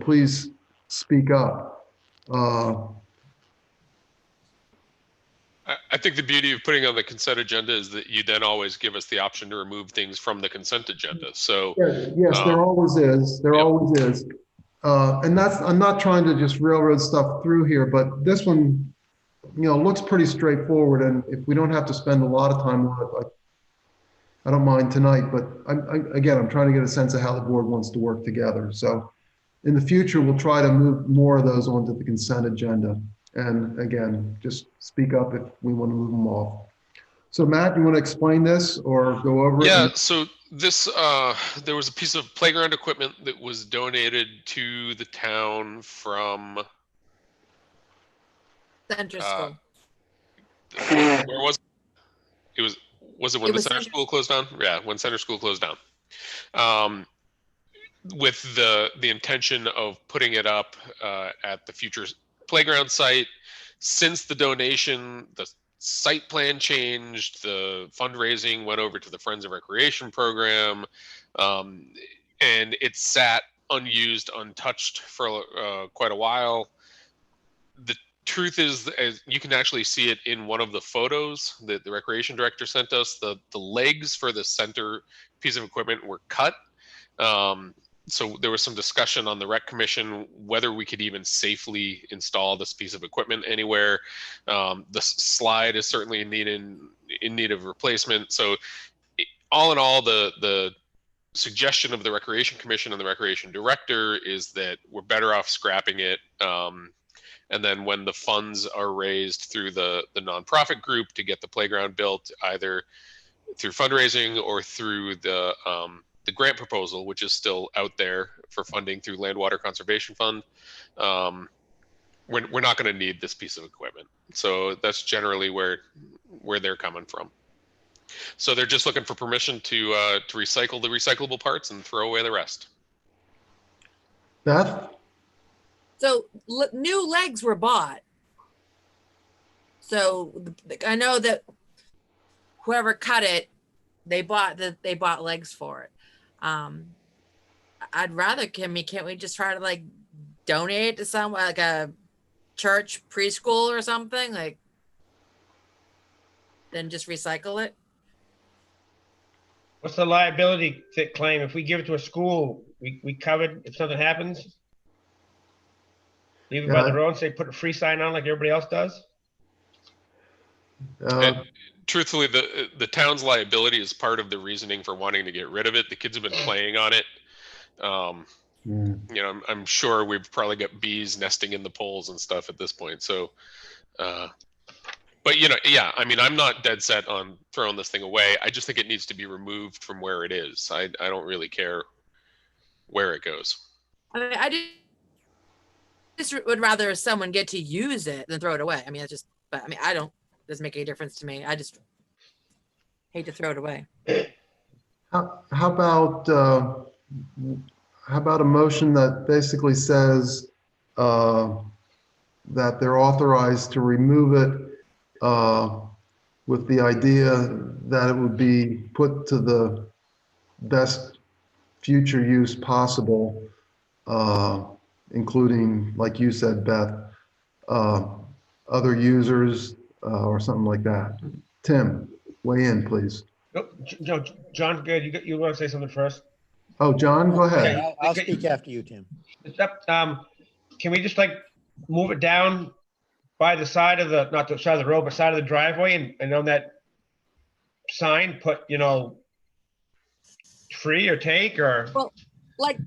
[SPEAKER 1] please speak up.
[SPEAKER 6] I think the beauty of putting on the consent agenda is that you then always give us the option to remove things from the consent agenda. So
[SPEAKER 1] yes, there always is. There
[SPEAKER 6] yep.
[SPEAKER 1] always is. And that's, I'm not trying to just railroad stuff through here, but this one, looks pretty straightforward. And if we don't have to spend a lot of time on it, I don't mind tonight, but I'm trying to get a sense of how the board wants to work together. So in the future, we'll try to move more of those onto the consent agenda. And again, just speak up if we want to move them off. So Matt, you want to explain this or go over it?
[SPEAKER 6] Yeah, so this, there was a piece of playground equipment that was donated to the town from
[SPEAKER 4] Center School.
[SPEAKER 6] where was it? Was it when the center
[SPEAKER 4] Center
[SPEAKER 6] school closed down? Yeah, when center school closed down. With the intention of putting it up at the future playground site. Since the donation, the site plan changed, the fundraising went over to the Friends of Recreation program, and it sat unused, untouched for quite a while. The truth is, as you can actually see it in one of the photos that the recreation director sent us, the legs for the center piece of equipment were cut. So there was some discussion on the rec commission whether we could even safely install this piece of equipment anywhere. The slide is certainly in need of replacement. So all in all, the suggestion of the recreation commission and the recreation director is that we're better off scrapping it. And then when the funds are raised through the nonprofit group to get the playground built, either through fundraising or through the grant proposal, which is still out there for funding through Land Water Conservation Fund, we're not going to need this piece of equipment. So that's generally where they're coming from. So they're just looking for permission to recycle the recyclable parts and throw away the rest.
[SPEAKER 1] Beth?
[SPEAKER 4] So new legs were bought. So I know that whoever cut it, they bought legs for it. I'd rather, can't we just try to like donate it to someone, like a church preschool or something, like, then just recycle it?
[SPEAKER 8] What's the liability claim? If we give it to a school, we covered if something happens? Leave it by the road and say, put a free sign on like everybody else does?
[SPEAKER 6] Truthfully, the town's liability is part of the reasoning for wanting to get rid of it. The kids have been playing on it. I'm sure we've probably got bees nesting in the poles and stuff at this point. So, but yeah, I mean, I'm not dead set on throwing this thing away. I just think it needs to be removed from where it is. I don't really care where it goes.
[SPEAKER 4] I just would rather someone get to use it than throw it away. I mean, doesn't make any difference to me. I just hate to throw it away.
[SPEAKER 1] How about a motion that basically says that they're authorized to remove it with the idea that it would be put to the best future use possible, including, like you said, Beth, other users or something like that. Tim, weigh in, please.
[SPEAKER 8] No, John, good. You want to say something first?
[SPEAKER 1] Oh, John, go ahead.
[SPEAKER 8] Okay.
[SPEAKER 3] I'll speak after you, Tim.
[SPEAKER 8] Can we just like move it down by the side of the, not the side of the road, but side of the driveway, and on that sign, put, free or take, or?
[SPEAKER 4] Well, like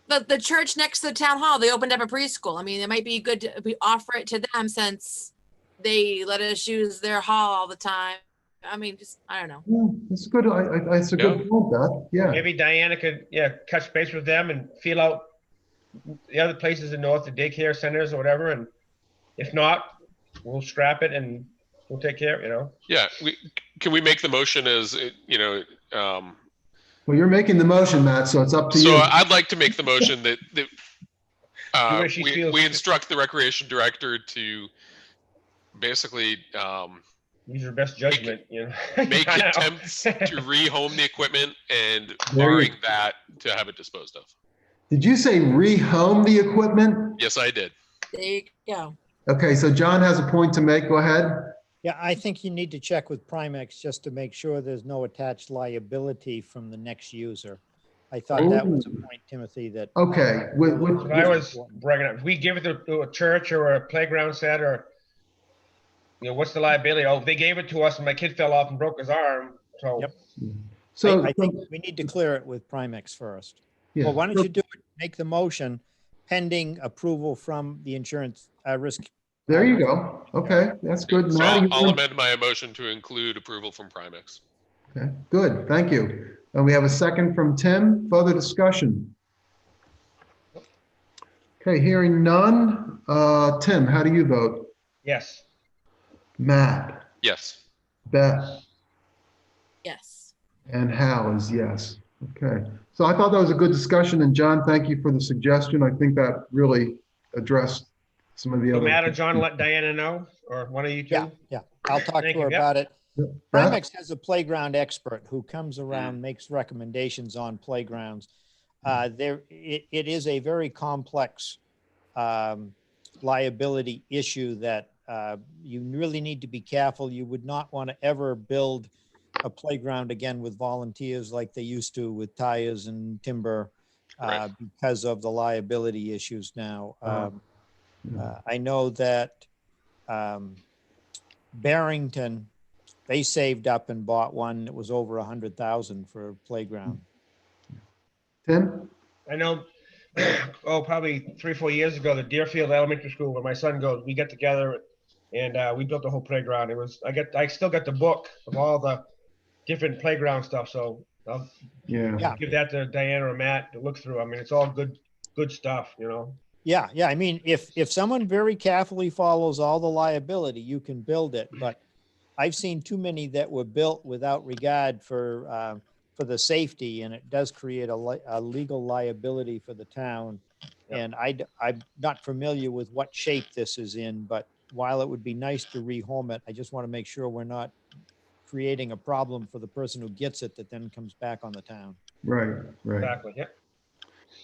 [SPEAKER 4] the church next to the town hall, they opened up a preschool. I mean, it might be good to we offer it to them since they let us use their hall all the time. I mean, just, I don't know.
[SPEAKER 1] Yeah, that's good. It's a good point, Beth. Yeah.
[SPEAKER 8] Maybe Diana could, touch base with them and feel out the other places in North, the daycare centers or whatever, and if not, we'll scrap it and we'll take care of it,
[SPEAKER 6] Yeah, can we make the motion as,
[SPEAKER 1] Well, you're making the motion, Matt, so it's up to
[SPEAKER 6] so
[SPEAKER 1] you.
[SPEAKER 6] I'd like to make the motion that
[SPEAKER 8] The way she feels.
[SPEAKER 6] we instruct the recreation director to basically
[SPEAKER 8] Use your best judgment,
[SPEAKER 6] make
[SPEAKER 8] I know.
[SPEAKER 6] attempts to rehome the equipment, and
[SPEAKER 1] There you
[SPEAKER 6] barring that, to have it disposed of.
[SPEAKER 1] Did you say rehome the equipment?
[SPEAKER 6] Yes, I did.
[SPEAKER 4] There you go.
[SPEAKER 1] Okay, so John has a point to make. Go ahead.
[SPEAKER 3] Yeah, I think you need to check with Primex just to make sure there's no attached liability from the next user. I thought that was a point, Timothy, that.
[SPEAKER 1] Okay.
[SPEAKER 8] What I was bringing up, if we give it to a church or a playground set, or, what's the liability? Oh, they gave it to us and my kid fell off and broke his arm, so.
[SPEAKER 3] Yep.
[SPEAKER 1] So
[SPEAKER 3] I think we need to clear it with Primex first.
[SPEAKER 1] yeah.
[SPEAKER 3] Well, why don't you do it, make the motion pending approval from the insurance risk.
[SPEAKER 1] There you go. Okay, that's good.
[SPEAKER 6] So
[SPEAKER 1] Matt,
[SPEAKER 6] I'll amend my motion to include approval from Primex.
[SPEAKER 1] Okay, good. Thank you. And we have a second from Tim. Further discussion? Okay, hearing none. Tim, how do you vote?
[SPEAKER 8] Yes.
[SPEAKER 1] Matt,
[SPEAKER 6] Yes.
[SPEAKER 1] Beth,
[SPEAKER 4] Yes.
[SPEAKER 1] and Hal is yes. Okay, so I thought that was a good discussion, and John, thank you for the suggestion. I think that really addressed some of the
[SPEAKER 8] No
[SPEAKER 1] other.
[SPEAKER 8] matter, John, let Diana know, or one of you two?
[SPEAKER 3] Yeah, I'll talk to
[SPEAKER 8] Thank
[SPEAKER 3] her
[SPEAKER 8] you. Yep.
[SPEAKER 3] about it.
[SPEAKER 1] Beth?
[SPEAKER 3] Primex has a playground expert who comes around, makes recommendations on playgrounds. It is a very complex liability issue that you really need to be careful. You would not want to ever build a playground again with volunteers like they used to with tires and timber
[SPEAKER 6] Right.
[SPEAKER 3] because of the liability issues now.
[SPEAKER 1] Yeah.
[SPEAKER 3] I know that Barrington, they saved up and bought one that was over 100,000 for a playground.
[SPEAKER 1] Tim?
[SPEAKER 8] I know, probably 3 or 4 years ago, the Deerfield Elementary School where my son goes, we get together and we built a whole playground. I still got the book of all the different playground stuff. So I'll
[SPEAKER 1] Yeah.
[SPEAKER 8] give that to Diana or Matt to look through. I mean, it's all good stuff,
[SPEAKER 3] Yeah. I mean, if someone very carefully follows all the liability, you can build it. But I've seen too many that were built without regard for the safety, and it does create a legal liability for the town.
[SPEAKER 8] Yep.
[SPEAKER 3] And I'm not familiar with what shape this is in, but while it would be nice to rehome it, I just want to make sure we're not creating a problem for the person who gets it that then comes back on the town.
[SPEAKER 1] Right.
[SPEAKER 8] Exactly, yeah.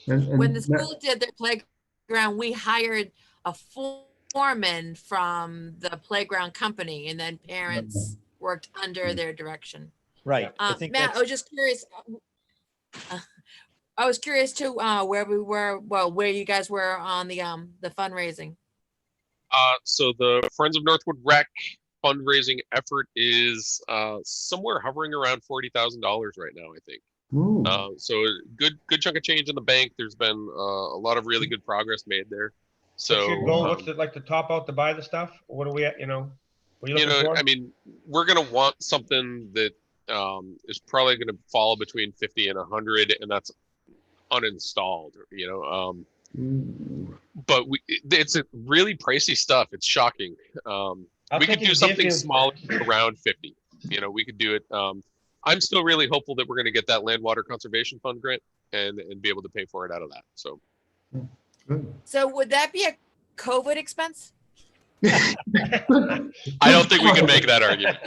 [SPEAKER 1] And
[SPEAKER 4] When the
[SPEAKER 1] Matt-
[SPEAKER 4] school did their playground, we hired a foreman from the playground company, and then parents worked under their direction.
[SPEAKER 3] Right. I think
[SPEAKER 4] Matt,
[SPEAKER 3] that's,
[SPEAKER 4] I was just curious. I was curious too, where we were, well, where you guys were on the fundraising.
[SPEAKER 6] So the Friends of Northwood Rec fundraising effort is somewhere hovering around $40,000 right now, I think.
[SPEAKER 1] Ooh.
[SPEAKER 6] So a good chunk of change in the bank. There's been a lot of really good progress made there. So
[SPEAKER 8] What's your goal? What's the top out to buy the stuff? What are we at, what are you looking for?
[SPEAKER 6] I mean, we're gonna want something that is probably gonna fall between 50 and 100, and that's uninstalled.
[SPEAKER 1] Ooh.
[SPEAKER 6] But it's a really pricey stuff. It's shocking. We could do something small around 50. We could do it. I'm still really hopeful that we're going to get that Land Water Conservation Fund grant and be able to pay for it out of that. So,
[SPEAKER 1] Good.
[SPEAKER 4] So would that be a COVID expense?
[SPEAKER 6] I don't think we can make that argument.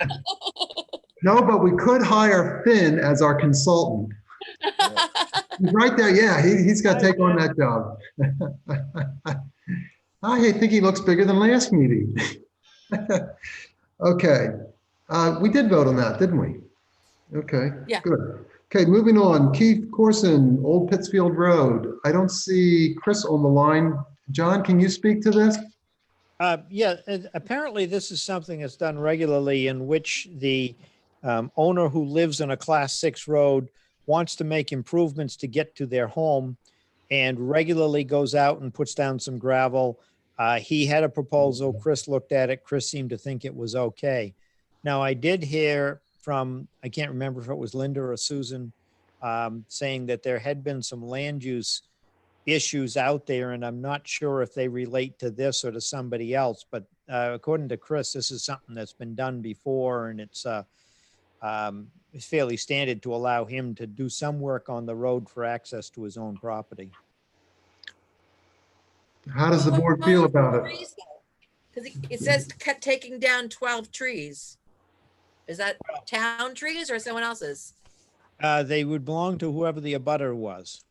[SPEAKER 1] No, but we could hire Finn as our consultant. He's right there. Yeah, he's got to take on that job. I think he looks bigger than last meeting. Okay, we did vote on that, didn't we? Okay,
[SPEAKER 4] Yeah.
[SPEAKER 1] good. Okay, moving on. Keith Corson, Old Pittsfield Road. I don't see Chris on the line. John, can you speak to this?
[SPEAKER 3] Yeah, apparently this is something that's done regularly in which the owner who lives in a class 6 road wants to make improvements to get to their home and regularly goes out and puts down some gravel. He had a proposal. Chris looked at it. Chris seemed to think it was okay. Now, I did hear from, I can't remember if it was Linda or Susan, saying that there had been some land use issues out there, and I'm not sure if they relate to this or to somebody else, but according to Chris, this is something that's been done before, and it's fairly standard to allow him to do some work on the road for access to his own property.
[SPEAKER 1] How does the board feel about it?
[SPEAKER 4] Because it says taking down 12 trees. Is that town trees or someone else's?
[SPEAKER 3] They would belong to whoever the abutter was.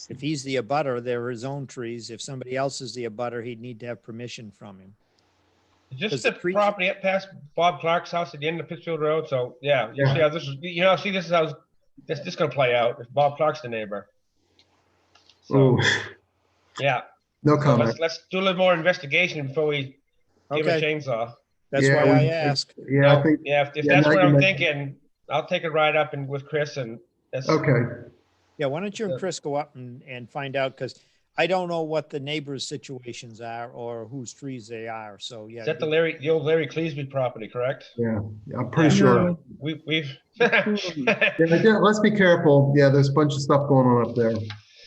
[SPEAKER 3] If he's the abutter, they're his own trees. If somebody else is the abutter, he'd need to have permission from him.
[SPEAKER 8] Just the property up past Bob Clark's house at the end of Pittsfield Road. So yeah, you see how this is, see, this is how this is going to play out if Bob Clark's the neighbor. So, yeah.
[SPEAKER 1] No
[SPEAKER 8] So
[SPEAKER 1] comment.
[SPEAKER 8] let's do a little more investigation before we give a chainsaw.
[SPEAKER 3] That's why I asked.
[SPEAKER 1] Yeah, I think.
[SPEAKER 8] If that's what I'm thinking, I'll take a ride up and with Chris and that's
[SPEAKER 1] okay.
[SPEAKER 3] Yeah, why don't you and Chris go up and find out, because I don't know what the neighbors' situations are or whose trees they are. So yeah.
[SPEAKER 8] Is that the old Larry Cleesby property, correct?
[SPEAKER 1] Yeah, I'm pretty sure.
[SPEAKER 8] We've
[SPEAKER 1] yeah, let's be careful. Yeah, there's a bunch of stuff going on up there.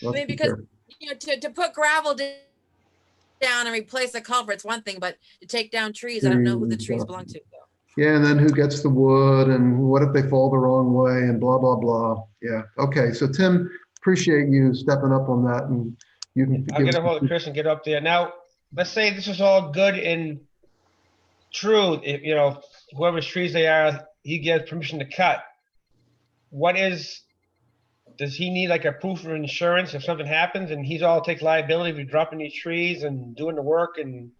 [SPEAKER 4] I mean, because to put gravel down and replace the culvert's one thing, but to take down trees, I don't know who the trees belong to.
[SPEAKER 1] Yeah, and then who gets the wood and what if they fall the wrong way and blah, blah, blah. Yeah, okay. So Tim, appreciate you stepping up on that, and you can.
[SPEAKER 8] I'll get a hold of Chris and get up there. Now, let's say this is all good and true. If, whoever's trees they are, he gets permission to cut. Does he need like a proof of insurance if something happens and he's all takes liability for dropping these trees and doing the work? And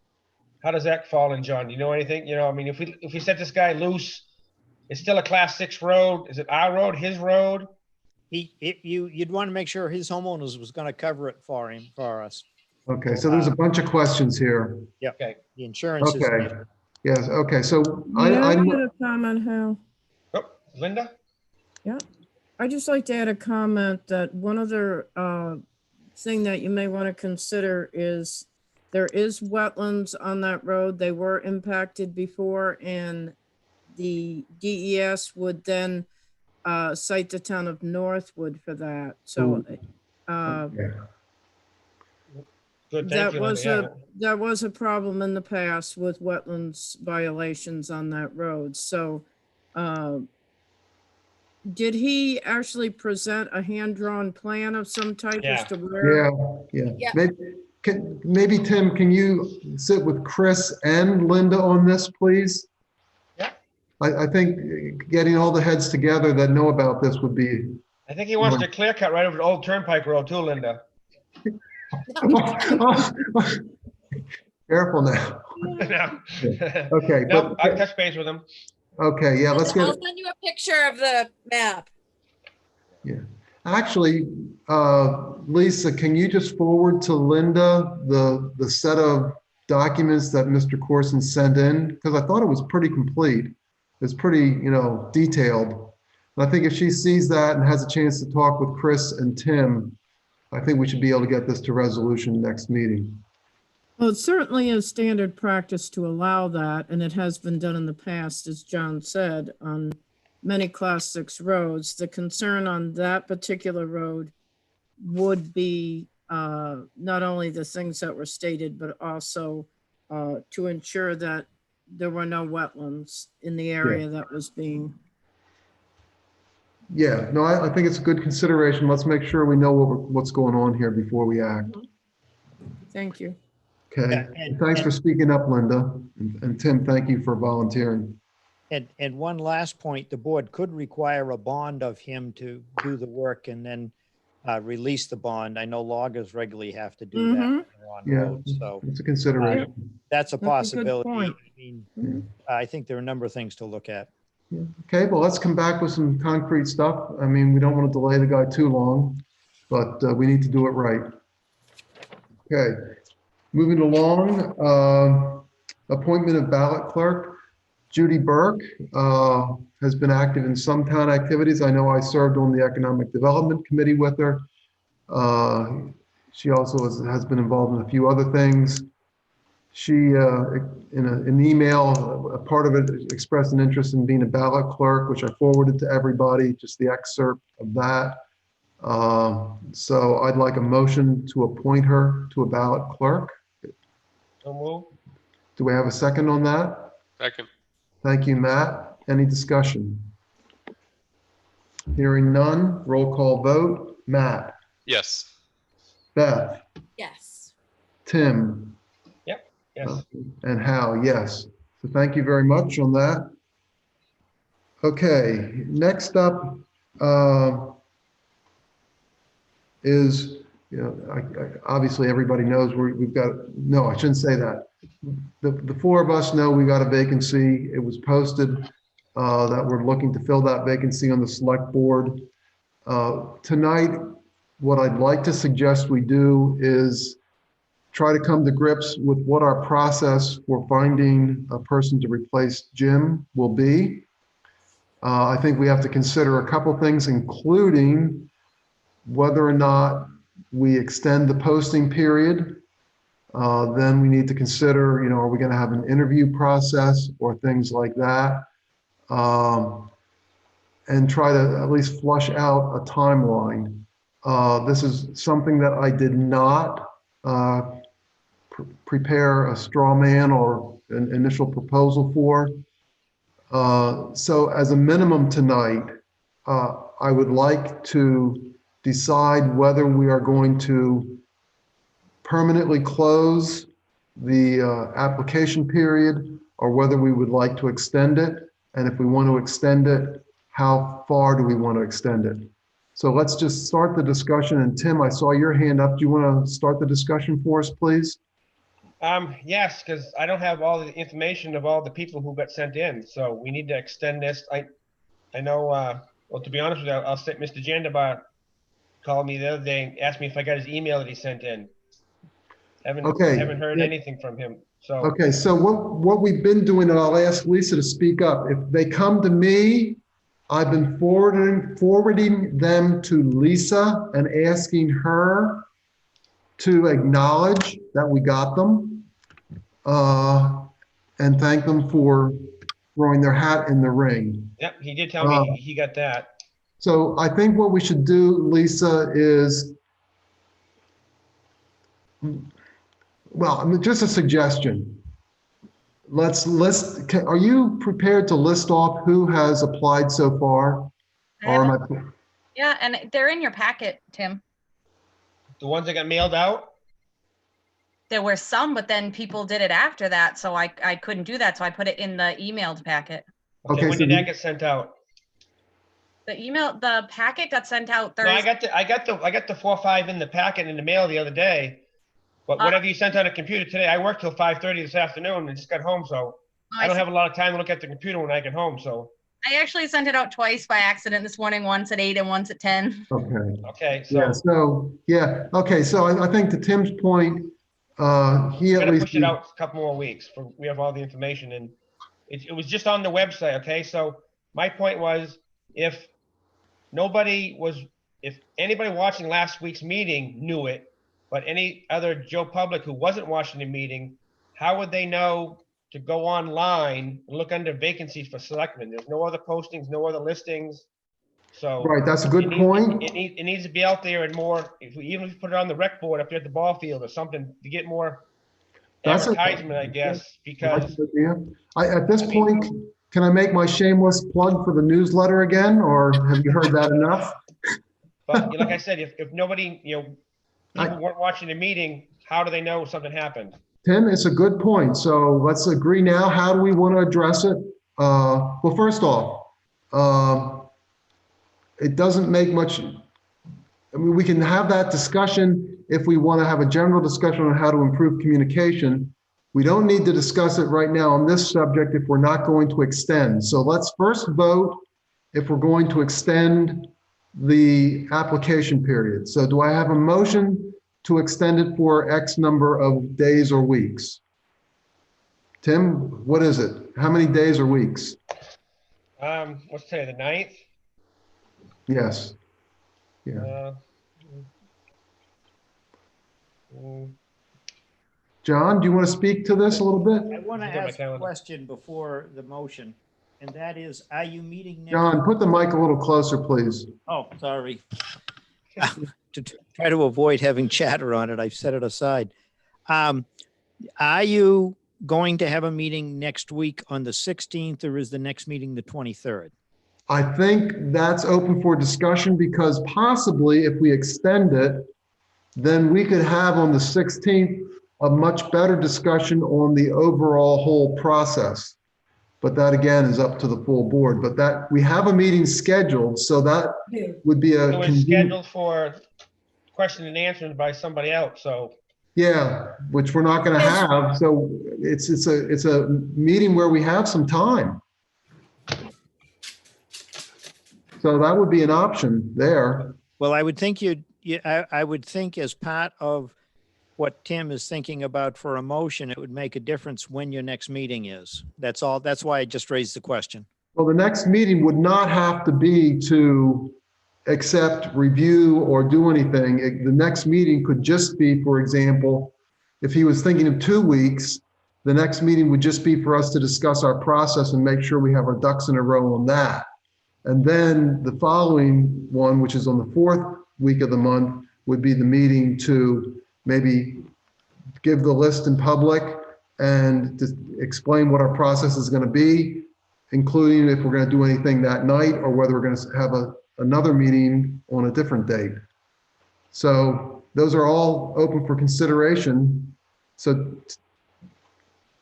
[SPEAKER 8] how does that fall in, John? Do you know anything? I mean, if we set this guy loose, it's still a class 6 road. Is it our road, his road?
[SPEAKER 3] You'd want to make sure his homeowners was going to cover it for us.
[SPEAKER 1] Okay, so there's a bunch of questions here.
[SPEAKER 3] Yeah.
[SPEAKER 8] Okay.
[SPEAKER 3] The insurance.
[SPEAKER 1] Okay. Yes. Okay. So
[SPEAKER 10] I got a comment, Hal.
[SPEAKER 8] Oh, Linda.
[SPEAKER 10] Yeah. I'd just like to add a comment that one other thing that you may want to consider is there is wetlands on that road. They were impacted before, and the DES would then cite the town of Northwood for that. So
[SPEAKER 8] Good,
[SPEAKER 10] that was a problem in the past with wetlands violations on that road. So did he actually present a hand-drawn plan of some type as to where?
[SPEAKER 1] Yeah. Maybe Tim, can you sit with Chris and Linda on this, please?
[SPEAKER 8] Yeah.
[SPEAKER 1] I think getting all the heads together that know about this would be.
[SPEAKER 8] I think he wants to clear cut right over the old Turnpike Road too, Linda.
[SPEAKER 1] Careful now.
[SPEAKER 8] No.
[SPEAKER 1] Okay.
[SPEAKER 8] No, I touch base with him.
[SPEAKER 1] Okay, yeah, let's get.
[SPEAKER 4] I'll send you a picture of the map.
[SPEAKER 1] Yeah, actually, Lisa, can you just forward to Linda the set of documents that Mr. Corson sent in? Because I thought it was pretty complete. It's pretty, detailed. And I think if she sees that and has a chance to talk with Chris and Tim, I think we should be able to get this to resolution next meeting.
[SPEAKER 10] Well, it certainly is standard practice to allow that, and it has been done in the past, as John said, on many class 6 roads. The concern on that particular road would be not only the things that were stated, but also to ensure that there were no wetlands in the area that was being.
[SPEAKER 1] Yeah, no, I think it's a good consideration. Let's make sure we know what's going on here before we act.
[SPEAKER 10] Thank you.
[SPEAKER 1] Okay,
[SPEAKER 3] Yeah,
[SPEAKER 1] and thanks for speaking up, Linda. And Tim, thank you for volunteering.
[SPEAKER 3] And one last point, the board could require a bond of him to do the work, and then release the bond. I know loggers regularly have to do that
[SPEAKER 10] Mhm.
[SPEAKER 3] when they're on
[SPEAKER 1] Yeah,
[SPEAKER 3] roads, so
[SPEAKER 1] it's a consideration.
[SPEAKER 3] that's a
[SPEAKER 10] That's a good
[SPEAKER 3] possibility.
[SPEAKER 10] point.
[SPEAKER 3] I mean,
[SPEAKER 10] Mhm.
[SPEAKER 3] I think there are a number of things to look at.
[SPEAKER 1] Okay, well, let's come back with some concrete stuff. I mean, we don't want to delay the guy too long, but we need to do it right. Okay, moving along, appointment of ballot clerk. Judy Burke has been active in some town activities. I know I served on the Economic Development Committee with her. She also has been involved in a few other things. She, in an email, a part of it expressed an interest in being a ballot clerk, which I forwarded to everybody, just the excerpt of that. So I'd like a motion to appoint her to a ballot clerk.
[SPEAKER 8] So move.
[SPEAKER 1] Do we have a second on that?
[SPEAKER 6] Second.
[SPEAKER 1] Thank you, Matt. Any discussion? Hearing none, roll call vote. Matt,
[SPEAKER 6] Yes.
[SPEAKER 1] Beth,
[SPEAKER 4] Yes.
[SPEAKER 1] Tim,
[SPEAKER 8] Yes.
[SPEAKER 1] and Hal, yes. So thank you very much on that. Okay, next up is, obviously everybody knows we've got, no, I shouldn't say that. The four of us know we got a vacancy. It was posted that we're looking to fill that vacancy on the select board. Tonight, what I'd like to suggest we do is try to come to grips with what our process for finding a person to replace Jim will be. I think we have to consider a couple things, including whether or not we extend the posting period. Then we need to consider, are we going to have an interview process or things like that? And try to at least flush out a timeline. This is something that I did not prepare a straw man or an initial proposal for. So as a minimum tonight, I would like to decide whether we are going to permanently close the application period or whether we would like to extend it. And if we want to extend it, how far do we want to extend it? So let's just start the discussion. And Tim, I saw your hand up. Do you want to start the discussion for us, please?
[SPEAKER 8] Yes, because I don't have all the information of all the people who got sent in, so we need to extend this. I know, well, to be honest with you, I'll say Mr. Jandabar called me the other day and asked me if I got his email that he sent in. Haven't heard anything from him, so.
[SPEAKER 1] Okay, so what we've been doing, and I'll ask Lisa to speak up, if they come to me, I've been forwarding them to Lisa and asking her to acknowledge that we got them and thank them for throwing their hat in the ring.
[SPEAKER 8] Yep, he did tell me he got that.
[SPEAKER 1] So I think what we should do, Lisa, is, well, I mean, just a suggestion. Let's list, are you prepared to list off who has applied so far? Or am I?
[SPEAKER 2] Yeah, and they're in your packet, Tim.
[SPEAKER 8] The ones that got mailed out?
[SPEAKER 2] There were some, but then people did it after that, so I couldn't do that, so I put it in the emailed packet.
[SPEAKER 8] Okay, when did that get sent out?
[SPEAKER 2] The packet got sent out
[SPEAKER 8] No,
[SPEAKER 2] Thursday.
[SPEAKER 8] I got the 4 or 5 in the packet in the mail the other day. But whatever you sent on a computer today, I worked till 5:30 this afternoon and just got home, so I don't have a lot of time to look at the computer when I get home, so.
[SPEAKER 2] I actually sent it out twice by accident this morning, once at 8 and once at 10.
[SPEAKER 1] Okay.
[SPEAKER 8] Okay,
[SPEAKER 1] Yeah,
[SPEAKER 8] so.
[SPEAKER 1] okay, so I think to Tim's point, he at
[SPEAKER 8] Gotta
[SPEAKER 1] least.
[SPEAKER 8] push it out a couple more weeks for, we have all the information, and it was just on the website, okay? So my point was, if anybody watching last week's meeting knew it, but any other Joe public who wasn't watching the meeting, how would they know to go online and look under vacancies for selectmen? There's no other postings, no other listings. So.
[SPEAKER 1] Right, that's a good point.
[SPEAKER 8] It needs to be out there and more, even if we put it on the rec board up here at the ball field or something to get more advertisement, I guess, because.
[SPEAKER 1] At this point, can I make my shameless plug for the newsletter again, or have you heard that enough?
[SPEAKER 8] But like I said, if nobody, people weren't watching the meeting, how do they know something happened?
[SPEAKER 1] Tim, it's a good point. So let's agree now. How do we want to address it? Well, first off, it doesn't make much, I mean, we can have that discussion if we want to have a general discussion on how to improve communication. We don't need to discuss it right now on this subject if we're not going to extend. So let's first vote if we're going to extend the application period. So do I have a motion to extend it for X number of days or weeks? Tim, what is it? How many days or weeks?
[SPEAKER 8] Let's say the 9th.
[SPEAKER 1] Yes. Yeah. John, do you want to speak to this a little bit?
[SPEAKER 3] I want to
[SPEAKER 8] Look at my
[SPEAKER 3] ask a
[SPEAKER 8] calendar.
[SPEAKER 3] question before the motion, and that is, are you meeting next?
[SPEAKER 1] John, put the mic a little closer, please.
[SPEAKER 3] Oh, sorry. To try to avoid having chatter on it, I've set it aside. Are you going to have a meeting next week on the 16th, or is the next meeting the 23rd?
[SPEAKER 1] I think that's open for discussion because possibly if we extend it, then we could have on the 16th a much better discussion on the overall whole process. But that again is up to the full board, but that we have a meeting scheduled, so that would be a
[SPEAKER 8] It was scheduled for question and answers by somebody else, so.
[SPEAKER 1] Yeah, which we're not going to have. So it's a meeting where we have some time. So that would be an option there.
[SPEAKER 3] Well, I would think I would think as part of what Tim is thinking about for a motion, it would make a difference when your next meeting is. That's all. That's why I just raised the question.
[SPEAKER 1] Well, the next meeting would not have to be to accept, review, or do anything. The next meeting could just be, for example, if he was thinking of 2 weeks, the next meeting would just be for us to discuss our process and make sure we have our ducks in a row on that. And then the following one, which is on the 4th week of the month, would be the meeting to maybe give the list in public and to explain what our process is going to be, including if we're going to do anything that night or whether we're going to have another meeting on a different date. So those are all open for consideration. So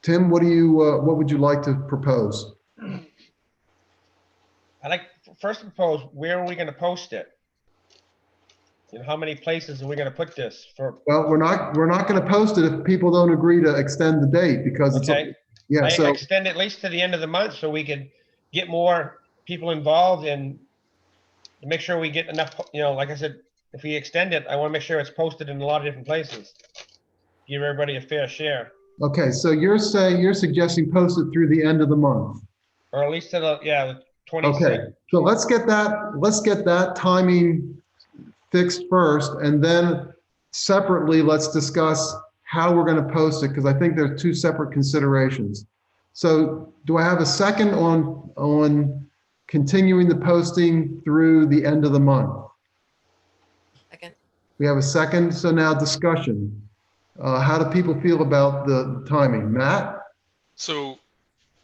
[SPEAKER 1] Tim, what would you like to propose?
[SPEAKER 8] I like first to propose, where are we going to post it? You know, how many places are we going to put this for?
[SPEAKER 1] Well, we're not going to post it if people don't agree to extend the date because it's,
[SPEAKER 8] Okay.
[SPEAKER 1] yeah. So
[SPEAKER 8] extend at least to the end of the month so we could get more people involved and make sure we get enough, you know, like I said, if we extend it, I want to make sure it's posted in a lot of different places. Give everybody a fair share.
[SPEAKER 1] okay, so you're suggesting post it through the end of the month.
[SPEAKER 8] Or at least to the, the 26th.
[SPEAKER 1] Okay, so let's get that timing fixed first, and then separately, let's discuss how we're going to post it, because I think there's 2 separate considerations. So do I have a second on continuing the posting through the end of the month?
[SPEAKER 4] Second.
[SPEAKER 1] We have a second, so now discussion. How do people feel about the timing? Matt?
[SPEAKER 6] So,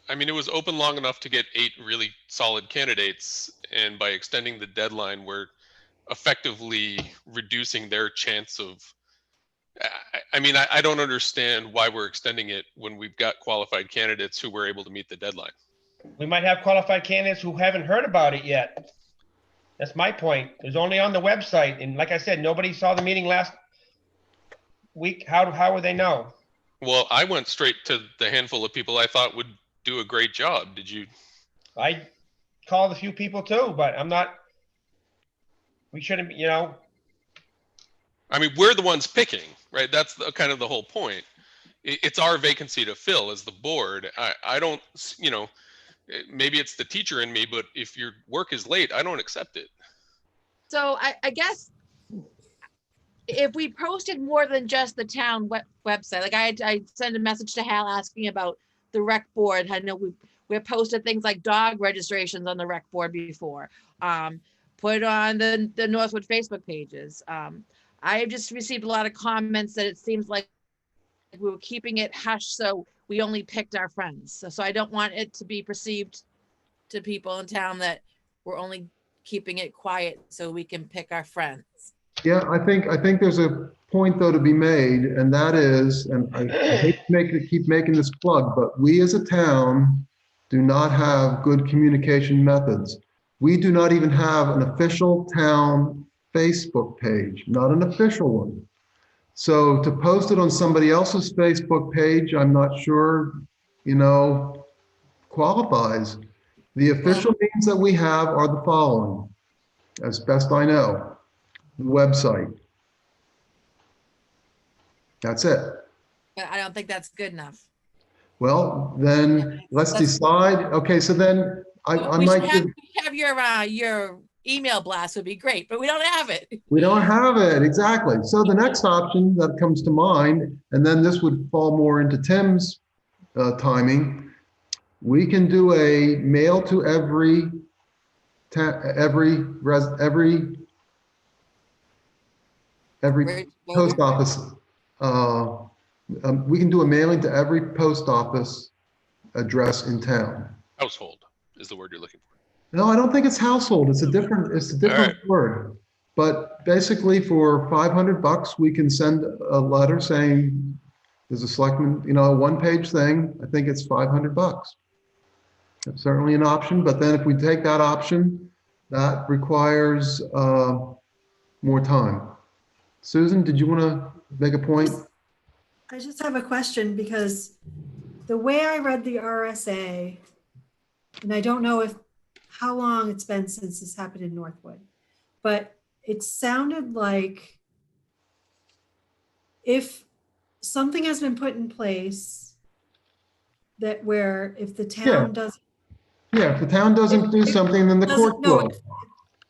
[SPEAKER 6] I mean, it was open long enough to get 8 really solid candidates, and by extending the deadline, we're effectively reducing their chance of, I mean, I don't understand why we're extending it when we've got qualified candidates who were able to meet the deadline.
[SPEAKER 8] We might have qualified candidates who haven't heard about it yet. That's my point. It's only on the website. And like I said, nobody saw the meeting last week. How would they know?
[SPEAKER 6] Well, I went straight to the handful of people I thought would do a great job. Did you?
[SPEAKER 8] I called a few people too, but I'm not, we shouldn't, you know.
[SPEAKER 6] I mean, we're the ones picking, right? That's kind of the whole point. It's our vacancy to fill as the board. I don't, you know, maybe it's the teacher in me, but if your work is late, I don't accept it.
[SPEAKER 4] So I guess if we posted more than just the town website, like I sent a message to Hal asking about the rec board. I know we posted things like dog registrations on the rec board before. Put on the Northwood Facebook pages. I have just received a lot of comments that it seems like we were keeping it hush, so we only picked our friends. So I don't want it to be perceived to people in town that we're only keeping it quiet so we can pick our friends.
[SPEAKER 1] Yeah, I think there's a point though to be made, and that is, and I hate to keep making this plug, but we as a town do not have good communication methods. We do not even have an official town Facebook page, not an official one. So to post it on somebody else's Facebook page, I'm not sure, qualifies. The official means that we have are the following, as best I know. The website. That's it.
[SPEAKER 4] But I don't think that's good enough.
[SPEAKER 1] Well, then let's
[SPEAKER 4] That's-
[SPEAKER 1] decide. Okay, so then I
[SPEAKER 4] We
[SPEAKER 1] might
[SPEAKER 4] should
[SPEAKER 1] give,
[SPEAKER 4] have your email blast would be great, but we don't have it.
[SPEAKER 1] we don't have it, exactly. So the next option that comes to mind, and then this would fall more into Tim's timing, we can do a mail to every post office. We can do a mailing to every post office address in town.
[SPEAKER 6] Household is the word you're looking for.
[SPEAKER 1] No, I don't think it's household. It's a different word. But basically for $500, we can send a letter saying there's a selectman, a one-page thing. I think it's $500. It's certainly an option, but then if we take that option, that requires more time. Susan, did you want to make a point?
[SPEAKER 5] I just have a question because the way I read the RSA, and I don't know how long it's been since this happened in Northwood, but it sounded like if something has been put in place that where if the town doesn't.
[SPEAKER 1] Yeah, if the town doesn't do something, then the court will.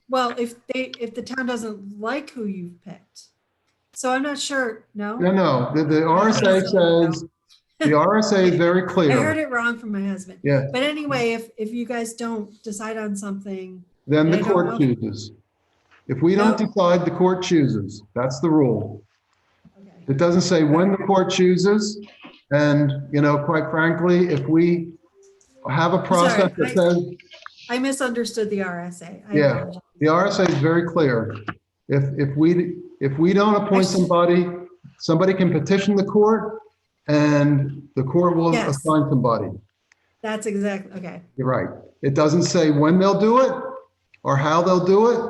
[SPEAKER 5] Well, if the town doesn't like who you've picked. So I'm not sure, no?
[SPEAKER 1] No, the RSA says, the RSA is very clear.
[SPEAKER 5] I heard it wrong from my husband.
[SPEAKER 1] Yeah.
[SPEAKER 5] But anyway, if you guys don't decide on something.
[SPEAKER 1] Then the court chooses. If we don't decide, the court chooses. That's the rule.
[SPEAKER 5] Okay.
[SPEAKER 1] It doesn't say when the court chooses. And, quite frankly, if we have a process that says.
[SPEAKER 5] I misunderstood the RSA. I
[SPEAKER 1] Yeah,
[SPEAKER 5] apologize.
[SPEAKER 1] the RSA is very clear. If we don't appoint somebody can petition the court and the court will assign somebody.
[SPEAKER 5] That's exactly, okay.
[SPEAKER 1] You're right. It doesn't say when they'll do it or how they'll do it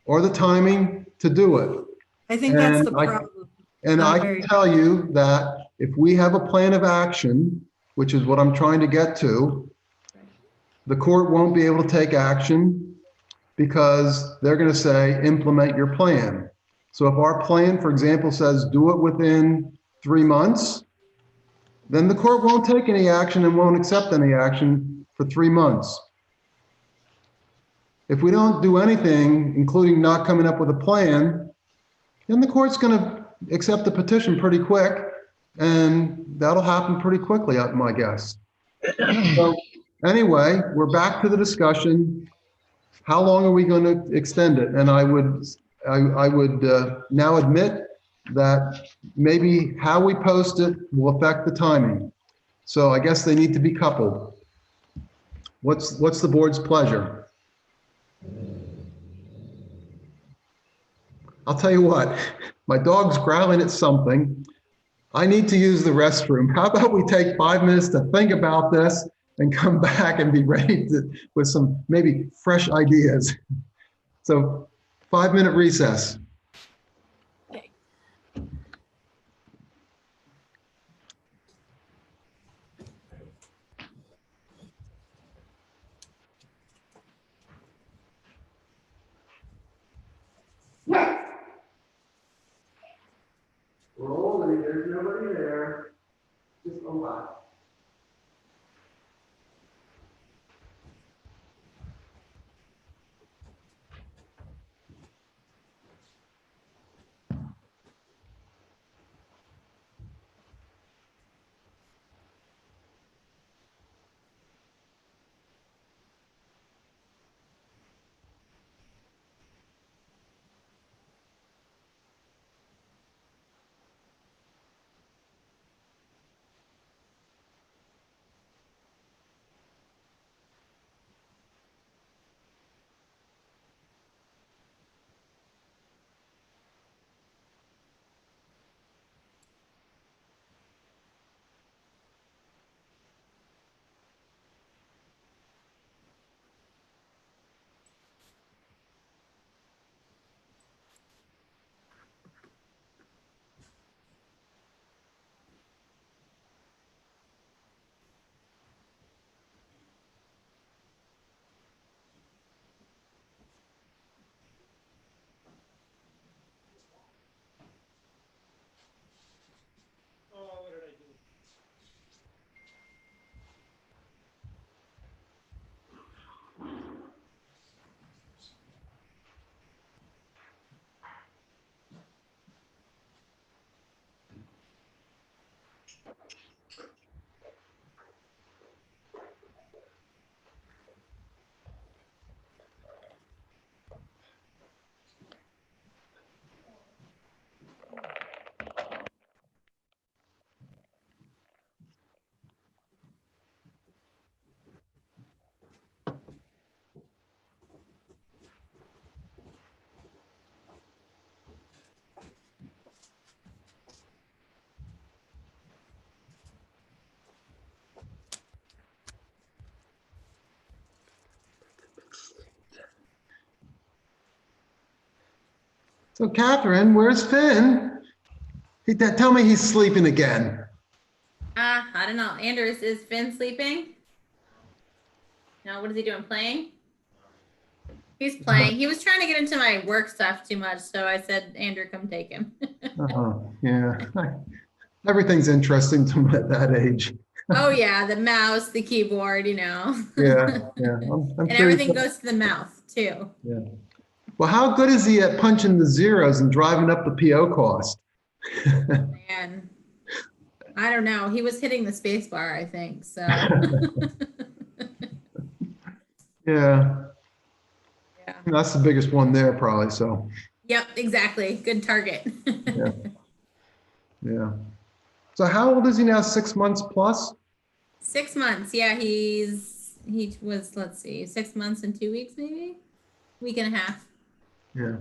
[SPEAKER 1] or the timing to do it.
[SPEAKER 5] I think that's the problem.
[SPEAKER 1] And I can tell you that if we have a plan of action, which is what I'm trying to get to, the court won't be able to take action because they're going to say, implement your plan. So if our plan, for example, says do it within 3 months, then the court won't take any action and won't accept any action for 3 months. If we don't do anything, including not coming up with a plan, then the court's going to accept the petition pretty quick, and that'll happen pretty quickly, my guess. So anyway, we're back to the discussion. How long are we going to extend it? And I would now admit that maybe how we post it will affect the timing. So I guess they need to be coupled. What's the board's pleasure? I'll tell you what, my dog's growling at something. I need to use the restroom. How about we take 5 minutes to think about this and come back and be ready with some maybe fresh ideas. So 5-minute recess.
[SPEAKER 4] Okay.
[SPEAKER 1] Rolling, there's nobody there. Just a lot. So Catherine, where's Finn? Tell me he's sleeping again.
[SPEAKER 9] I don't know. Anders, is Finn sleeping? No, what is he doing? Playing? He's playing. He was trying to get into my work stuff too much, so I said, Andrew, come take him.
[SPEAKER 1] Yeah. Everything's interesting to him at that age.
[SPEAKER 9] Oh yeah, the mouse, the keyboard, you know.
[SPEAKER 1] Yeah, yeah. I'm
[SPEAKER 9] And
[SPEAKER 1] sure
[SPEAKER 9] everything goes to the mouth too.
[SPEAKER 1] Yeah. Well, how good is he at punching the zeros and driving up the PO cost?
[SPEAKER 9] Man, I don't know. He was hitting the space bar, I think. So.
[SPEAKER 1] Yeah.
[SPEAKER 9] Yeah.
[SPEAKER 1] That's the biggest one there, probably. So.
[SPEAKER 9] Yep, exactly. Good target.
[SPEAKER 1] Yeah. Yeah. So how old is he now? 6 months plus?
[SPEAKER 9] 6 months. Yeah, he was, let's see, 6 months and 2 weeks, maybe? Week and a half.
[SPEAKER 1] Yeah.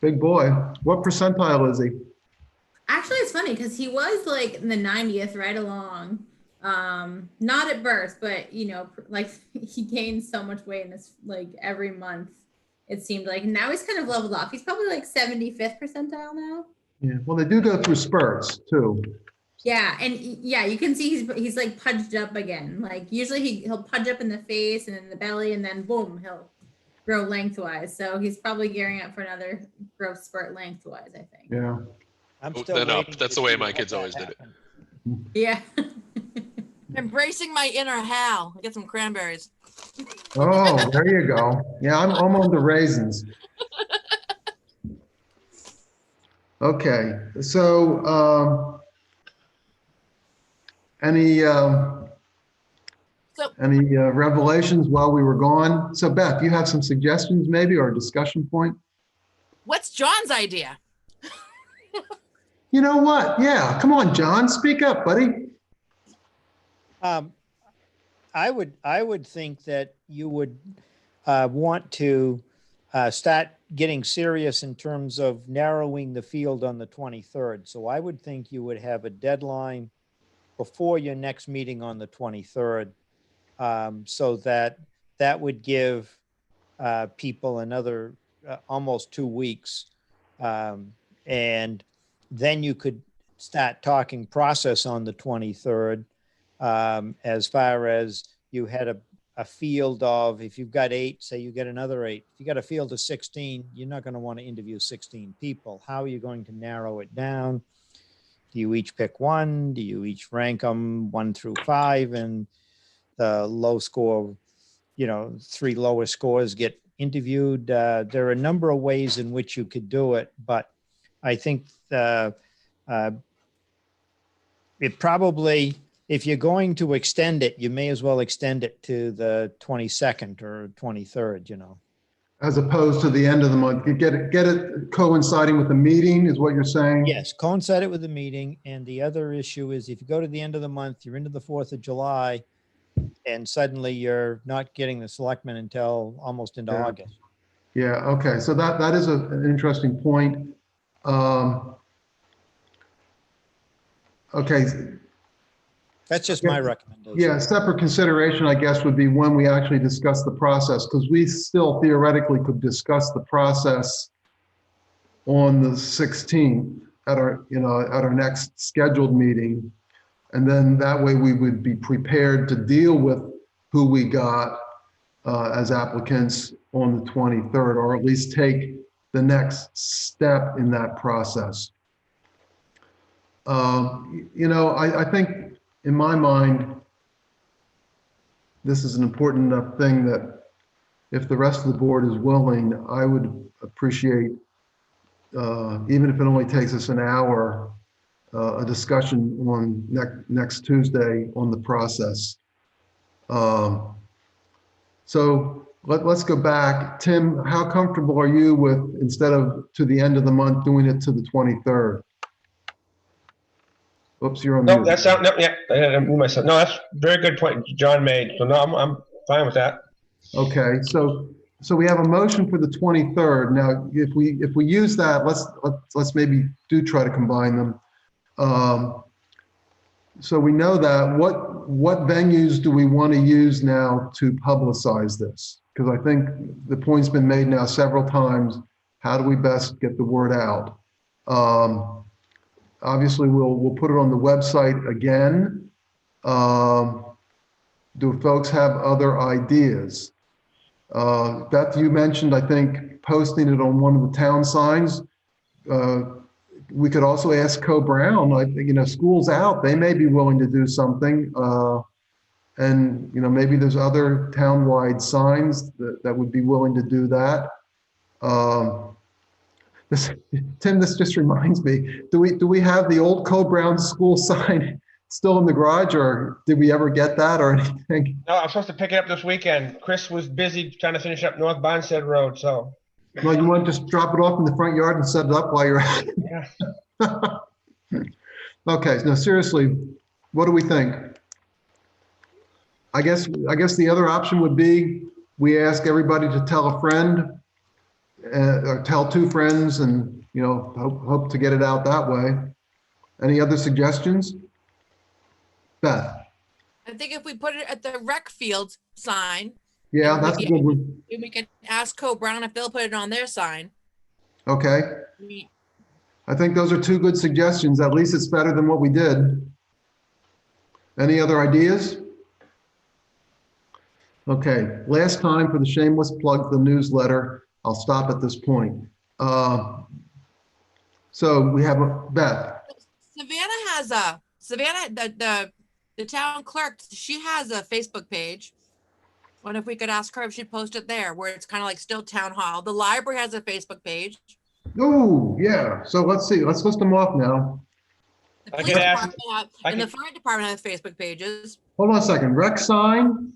[SPEAKER 1] Big boy. What percentile is he?
[SPEAKER 9] Actually, it's funny because he was like in the 90th right along. Not at birth, but you know, like he gained so much weight in this, like every month, it seemed like. Now he's kind of leveled off. He's probably like 75th percentile now.
[SPEAKER 1] Yeah. Well, they do go through spurts too.
[SPEAKER 9] Yeah, and yeah, you can see he's like pudged up again. Like usually he'll pudge up in the face and in the belly, and then boom, he'll grow lengthwise. So he's probably gearing up for another growth spurt lengthwise, I think.
[SPEAKER 1] Yeah.
[SPEAKER 3] I'm
[SPEAKER 6] Boot
[SPEAKER 3] still
[SPEAKER 6] that up.
[SPEAKER 3] waiting
[SPEAKER 6] That's
[SPEAKER 3] to
[SPEAKER 6] the way
[SPEAKER 3] see
[SPEAKER 6] my
[SPEAKER 3] what
[SPEAKER 6] kids
[SPEAKER 3] that
[SPEAKER 6] always did it.
[SPEAKER 3] happened.
[SPEAKER 9] Yeah.
[SPEAKER 4] Embracing my inner Hal. I get some cranberries.
[SPEAKER 1] Oh, there you go. Yeah, I'm on the raisins. Okay, so any revelations while we were gone? So Beth, you have some suggestions maybe or a discussion point?
[SPEAKER 4] What's John's idea?
[SPEAKER 1] You know what? Yeah, come on, John, speak up, buddy.
[SPEAKER 3] I would think that you would want to start getting serious in terms of narrowing the field on the 23rd. So I would think you would have a deadline before your next meeting on the 23rd, so that would give people another almost 2 weeks, and then you could start talking process on the 23rd. As far as you had a field of, if you've got 8, say you get another 8. If you got a field of 16, you're not going to want to interview 16 people. How are you going to narrow it down? Do you each pick one? Do you each rank them 1 through 5? And the low score, 3 lowest scores get interviewed. There are a number of ways in which you could do it, but I think it probably, if you're going to extend it, you may as well extend it to the 22nd or 23rd,
[SPEAKER 1] As opposed to the end of the month, you get it coinciding with the meeting is what you're saying?
[SPEAKER 3] Yes, coincide it with the meeting. And the other issue is if you go to the end of the month, you're into the 4th of July, and suddenly you're not getting the selectmen until almost into
[SPEAKER 1] Yeah.
[SPEAKER 3] August.
[SPEAKER 1] Yeah, okay, so that is an interesting point. Okay.
[SPEAKER 3] That's just my recommendation.
[SPEAKER 1] Yeah, separate consideration, I guess, would be when we actually discuss the process, because we still theoretically could discuss the process on the 16th at our next scheduled meeting. And then that way we would be prepared to deal with who we got as applicants on the 23rd, or at least take the next step in that process. I think in my mind, this is an important enough thing that if the rest of the board is willing, I would appreciate, even if it only takes us an hour, a discussion on next Tuesday on the process. So let's go back. Tim, how comfortable are you with, instead of to the end of the month, doing it to the 23rd? Oops, you're on
[SPEAKER 8] No,
[SPEAKER 1] mute.
[SPEAKER 8] that's not, no, yeah, I moved myself. No, that's a very good point John made. So no, I'm fine with that.
[SPEAKER 1] Okay, so we have a motion for the 23rd. Now, if we use that, let's maybe do try to combine them. So we know that. What venues do we want to use now to publicize this? Because I think the point's been made now several times. how do we best get the word out? Obviously, we'll put it on the website again. Do folks have other ideas? Beth, you mentioned, I think, posting it on one of the town signs. We could also ask Co-Brown, like, school's out, they may be willing to do something. And, maybe there's other town-wide signs that would be willing to do that. Tim, this just reminds me, do we have the old Co-Brown school sign still in the garage, or did we ever get that or anything?
[SPEAKER 8] No, I'm supposed to pick it up this weekend. Chris was busy trying to finish up North Barnstead Road, so.
[SPEAKER 1] Well, you want to just drop it off in the front yard and set it up while you're at it?
[SPEAKER 8] Yeah.
[SPEAKER 1] Okay, no, seriously, what do we think? I guess the other option would be we ask everybody to tell a friend, or tell two friends, and hope to get it out that way. Any other suggestions? Beth?
[SPEAKER 4] I think if we put it at the rec field sign,
[SPEAKER 1] Yeah, that's a good one.
[SPEAKER 4] we can ask Co-Brown if they'll put it on their sign.
[SPEAKER 1] Okay, I think those are two good suggestions. At least it's better than what we did. Any other ideas? Okay, last time for the shameless plug for the newsletter. I'll stop at this point. So we have Beth.
[SPEAKER 4] Savannah, the town clerk, she has a Facebook page. What if we could ask her if she'd post it there, where it's kind of like still town hall? The library has a Facebook page.
[SPEAKER 1] Oh, yeah. So let's see. Let's list them off now.
[SPEAKER 4] The
[SPEAKER 8] I
[SPEAKER 4] police
[SPEAKER 8] could ask-
[SPEAKER 4] department and the fire department has Facebook pages.
[SPEAKER 1] Hold on a second. Rec sign,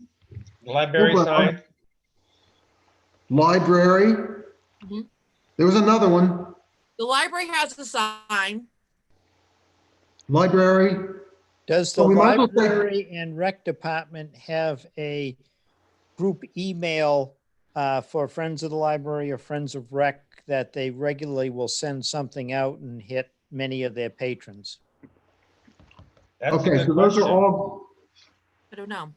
[SPEAKER 8] Library
[SPEAKER 1] Hold on.
[SPEAKER 8] sign.
[SPEAKER 1] library.
[SPEAKER 4] Mhm.
[SPEAKER 1] There was another one.
[SPEAKER 4] The library has a sign.
[SPEAKER 1] Library.
[SPEAKER 3] Does the
[SPEAKER 1] Well, we might as well say-
[SPEAKER 3] library and rec department have a group email for Friends of the Library or Friends of Rec that they regularly will send something out and hit many of their patrons?
[SPEAKER 8] That's a
[SPEAKER 1] Okay,
[SPEAKER 8] good
[SPEAKER 1] so those are
[SPEAKER 8] question.
[SPEAKER 1] all,
[SPEAKER 4] I don't know.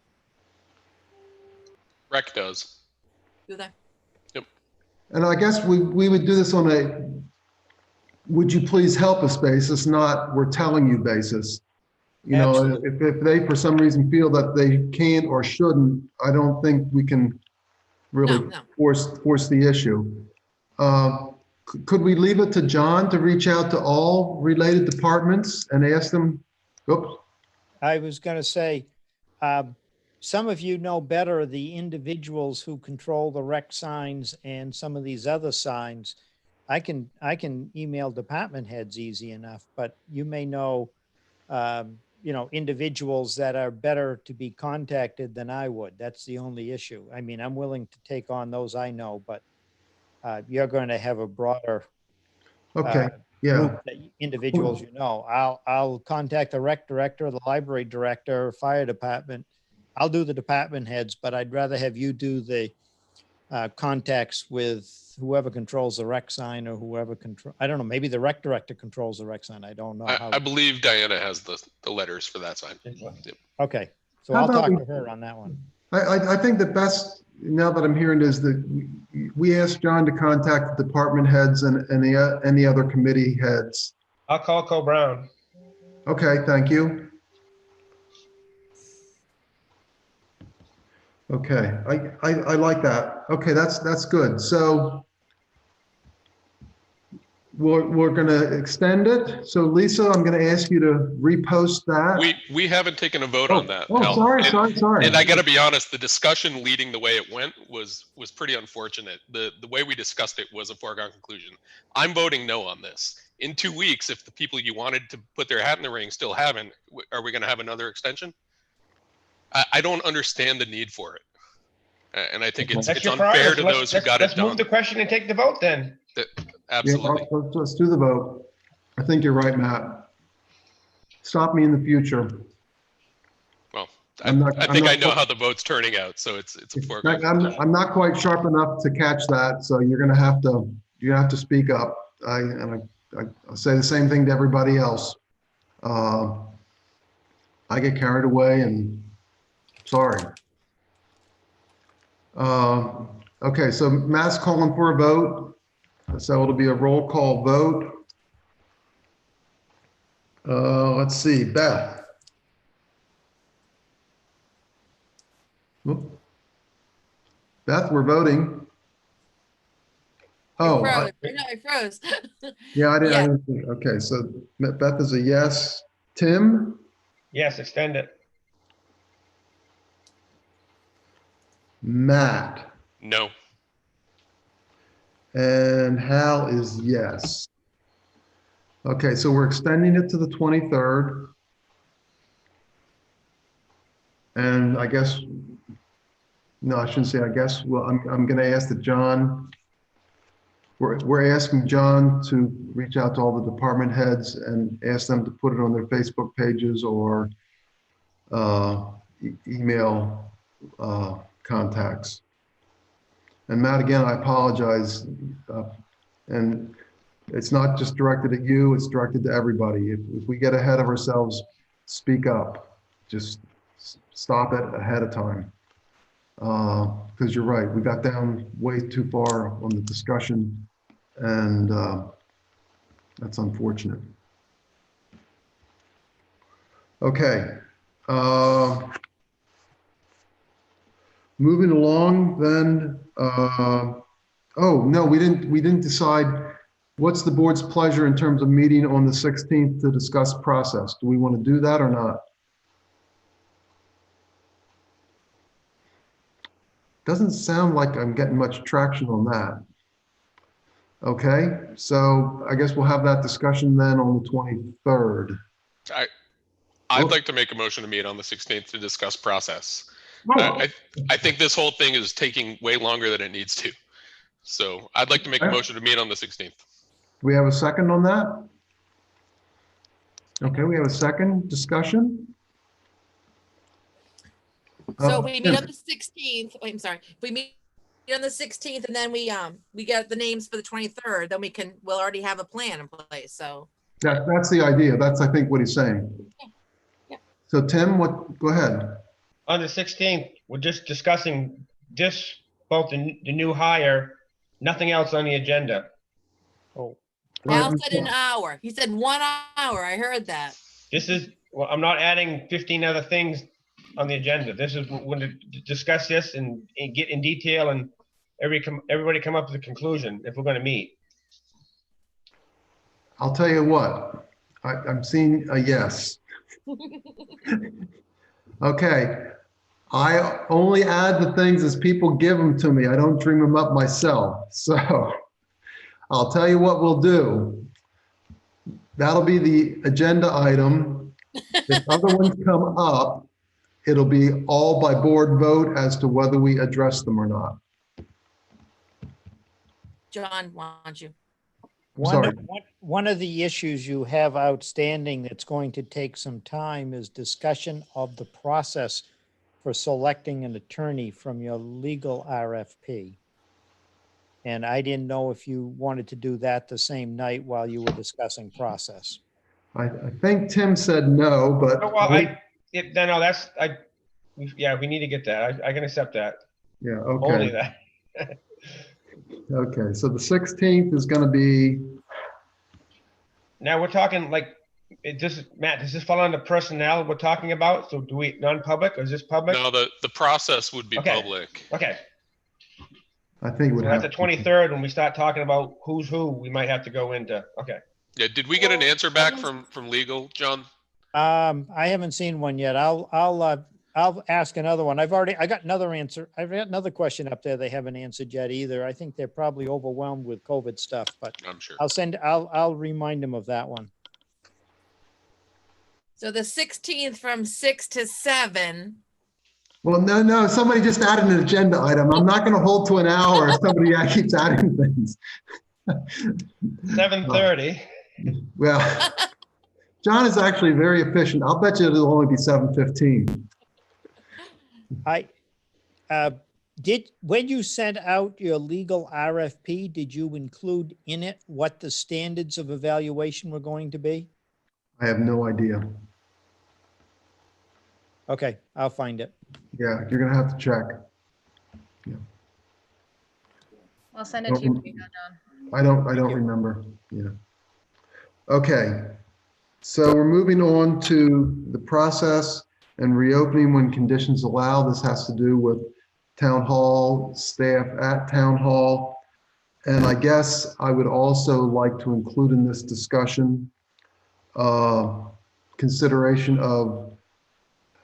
[SPEAKER 6] Rec does.
[SPEAKER 4] Do they?
[SPEAKER 1] and I guess we would do this on a, would you please help us basis, not we're telling you basis.
[SPEAKER 8] Absolutely.
[SPEAKER 1] If they for some reason feel that they can't or shouldn't, I don't think we can really
[SPEAKER 4] No.
[SPEAKER 1] force the issue. Could we leave it to John to reach out to all related departments and ask them? Oops.
[SPEAKER 3] I was going to say, some of you know better the individuals who control the rec signs and some of these other signs. I can email department heads easy enough, but you may know, individuals that are better to be contacted than I would. That's the only issue. I mean, I'm willing to take on those I know, but you're going to have a broader
[SPEAKER 1] Okay, yeah.
[SPEAKER 3] group that individuals I'll contact the rec director, the library director, fire department. I'll do the department heads, but I'd rather have you do the contacts with whoever controls the rec sign or whoever I don't know, maybe the rec director controls the rec sign. I don't know.
[SPEAKER 6] I believe Diana has the letters for that sign. Yep.
[SPEAKER 3] Okay, so
[SPEAKER 1] How
[SPEAKER 3] I'll
[SPEAKER 1] about
[SPEAKER 3] talk
[SPEAKER 1] we-
[SPEAKER 3] to her on that one.
[SPEAKER 1] I think the best, now that I'm hearing, is that we asked John to contact the department heads and any other committee heads.
[SPEAKER 8] I'll call Co-Brown.
[SPEAKER 1] Okay, thank you. Okay, I like that. Okay, that's good. So we're gonna extend it. So Lisa, I'm gonna ask you to repost that.
[SPEAKER 6] We haven't taken a vote on that.
[SPEAKER 1] Oh,
[SPEAKER 6] Al.
[SPEAKER 1] sorry,
[SPEAKER 6] And-
[SPEAKER 1] sorry.
[SPEAKER 6] And I got to be honest, the discussion leading the way it went was pretty unfortunate. The way we discussed it was a foregone conclusion. I'm voting no on this. In 2 weeks, if the people you wanted to put their hat in the ring still haven't, are we going to have another extension? I don't understand the need for it. And I think it's
[SPEAKER 8] That's your
[SPEAKER 6] unfair
[SPEAKER 8] prerogative.
[SPEAKER 6] to
[SPEAKER 8] Let's-
[SPEAKER 6] those who
[SPEAKER 8] let's-
[SPEAKER 6] got it
[SPEAKER 8] Let's move
[SPEAKER 6] done.
[SPEAKER 8] the question and take the vote then.
[SPEAKER 6] Absolutely.
[SPEAKER 1] Yeah, let's do the vote. I think you're right, Matt. Stop me in the future.
[SPEAKER 6] Well,
[SPEAKER 1] I'm not-
[SPEAKER 6] I
[SPEAKER 1] I'm
[SPEAKER 6] think
[SPEAKER 1] not-
[SPEAKER 6] I know how the vote's turning out, so it's a foregone conclusion.
[SPEAKER 1] I'm not quite sharp enough to catch that, so you're gonna have to speak up. I'll say the same thing to everybody else. I get carried away and sorry. Okay, so Matt's calling for a vote. So it'll be a roll call vote. Let's see, Beth. Whoop. Beth, we're voting. Oh,
[SPEAKER 4] I froze. I know, I froze.
[SPEAKER 1] yeah, I
[SPEAKER 4] Yeah.
[SPEAKER 1] didn't think. Okay, so Beth is a yes. Tim,
[SPEAKER 8] Yes, extend it.
[SPEAKER 1] Matt,
[SPEAKER 6] No.
[SPEAKER 1] and Hal is yes. Okay, so we're extending it to the 23rd. And I guess, no, I shouldn't say I guess. Well, I'm going to ask that John, we're asking John to reach out to all the department heads and ask them to put it on their Facebook pages or email contacts. And Matt, again, I apologize. And it's not just directed at you, it's directed to everybody. If we get ahead of ourselves, speak up. Just stop it ahead of time. Because you're right, we got down way too far on the discussion, and that's unfortunate. Okay. Moving along then, oh, no, we didn't decide what's the board's pleasure in terms of meeting on the 16th to discuss process. Do we want to do that or not? Doesn't sound like I'm getting much traction on that. Okay, so I guess we'll have that discussion then on the 23rd.
[SPEAKER 6] I'd like to make a motion to meet on the 16th to discuss process.
[SPEAKER 1] Oh.
[SPEAKER 6] I think this whole thing is taking way longer than it needs to. So I'd like to make a motion to meet on the 16th.
[SPEAKER 1] Do we have a second on that? Okay, we have a second discussion.
[SPEAKER 4] So if we meet on the 16th, wait, I'm sorry. If we meet on the 16th and then we get the names for the 23rd, then we'll already have a plan in place. So
[SPEAKER 1] That's the idea. That's, I think, what he's saying.
[SPEAKER 4] Yeah.
[SPEAKER 1] So Tim, go ahead.
[SPEAKER 8] On the 16th, we're just discussing both the new hire, nothing else on the agenda.
[SPEAKER 3] Oh,
[SPEAKER 4] Al said an hour. He said 1 hour. I heard that.
[SPEAKER 8] Well, I'm not adding 15 other things on the agenda. This is, we're going to discuss this and get in detail and everybody come up with a conclusion if we're going to meet.
[SPEAKER 1] I'll tell you what, I'm seeing a yes. Okay, I only add the things as people give them to me. I don't dream them up myself. So I'll tell you what we'll do. That'll be the agenda item. If other ones come up, it'll be all by board vote as to whether we address them or not.
[SPEAKER 4] John wants you.
[SPEAKER 1] Sorry.
[SPEAKER 3] One of the issues you have outstanding that's going to take some time is discussion of the process for selecting an attorney from your legal RFP. And I didn't know if you wanted to do that the same night while you were discussing process.
[SPEAKER 1] I think Tim said no, but.
[SPEAKER 8] Oh, well, yeah, we need to get that. I can accept that.
[SPEAKER 1] Yeah, okay.
[SPEAKER 8] Only that.
[SPEAKER 1] Okay, so the 16th is going to be.
[SPEAKER 8] Now we're talking like, Matt, does this fall under personnel we're talking about? So do we non-public or is this public?
[SPEAKER 6] No, the process would be
[SPEAKER 8] Okay.
[SPEAKER 6] public.
[SPEAKER 8] Okay.
[SPEAKER 1] I think
[SPEAKER 8] So at the 23rd, when we start talking about who's who, we might have to go into, okay.
[SPEAKER 6] Yeah, did we get an answer back from legal, John?
[SPEAKER 3] I haven't seen one yet. I'll ask another one. I got another answer. I've got another question up there they haven't answered yet either. I think they're probably overwhelmed with COVID stuff, but
[SPEAKER 6] I'm sure.
[SPEAKER 3] I'll remind them of that one.
[SPEAKER 4] So the 16th from 6 to 7.
[SPEAKER 1] Well, no, somebody just added an agenda item. I'm not going to hold to an hour if somebody keeps adding things.
[SPEAKER 8] 7:30.
[SPEAKER 1] Well, John is actually very efficient. I'll bet you it'll only be 7:15.
[SPEAKER 3] When you sent out your legal RFP, did you include in it what the standards of evaluation were going to be?
[SPEAKER 1] I have no idea.
[SPEAKER 3] Okay, I'll find it.
[SPEAKER 1] Yeah, you're going to have to check.
[SPEAKER 2] I'll send it to you when you're done.
[SPEAKER 1] I don't remember. Yeah. Okay. So we're moving on to the process and reopening when conditions allow. This has to do with town hall, staff at town hall. And I guess I would also like to include in this discussion consideration of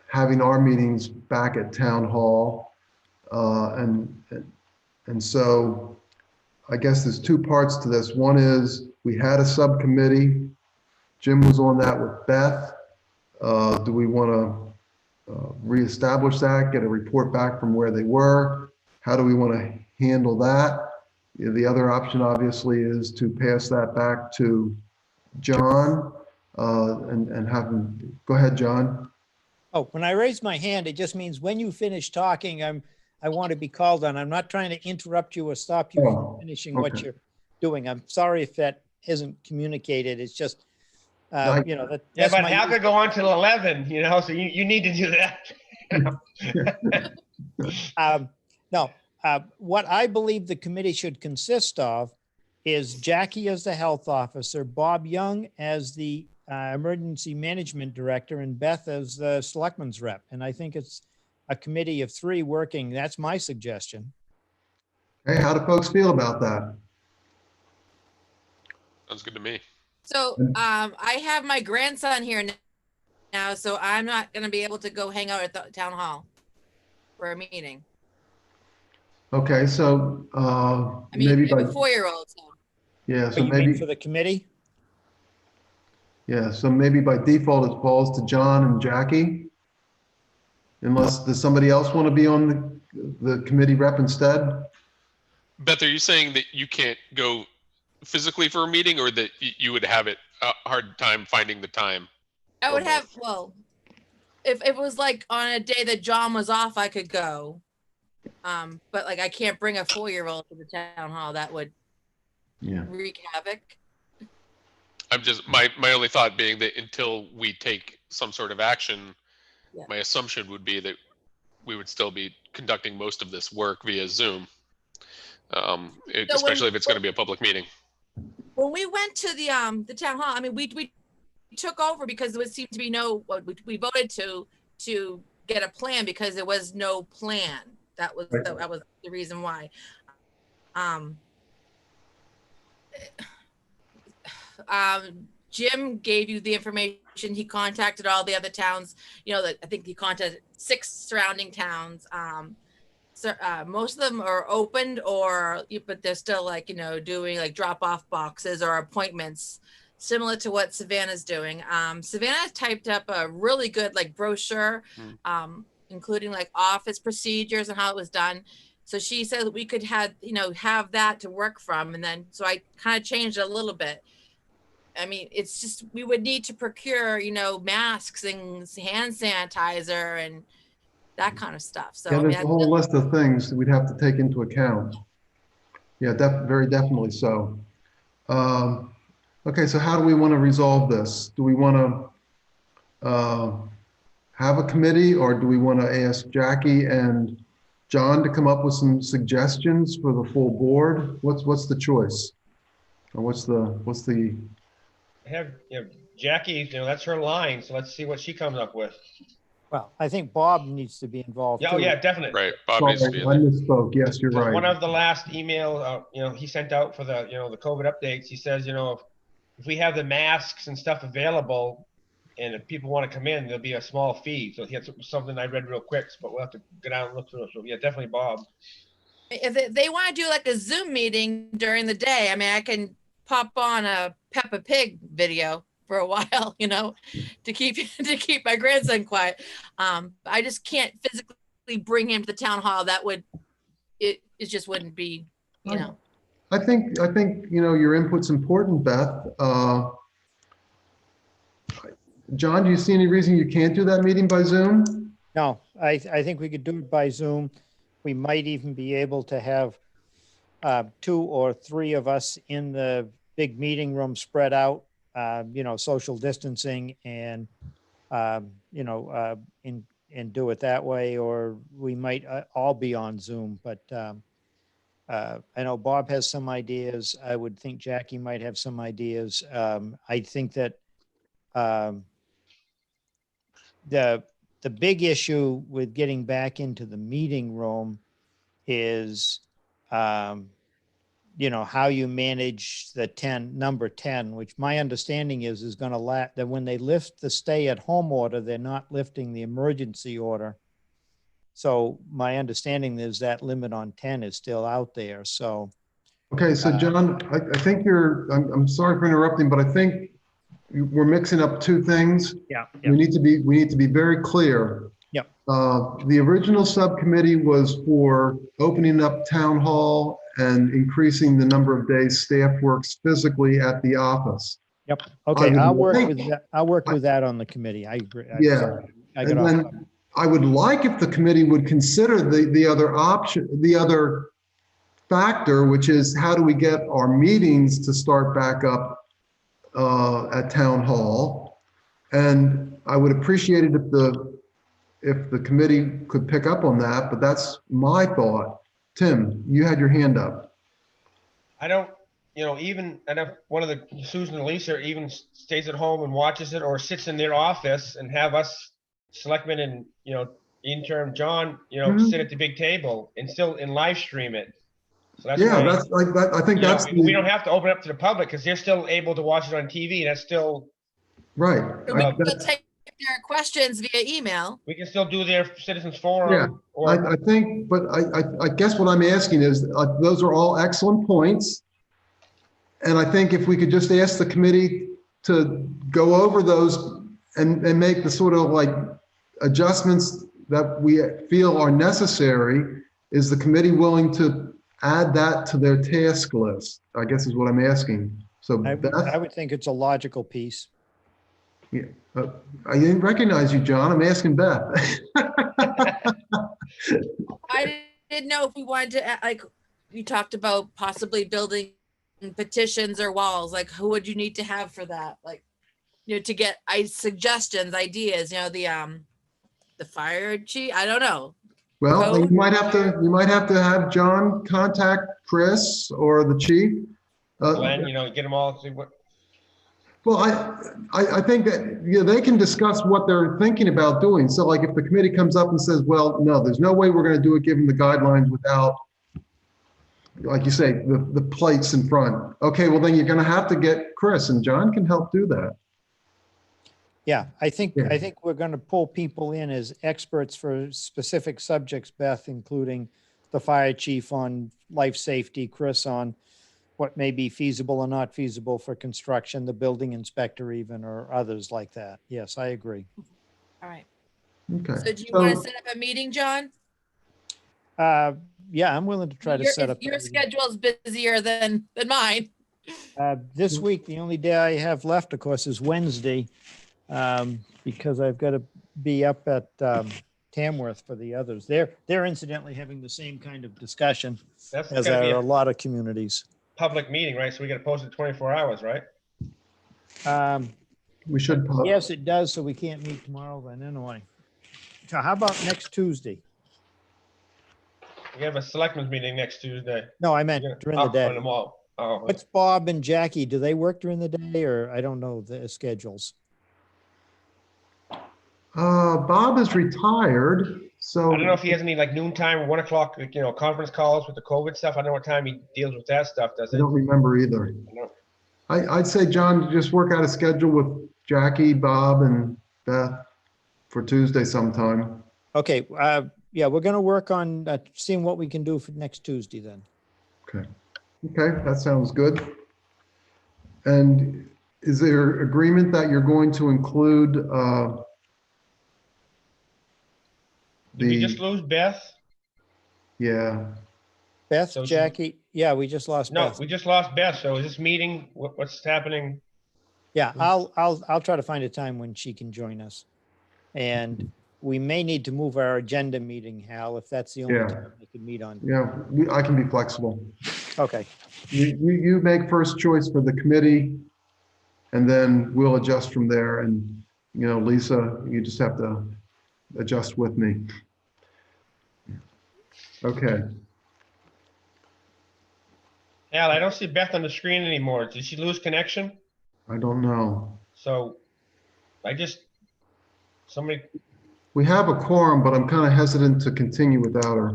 [SPEAKER 1] having our meetings back at town hall. And so I guess there's two parts to this. One is we had a subcommittee. Jim was on that with Beth. Do we want to reestablish that, get a report back from where they were? How do we want to handle that? The other option obviously is to pass that back to John and have him, go ahead, John.
[SPEAKER 3] Oh, when I raise my hand, it just means when you finish talking, I want to be called on. I'm not trying to interrupt you or stop you
[SPEAKER 1] Oh,
[SPEAKER 3] from finishing what
[SPEAKER 1] okay.
[SPEAKER 3] you're doing. I'm sorry if that isn't communicated. It's just,
[SPEAKER 1] Right.
[SPEAKER 3] you know,
[SPEAKER 8] Yeah,
[SPEAKER 3] that's
[SPEAKER 8] but
[SPEAKER 3] my.
[SPEAKER 8] how could go on till 11, you know, so you need to do that.
[SPEAKER 3] No, what I believe the committee should consist of is Jackie as the health officer, Bob Young as the emergency management director, and Beth as the selectman's rep. And I think it's a committee of three working. That's my suggestion.
[SPEAKER 1] Hey, how do folks feel about that?
[SPEAKER 6] Sounds good to me.
[SPEAKER 4] So I have my grandson here now, so I'm not going to be able to go hang out at the town hall for a meeting.
[SPEAKER 1] Okay, so
[SPEAKER 4] I mean,
[SPEAKER 1] maybe
[SPEAKER 4] I
[SPEAKER 1] by,
[SPEAKER 4] have a 4-year-old. So.
[SPEAKER 1] yeah,
[SPEAKER 3] But
[SPEAKER 1] so
[SPEAKER 3] you mean
[SPEAKER 1] maybe,
[SPEAKER 3] for the committee?
[SPEAKER 1] yeah, so maybe by default it falls to John and Jackie. Unless, does somebody else want to be on the committee rep instead?
[SPEAKER 6] Beth, are you saying that you can't go physically for a meeting, or that you would have it a hard time finding the time?
[SPEAKER 4] I would
[SPEAKER 6] Or
[SPEAKER 4] have,
[SPEAKER 6] both?
[SPEAKER 4] well, if it was like on a day that John was off, I could go. But like I can't bring a 4-year-old to the town hall. That would wreak havoc.
[SPEAKER 6] I'm just, my only thought being that until we take some sort of action,
[SPEAKER 4] Yeah.
[SPEAKER 6] my assumption would be that we would still be conducting most of this work via Zoom, especially if it's going to be a public meeting.
[SPEAKER 4] When we went to the town hall, I mean, we took over because there seemed to be no, we voted to get a plan because there was no plan. That was
[SPEAKER 1] Right.
[SPEAKER 4] that was the reason why. Jim gave you the information. He contacted all the other towns. You know, that I think he contacted 6 surrounding towns. So most of them are opened, but they're still like, you know, doing like drop-off boxes or appointments, similar to what Savannah's doing. Savannah typed up a really good like brochure, including like office procedures and how it was done. So she said that we could have that to work from. And then, so I kind of changed it a little bit. I mean, it's just, we would need to procure, you know, masks and hand sanitizer and that kind of stuff. So
[SPEAKER 1] Yeah,
[SPEAKER 4] I mean,
[SPEAKER 1] there's a whole list of things that we'd have to take into account. Yeah, very definitely so. Okay, so how do we want to resolve this? Do we want to have a committee, or do we want to ask Jackie and John to come up with some suggestions for the full board? What's the choice? Or what's the
[SPEAKER 8] Have, you know, Jackie, you know, that's her line, so let's see what she comes up with.
[SPEAKER 3] Well, I think Bob needs to be involved
[SPEAKER 8] Yeah, oh
[SPEAKER 3] too.
[SPEAKER 8] yeah, definitely.
[SPEAKER 6] Right. Bob
[SPEAKER 1] Sorry,
[SPEAKER 6] needs to be in
[SPEAKER 1] I
[SPEAKER 6] there.
[SPEAKER 1] misspoke. Yes, you're right.
[SPEAKER 8] One of the last email, you know, he sent out for the, you know, the COVID updates, he says, you know, if we have the masks and stuff available and if people want to come in, there'll be a small fee. So that's something I read real quick, but we'll have to go down and look through it. So yeah, definitely Bob.
[SPEAKER 4] if they want to do like a Zoom meeting during the day, I mean, I can pop on a Peppa Pig video for a while, you know, to keep my grandson quiet. I just can't physically bring him to the town hall. That would, it just wouldn't be, you know.
[SPEAKER 1] I think, you know, your input's important, Beth. John, do you see any reason you can't do that meeting by Zoom?
[SPEAKER 3] No, I think we could do it by Zoom. We might even be able to have 2 or 3 of us in the big meeting room spread out, you know, social distancing and, you know, and do it that way, or we might all be on Zoom. But I know Bob has some ideas. I would think Jackie might have some ideas. I think that the big issue with getting back into the meeting room is, you know, how you manage the number 10, which my understanding is going to that when they lift the stay at home order, they're not lifting the emergency order. So my understanding is that limit on 10 is still out there. So.
[SPEAKER 1] Okay, so John, I think I'm sorry for interrupting, but I think we're mixing up two things.
[SPEAKER 3] Yeah.
[SPEAKER 1] We need to be very clear.
[SPEAKER 3] Yep.
[SPEAKER 1] The original subcommittee was for opening up town hall and increasing the number of days staff works physically at the office.
[SPEAKER 3] Yep. Okay.
[SPEAKER 1] I
[SPEAKER 3] I'll
[SPEAKER 1] would
[SPEAKER 3] work
[SPEAKER 1] like-
[SPEAKER 3] with that. I'll work with that on the committee. I agree.
[SPEAKER 1] Yeah.
[SPEAKER 3] I
[SPEAKER 1] And
[SPEAKER 3] got off.
[SPEAKER 1] then I would like if the committee would consider the other option, the other factor, which is how do we get our meetings to start back up at town hall? And I would appreciate it if the committee could pick up on that, but that's my thought. Tim, you had your hand up.
[SPEAKER 8] I don't, even, and if one of the, Susan and Lisa even stays at home and watches it or sits in their office and have us selectmen and, intern John, sit at the big table and still in live stream it. So that's
[SPEAKER 1] Yeah,
[SPEAKER 8] why,
[SPEAKER 1] that's like that. I think that's
[SPEAKER 8] we don't have to open up to the public because they're still able to watch it on TV. That's still,
[SPEAKER 1] right.
[SPEAKER 4] So we can still take their questions via email.
[SPEAKER 8] we can still do their citizens forum.
[SPEAKER 1] I think, but I guess what I'm asking is, those are all excellent points. And I think if we could just ask the committee to go over those and make the sort of like adjustments that we feel are necessary, is the committee willing to add that to their task list? I guess is what I'm asking. So
[SPEAKER 3] I would think it's a logical piece.
[SPEAKER 1] Yeah, I didn't recognize you, John. I'm asking Beth.
[SPEAKER 4] I didn't know if we wanted to, like, you talked about possibly building petitions or walls. Like, who would you need to have for that? Like, to get suggestions, ideas. The fire chief. I don't know.
[SPEAKER 1] Well, you might have to have John contact Chris or the chief.
[SPEAKER 8] Glenn, get them all. See what.
[SPEAKER 1] Well, I think that they can discuss what they're thinking about doing. So like if the committee comes up and says, well, no, there's no way we're going to do it given the guidelines without, like you say, the plates in front. Okay, well then you're going to have to get Chris, and John can help do that.
[SPEAKER 3] Yeah, I think we're going to pull people in as experts for specific subjects, Beth, including the fire chief on life safety, Chris on what may be feasible or not feasible for construction, the building inspector even, or others like that. Yes, I agree.
[SPEAKER 4] All right.
[SPEAKER 1] Okay.
[SPEAKER 4] So do you want to set up a meeting, John?
[SPEAKER 3] Yeah, I'm willing to try to set up.
[SPEAKER 4] Your schedule is busier than mine.
[SPEAKER 3] This week, the only day I have left, of course, is Wednesday, because I've got to be up at Tamworth for the others. They're incidentally having the same kind of discussion
[SPEAKER 8] That's
[SPEAKER 3] as
[SPEAKER 8] gonna be
[SPEAKER 3] are a
[SPEAKER 8] a
[SPEAKER 3] lot of communities.
[SPEAKER 8] public meeting, right? So we got to post it 24 hours, right?
[SPEAKER 1] We should.
[SPEAKER 3] Yes, it does. So we can't meet tomorrow then anyway. So how about next Tuesday?
[SPEAKER 8] We have a selectmen's meeting next Tuesday.
[SPEAKER 3] No, I meant during the
[SPEAKER 8] On
[SPEAKER 3] day.
[SPEAKER 8] them all. Oh,
[SPEAKER 3] What's Bob and Jackie? Do they work during the day, or I don't know the schedules?
[SPEAKER 1] Bob is retired, so.
[SPEAKER 8] I don't know if he has any like noontime or 1 o'clock, conference calls with the COVID stuff. I don't know what time he deals with that stuff, does
[SPEAKER 1] I
[SPEAKER 8] it?
[SPEAKER 1] don't remember either. I'd say, John, just work out a schedule with Jackie, Bob, and Beth for Tuesday sometime.
[SPEAKER 3] Okay. Yeah, we're going to work on seeing what we can do for next Tuesday then.
[SPEAKER 1] Okay. Okay, that sounds good. And is there agreement that you're going to include
[SPEAKER 8] Did we just lose Beth?
[SPEAKER 1] Yeah.
[SPEAKER 3] Beth,
[SPEAKER 8] So-
[SPEAKER 3] Jackie, yeah, we just lost
[SPEAKER 8] No,
[SPEAKER 3] Beth.
[SPEAKER 8] we just lost Beth. So is this meeting, what's happening?
[SPEAKER 3] Yeah, I'll try to find a time when she can join us. And we may need to move our agenda meeting, Hal, if that's the only
[SPEAKER 1] Yeah.
[SPEAKER 3] time we can meet on.
[SPEAKER 1] Yeah, I can be flexible.
[SPEAKER 3] Okay.
[SPEAKER 1] You make first choice for the committee, and then we'll adjust from there. And, Lisa, you just have to adjust with me. Okay.
[SPEAKER 8] Al, I don't see Beth on the screen anymore. Did she lose connection?
[SPEAKER 1] I don't know.
[SPEAKER 8] So somebody,
[SPEAKER 1] We have a quorum, but I'm kind of hesitant to continue without her.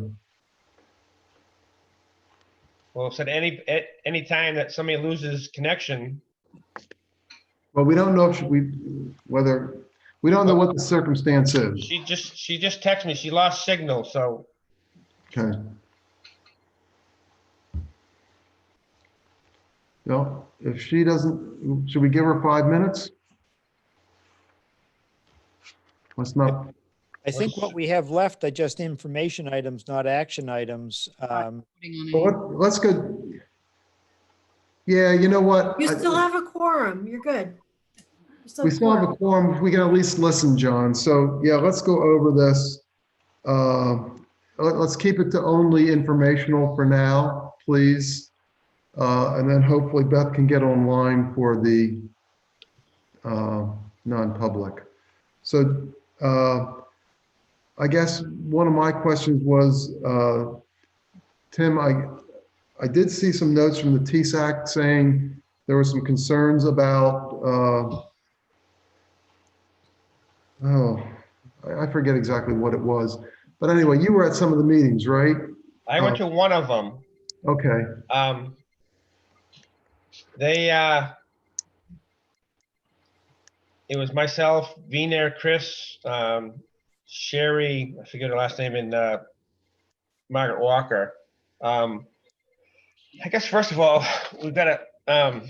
[SPEAKER 8] well, said any time that somebody loses connection,
[SPEAKER 1] But we don't know if we don't know what the circumstance is.
[SPEAKER 8] she just texted me. She lost signal. So
[SPEAKER 1] Okay. Well, if she doesn't, should we give her 5 minutes? Let's not,
[SPEAKER 3] I think what we have left are just information items, not action items.
[SPEAKER 1] let's go. Yeah, you know what?
[SPEAKER 5] You still have a quorum. You're good.
[SPEAKER 1] We still have a quorum. We can at least listen, John. So yeah, let's go over this. Let's keep it to only informational for now, please. And then hopefully Beth can get online for the non-public. So I guess one of my questions was, Tim, I did see some notes from the TSAC saying there were some concerns about, I forget exactly what it was. But anyway, you were at some of the meetings, right?
[SPEAKER 8] I went to one of them.
[SPEAKER 1] Okay.
[SPEAKER 8] It was myself, Vina, Chris, Sherry, I forget her last name, and Margaret Walker. I guess first of all, we've got to,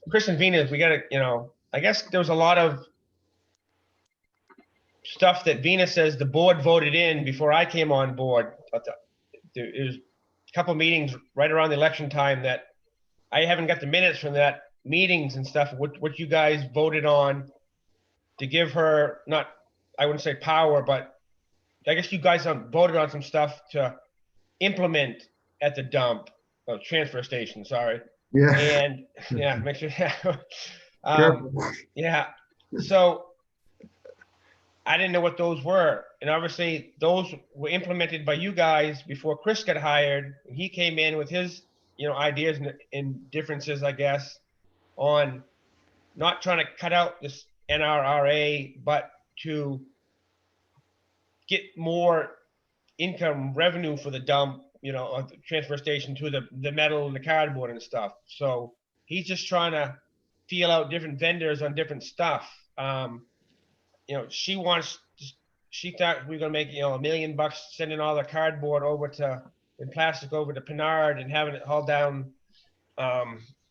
[SPEAKER 8] Chris and Vina, we got to, I guess there was a lot of stuff that Vina says the board voted in before I came on board. There was a couple meetings right around the election time that I haven't got the minutes from that meetings and stuff, what you guys voted on to give her, not, I wouldn't say power, but I guess you guys voted on some stuff to implement at the dump, transfer station, sorry.
[SPEAKER 1] Yeah.
[SPEAKER 8] And yeah, make sure,
[SPEAKER 1] Careful.
[SPEAKER 8] yeah. So I didn't know what those were. And obviously those were implemented by you guys before Chris got hired. He came in with his, ideas and differences, I guess, on not trying to cut out this NRRA, but to get more income revenue for the dump, of the transfer station to the metal and the cardboard and stuff. So he's just trying to feel out different vendors on different stuff. She thought we were gonna make, $1 million sending all the cardboard and plastic over to Pinard and having it hauled down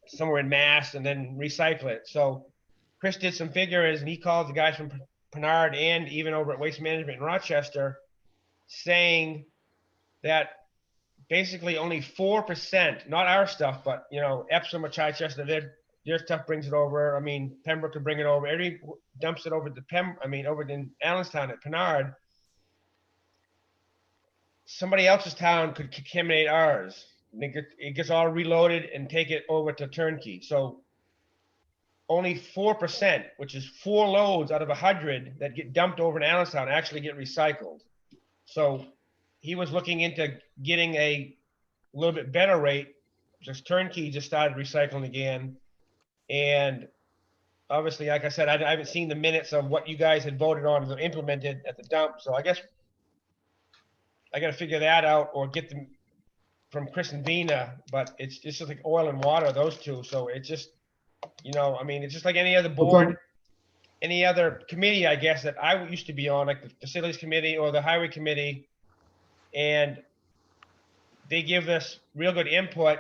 [SPEAKER 8] somewhere in Mass and then recycle it. So Chris did some figures and he called the guys from Pinard and even over at Waste Management in Rochester saying that basically only 4%, not our stuff, but Epsom or Chichester, their stuff brings it over. I mean, Pembroke could bring it over. Every dumps it over to over in Allenstown at Pinard. Somebody else's town could contaminate ours. It gets all reloaded and take it over to turnkey. So only 4%, which is 4 loads out of 100 that get dumped over in Allenstown actually get recycled. So he was looking into getting a little bit better rate. Just turnkey just started recycling again. And obviously, like I said, I haven't seen the minutes of what you guys had voted on or implemented at the dump. So I guess I got to figure that out or get them from Chris and Vina, but it's just like oil and water, those two. So it's just, it's just like any other board, any other committee, I guess, that I used to be on, like the facilities committee or the highway committee. And they give us real good input.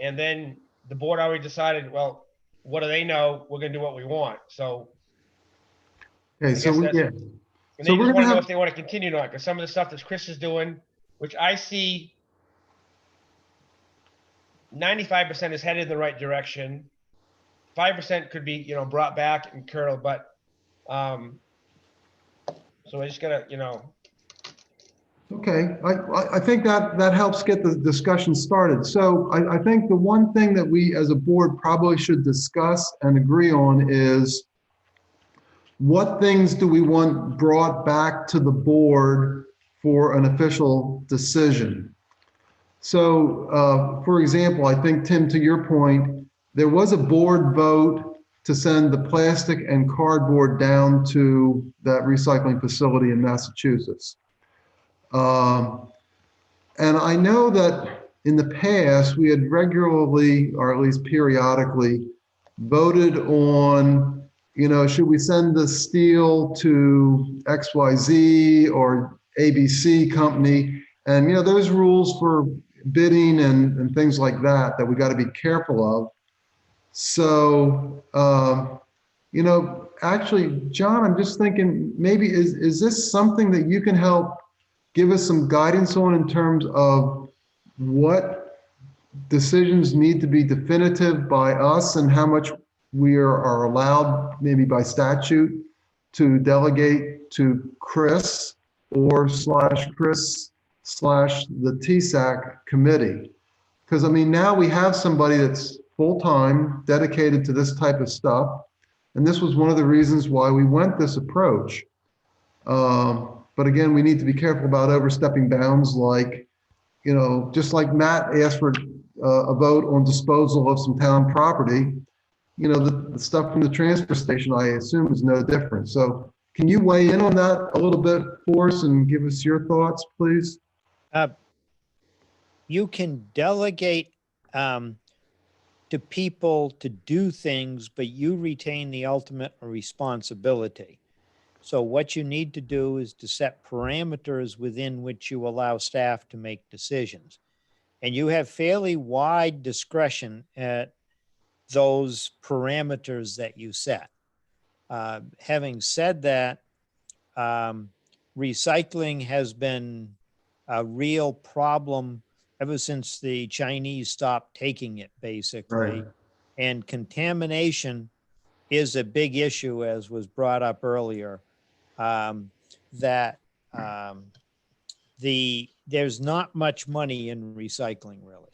[SPEAKER 8] And then the board already decided, well, what do they know? We're going to do what we want. So,
[SPEAKER 1] Okay, so
[SPEAKER 8] and they
[SPEAKER 1] so
[SPEAKER 8] just want to know if they want to continue or not, because some of the stuff that Chris is doing, which I see 95% is headed in the right direction. 5% could be, brought back and curled, but so I just gotta,
[SPEAKER 1] Okay, I think that helps get the discussion started. So I think the one thing that we as a board probably should discuss and agree on is what things do we want brought back to the board for an official decision? So, for example, I think, Tim, to your point, there was a board vote to send the plastic and cardboard down to that recycling facility in Massachusetts. And I know that in the past, we had regularly, or at least periodically, voted on, should we send the steel to XYZ or ABC company? And, those rules for bidding and things like that, that we got to be careful of. So, actually, John, I'm just thinking, maybe is this something that you can help give us some guidance on in terms of what decisions need to be definitive by us and how much we are allowed, maybe by statute, to delegate to Chris or /Chris / the TSAC committee? Because I mean, now we have somebody that's full-time dedicated to this type of stuff. And this was one of the reasons why we went this approach. But again, we need to be careful about overstepping bounds, like, just like Matt asked for a vote on disposal of some town property, the stuff from the transfer station, I assume, is no different. So can you weigh in on that a little bit for us and give us your thoughts, please?
[SPEAKER 3] You can delegate to people to do things, but you retain the ultimate responsibility. So what you need to do is to set parameters within which you allow staff to make decisions. And you have fairly wide discretion at those parameters that you set. Having said that, recycling has been a real problem ever since the Chinese stopped taking it, basically.
[SPEAKER 1] Right.
[SPEAKER 3] And contamination is a big issue, as was brought up earlier. There's not much money in recycling, really.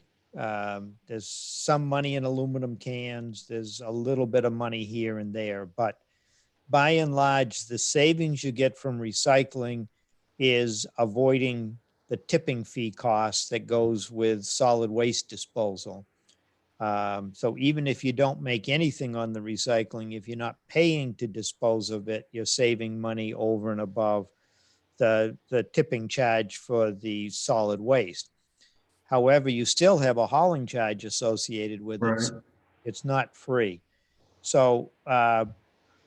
[SPEAKER 3] There's some money in aluminum cans. There's a little bit of money here and there, but by and large, the savings you get from recycling is avoiding the tipping fee cost that goes with solid waste disposal. So even if you don't make anything on the recycling, if you're not paying to dispose of it, you're saving money over and above the tipping charge for the solid waste. However, you still have a hauling charge associated with it. So it's not free. So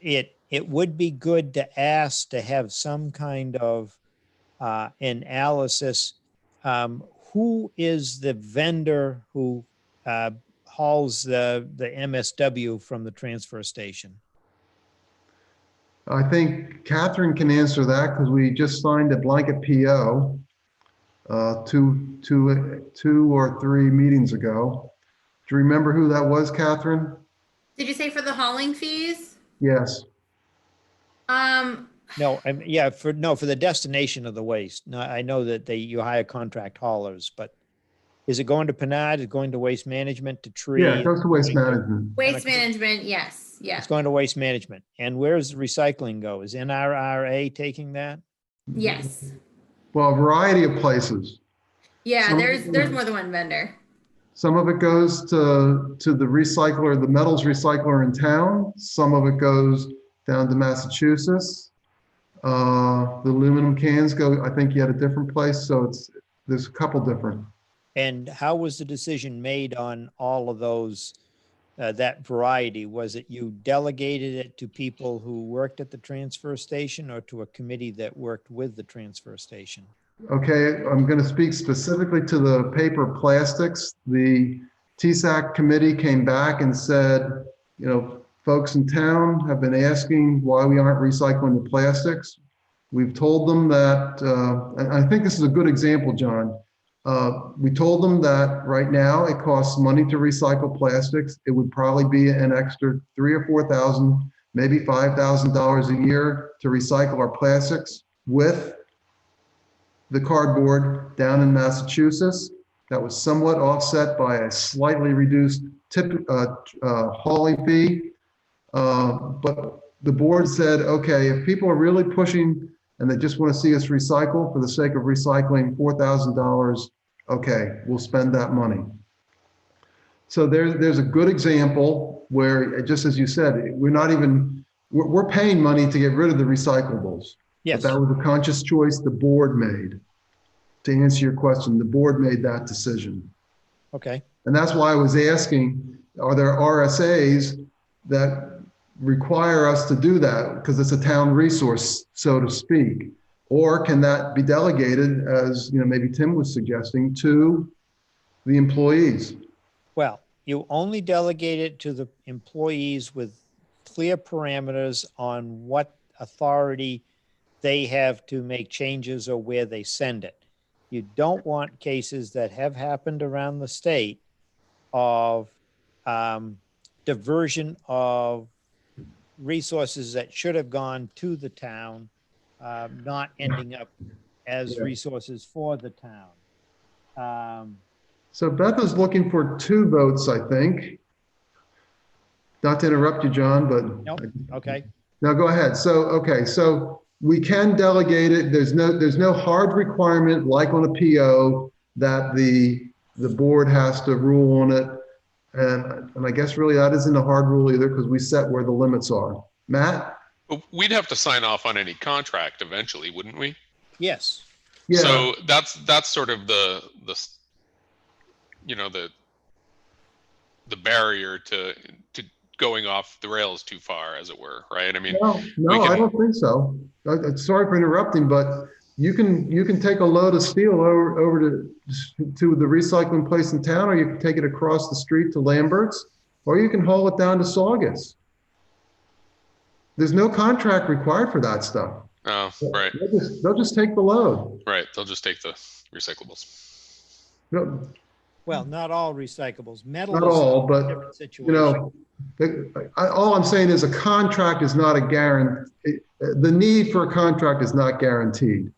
[SPEAKER 3] it would be good to ask to have some kind of analysis. Who is the vendor who hauls the MSW from the transfer station?
[SPEAKER 1] I think Catherine can answer that because we just signed a blanket PO two or three meetings ago. Do you remember who that was, Catherine?
[SPEAKER 9] Did you say for the hauling fees?
[SPEAKER 1] Yes.
[SPEAKER 3] No, for the destination of the waste. No, I know that you hire contract haulers, but is it going to Pinard? Is it going to Waste Management, to Tree?
[SPEAKER 1] Yeah, it goes to Waste Management.
[SPEAKER 9] Waste Management, yes, yeah.
[SPEAKER 3] It's going to Waste Management. And where does the recycling go? Is NRRA taking that?
[SPEAKER 9] Yes.
[SPEAKER 1] Well, a variety of places.
[SPEAKER 9] Yeah, there's more than one vendor.
[SPEAKER 1] Some of it goes to the recycler, the metals recycler in town. Some of it goes down to Massachusetts. The aluminum cans go, I think, yet a different place. So there's a couple different.
[SPEAKER 3] And how was the decision made on all of those, that variety? Was it you delegated it to people who worked at the transfer station or to a committee that worked with the transfer station?
[SPEAKER 1] Okay, I'm going to speak specifically to the paper plastics. The TSAC committee came back and said, folks in town have been asking why we aren't recycling the plastics. We've told them that, and I think this is a good example, John. We told them that right now it costs money to recycle plastics. It would probably be an extra $3,000 or $4,000, maybe $5,000 a year to recycle our plastics with the cardboard down in Massachusetts. That was somewhat offset by a slightly reduced hauling fee. But the board said, okay, if people are really pushing and they just want to see us recycle for the sake of recycling $4,000 Okay, we'll spend that money. So there's a good example where, just as you said, we're paying money to get rid of the recyclables. But
[SPEAKER 3] Yes.
[SPEAKER 1] that was a conscious choice the board made. To answer your question, the board made that decision.
[SPEAKER 3] Okay.
[SPEAKER 1] And that's why I was asking, are there RSAs that require us to do that? Because it's a town resource, so to speak. Or can that be delegated, as maybe Tim was suggesting, to the employees?
[SPEAKER 3] Well, you only delegate it to the employees with clear parameters on what authority they have to make changes or where they send it. You don't want cases that have happened around the state of diversion of resources that should have gone to the town, not ending up as
[SPEAKER 1] Yeah.
[SPEAKER 3] resources for the town.
[SPEAKER 1] So Beth is looking for 2 votes, I think. Not to interrupt you, John, but.
[SPEAKER 3] Nope. Okay.
[SPEAKER 1] Now go ahead. So, okay, so we can delegate it. There's no hard requirement like on a PO that the board has to rule on it. And I guess really that isn't a hard rule either, because we set where the limits are. Matt?
[SPEAKER 6] But we'd have to sign off on any contract eventually, wouldn't we?
[SPEAKER 3] Yes.
[SPEAKER 1] Yeah.
[SPEAKER 6] So that's sort of the barrier to going off the rails too far, as it were, right? I mean,
[SPEAKER 1] No, I don't think so. Sorry for interrupting, but you can take a load of steel over to the recycling place in town, or you can take it across the street to Lambert's, or you can haul it down to Saugus. There's no contract required for that stuff.
[SPEAKER 6] Oh, right.
[SPEAKER 1] They'll just take the load.
[SPEAKER 6] Right. They'll just take the recyclables.
[SPEAKER 1] No,
[SPEAKER 3] Well, not all recyclables. Metal
[SPEAKER 1] not
[SPEAKER 3] is
[SPEAKER 1] all,
[SPEAKER 3] a
[SPEAKER 1] but
[SPEAKER 3] different situation.
[SPEAKER 1] all I'm saying is a contract is not a guarantee. The need for a contract is not guaranteed.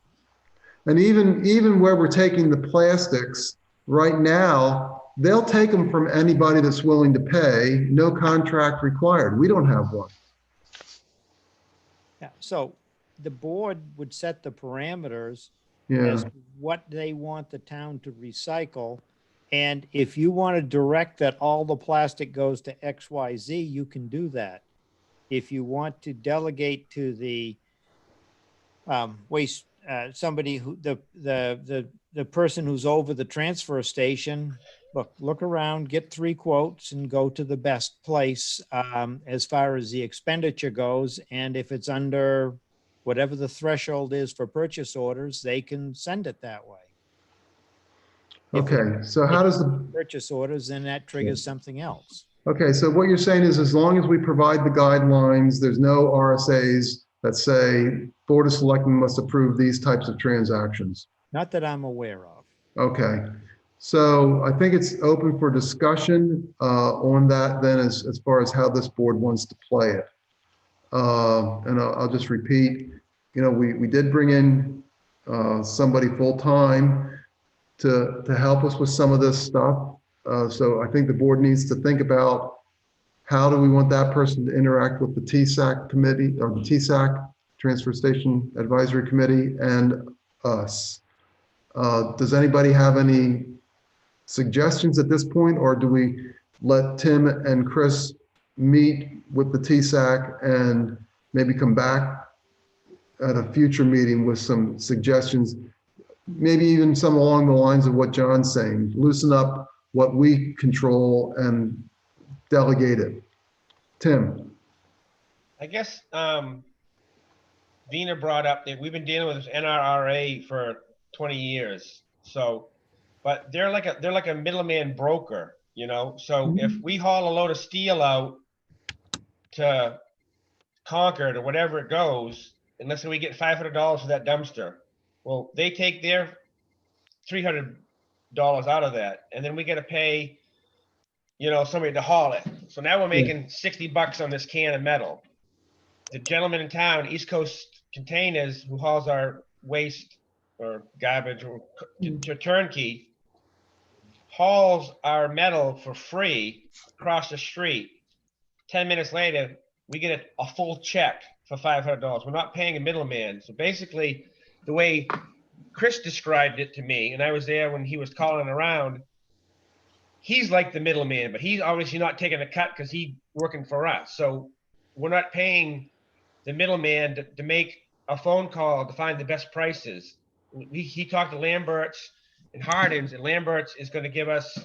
[SPEAKER 1] And even where we're taking the plastics right now, they'll take them from anybody that's willing to pay. No contract required. We don't have one.
[SPEAKER 3] Yeah. So the board would set the parameters
[SPEAKER 1] Yeah.
[SPEAKER 3] as what they want the town to recycle. And if you want to direct that all the plastic goes to XYZ, you can do that. If you want to delegate to the waste, somebody who the person who's over the transfer station, look around, get 3 quotes and go to the best place as far as the expenditure goes. And if it's under whatever the threshold is for purchase orders, they can send it that way.
[SPEAKER 1] Okay. So how does the
[SPEAKER 3] Purchase orders, then that triggers something else.
[SPEAKER 1] Okay, so what you're saying is as long as we provide the guidelines, there's no RSAs that say Board of Selectmen must approve these types of transactions.
[SPEAKER 3] Not that I'm aware of.
[SPEAKER 1] Okay, so I think it's open for discussion on that then as far as how this board wants to play it. And I'll just repeat, we did bring in somebody full-time to help us with some of this stuff. So I think the board needs to think about how do we want that person to interact with the TSAC committee or the TSAC Transfer Station Advisory Committee and us. Does anybody have any suggestions at this point, or do we let Tim and Chris meet with the TSAC and maybe come back at a future meeting with some suggestions, maybe even some along the lines of what John's saying, loosen up what we control and delegate it. Tim.
[SPEAKER 8] I guess Dina brought up that we've been dealing with this NRRA for 20 years. So, but they're like a middleman broker, So if we haul a load of steel out to Concord or whatever it goes, and let's say we get $500 for that dumpster, well, they take their $300 out of that, and then we got to pay, somebody to haul it. So now we're making $60 on this can of metal. The gentleman in town, East Coast Containers, who hauls our waste or garbage or to turnkey, hauls our metal for free across the street. 10 minutes later, we get a full check for $500. We're not paying a middleman. So basically, the way Chris described it to me, and I was there when he was calling around. He's like the middleman, but he's obviously not taking a cut because he's working for us. So we're not paying the middleman to make a phone call to find the best prices. He talked to Lambert's and Hardin's, and Lambert's is going to give us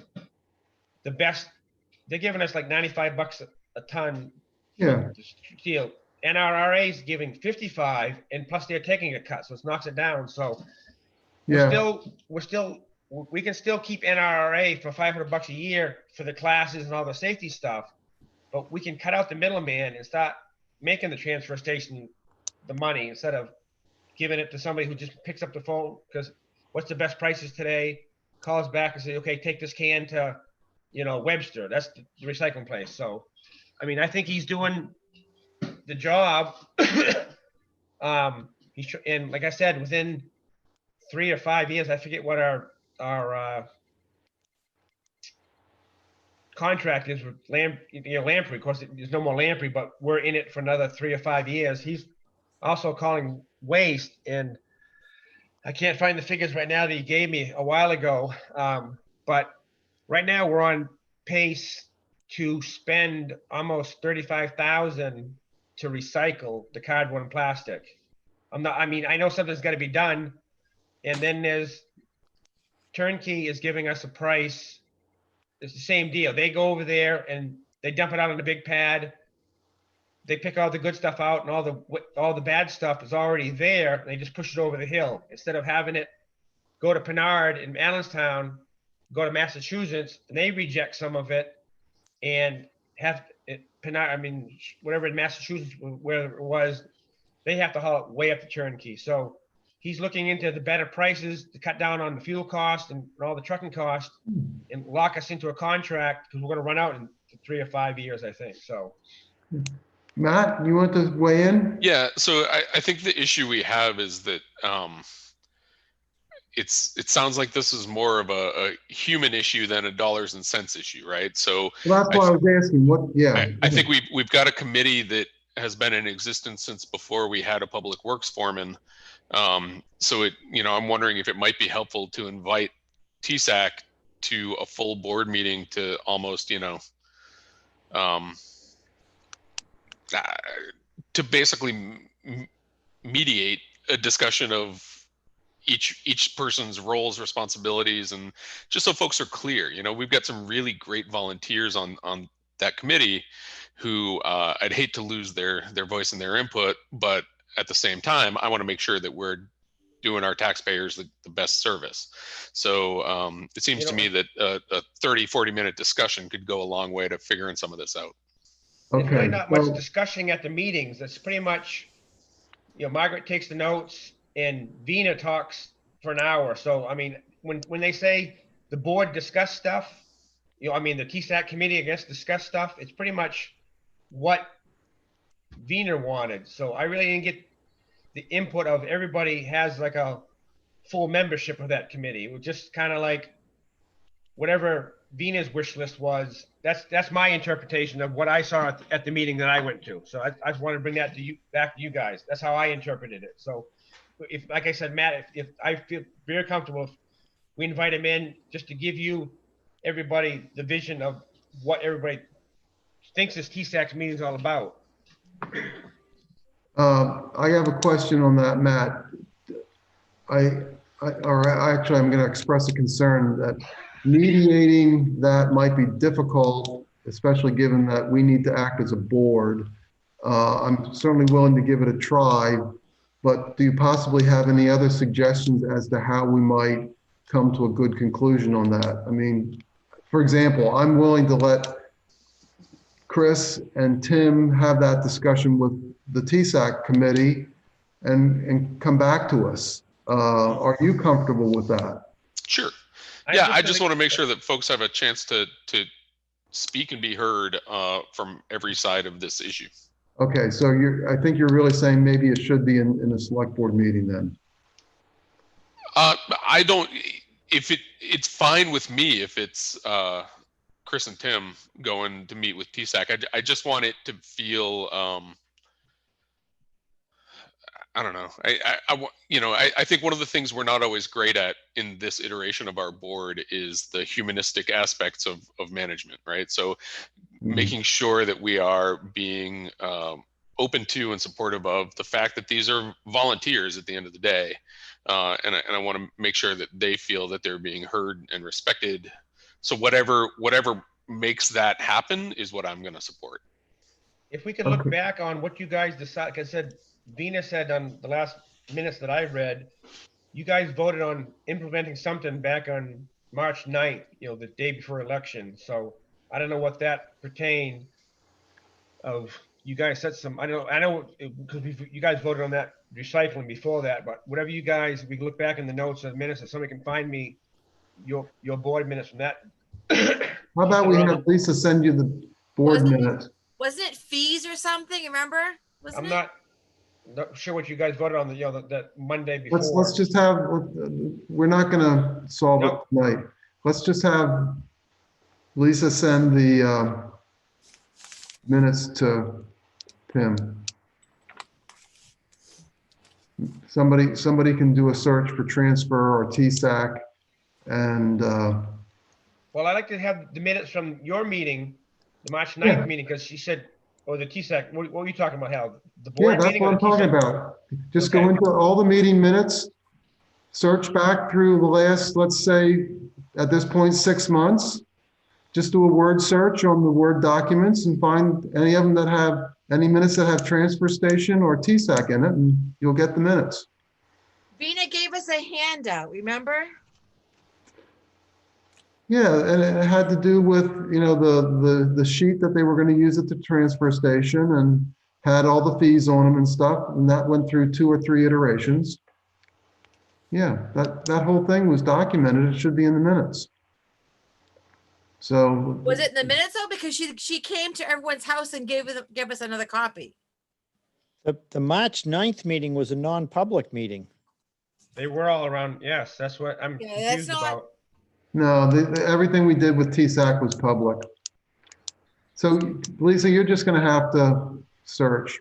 [SPEAKER 8] the best. They're giving us like 95 bucks a ton.
[SPEAKER 1] Yeah.
[SPEAKER 8] Steel. NRRA is giving 55, and plus they're taking a cut, so it knocks it down. So
[SPEAKER 1] Yeah.
[SPEAKER 8] we can still keep NRRA for 500 bucks a year for the classes and all the safety stuff, but we can cut out the middleman and start making the transfer station the money instead of giving it to somebody who just picks up the phone because what's the best prices today, calls back and say, okay, take this can to, Webster. That's the recycling place. So, I mean, I think he's doing the job. And like I said, within 3 or 5 years, I forget what our contract is with Lamprey. Of course, there's no more Lamprey, but we're in it for another 3 or 5 years. He's also calling waste, and I can't find the figures right now that he gave me a while ago. But right now we're on pace to spend almost 35,000 to recycle the cardboard and plastic. I know something's got to be done. And then there's Turnkey is giving us a price. It's the same deal. They go over there and they dump it out on a big pad. They pick all the good stuff out, and all the bad stuff is already there. They just push it over the hill instead of having it go to Pinard in Allenstown, go to Massachusetts, and they reject some of it, and have it Pinard. Whatever in Massachusetts, where it was, they have to haul it way up to Turnkey. So he's looking into the better prices to cut down on the fuel cost and all the trucking costs, and lock us into a contract because we're going to run out in 3 or 5 years, I think. So.
[SPEAKER 1] Matt, you want to weigh in?
[SPEAKER 6] Yeah, so I think the issue we have is that it sounds like this is more of a human issue than a dollars and cents issue, right? So
[SPEAKER 1] Well, that's why I was asking what, yeah.
[SPEAKER 6] I think we've got a committee that has been in existence since before we had a public works foreman. So I'm wondering if it might be helpful to invite TSAC to a full board meeting to almost, to basically mediate a discussion of each person's roles, responsibilities, and just so folks are clear. We've got some really great volunteers on that committee who I'd hate to lose their voice and their input, but at the same time, I want to make sure that we're doing our taxpayers the best service. So it seems to me that a 30-40 minute discussion could go a long way to figuring some of this out.
[SPEAKER 1] Okay.
[SPEAKER 8] There's really not much discussion at the meetings. It's pretty much, Margaret takes the notes and Vina talks for an hour. So, when they say the board discuss stuff, the TSAC committee, I guess, discuss stuff, it's pretty much what Vina wanted. So I really didn't get the input of everybody has like a full membership of that committee. It was just kind of like whatever Vina's wish list was. That's my interpretation of what I saw at the meeting that I went to. So I just want to bring that back to you guys. That's how I interpreted it. So if, like I said, Matt, if I feel very comfortable if we invite him in just to give everybody the vision of what everybody thinks this TSAC meeting is all about.
[SPEAKER 1] I have a question on that, Matt. Actually, I'm going to express a concern that mediating that might be difficult, especially given that we need to act as a board. I'm certainly willing to give it a try, but do you possibly have any other suggestions as to how we might come to a good conclusion on that? For example, I'm willing to let Chris and Tim have that discussion with the TSAC committee and come back to us. Are you comfortable with that?
[SPEAKER 6] Sure. Yeah, I just want to make sure that folks have a chance to speak and be heard from every side of this issue.
[SPEAKER 1] Okay, so I think you're really saying maybe it should be in a select board meeting then.
[SPEAKER 6] It's fine with me if it's Chris and Tim going to meet with TSAC. I just want it to feel, I don't know. I think one of the things we're not always great at in this iteration of our board is the humanistic aspects of management, right? So making sure that we are being open to and supportive of the fact that these are volunteers at the end of the day. And I want to make sure that they feel that they're being heard and respected. So whatever makes that happen is what I'm going to support.
[SPEAKER 8] If we could look back on what you guys decided, because I said, Vina said on the last minutes that I read, you guys voted on implementing something back on March 9th, the day before election. So I don't know what that pertained of. You guys said some, I know because you guys voted on that recycling before that, but whatever you guys, we look back in the notes of minutes, if somebody can find me your board minutes from that.
[SPEAKER 1] How about we have Lisa send you the board minutes?
[SPEAKER 4] Wasn't it fees or something? Remember?
[SPEAKER 8] I'm not sure what you guys voted on that Monday before.
[SPEAKER 1] Let's just have. We're not going to solve it tonight. Let's just have Lisa send the minutes to Tim. Somebody can do a search for transfer or TSAC, and.
[SPEAKER 8] Well, I'd like to have the minutes from your meeting, the March 9th meeting, because she said, or the TSAC, what were you talking about, Hal? The board
[SPEAKER 1] that's
[SPEAKER 8] meeting
[SPEAKER 1] what I'm talking about. Just go into all the meeting minutes, search back through the last, let's say, at this point, 6 months. Just do a word search on the Word documents and find any of them that have, any minutes that have transfer station or TSAC in it, and you'll get the minutes.
[SPEAKER 4] Vina gave us a handout, remember?
[SPEAKER 1] Yeah, and it had to do with, the sheet that they were going to use at the transfer station and had all the fees on them and stuff. And that went through 2 or 3 iterations. Yeah, that whole thing was documented. It should be in the minutes. So.
[SPEAKER 4] Was it in the minutes though? Because she came to everyone's house and gave us another copy.
[SPEAKER 3] The March 9th meeting was a non-public meeting.
[SPEAKER 8] They were all around. Yes, that's what I'm confused about.
[SPEAKER 1] No, everything we did with TSAC was public. So Lisa, you're just going to have to search.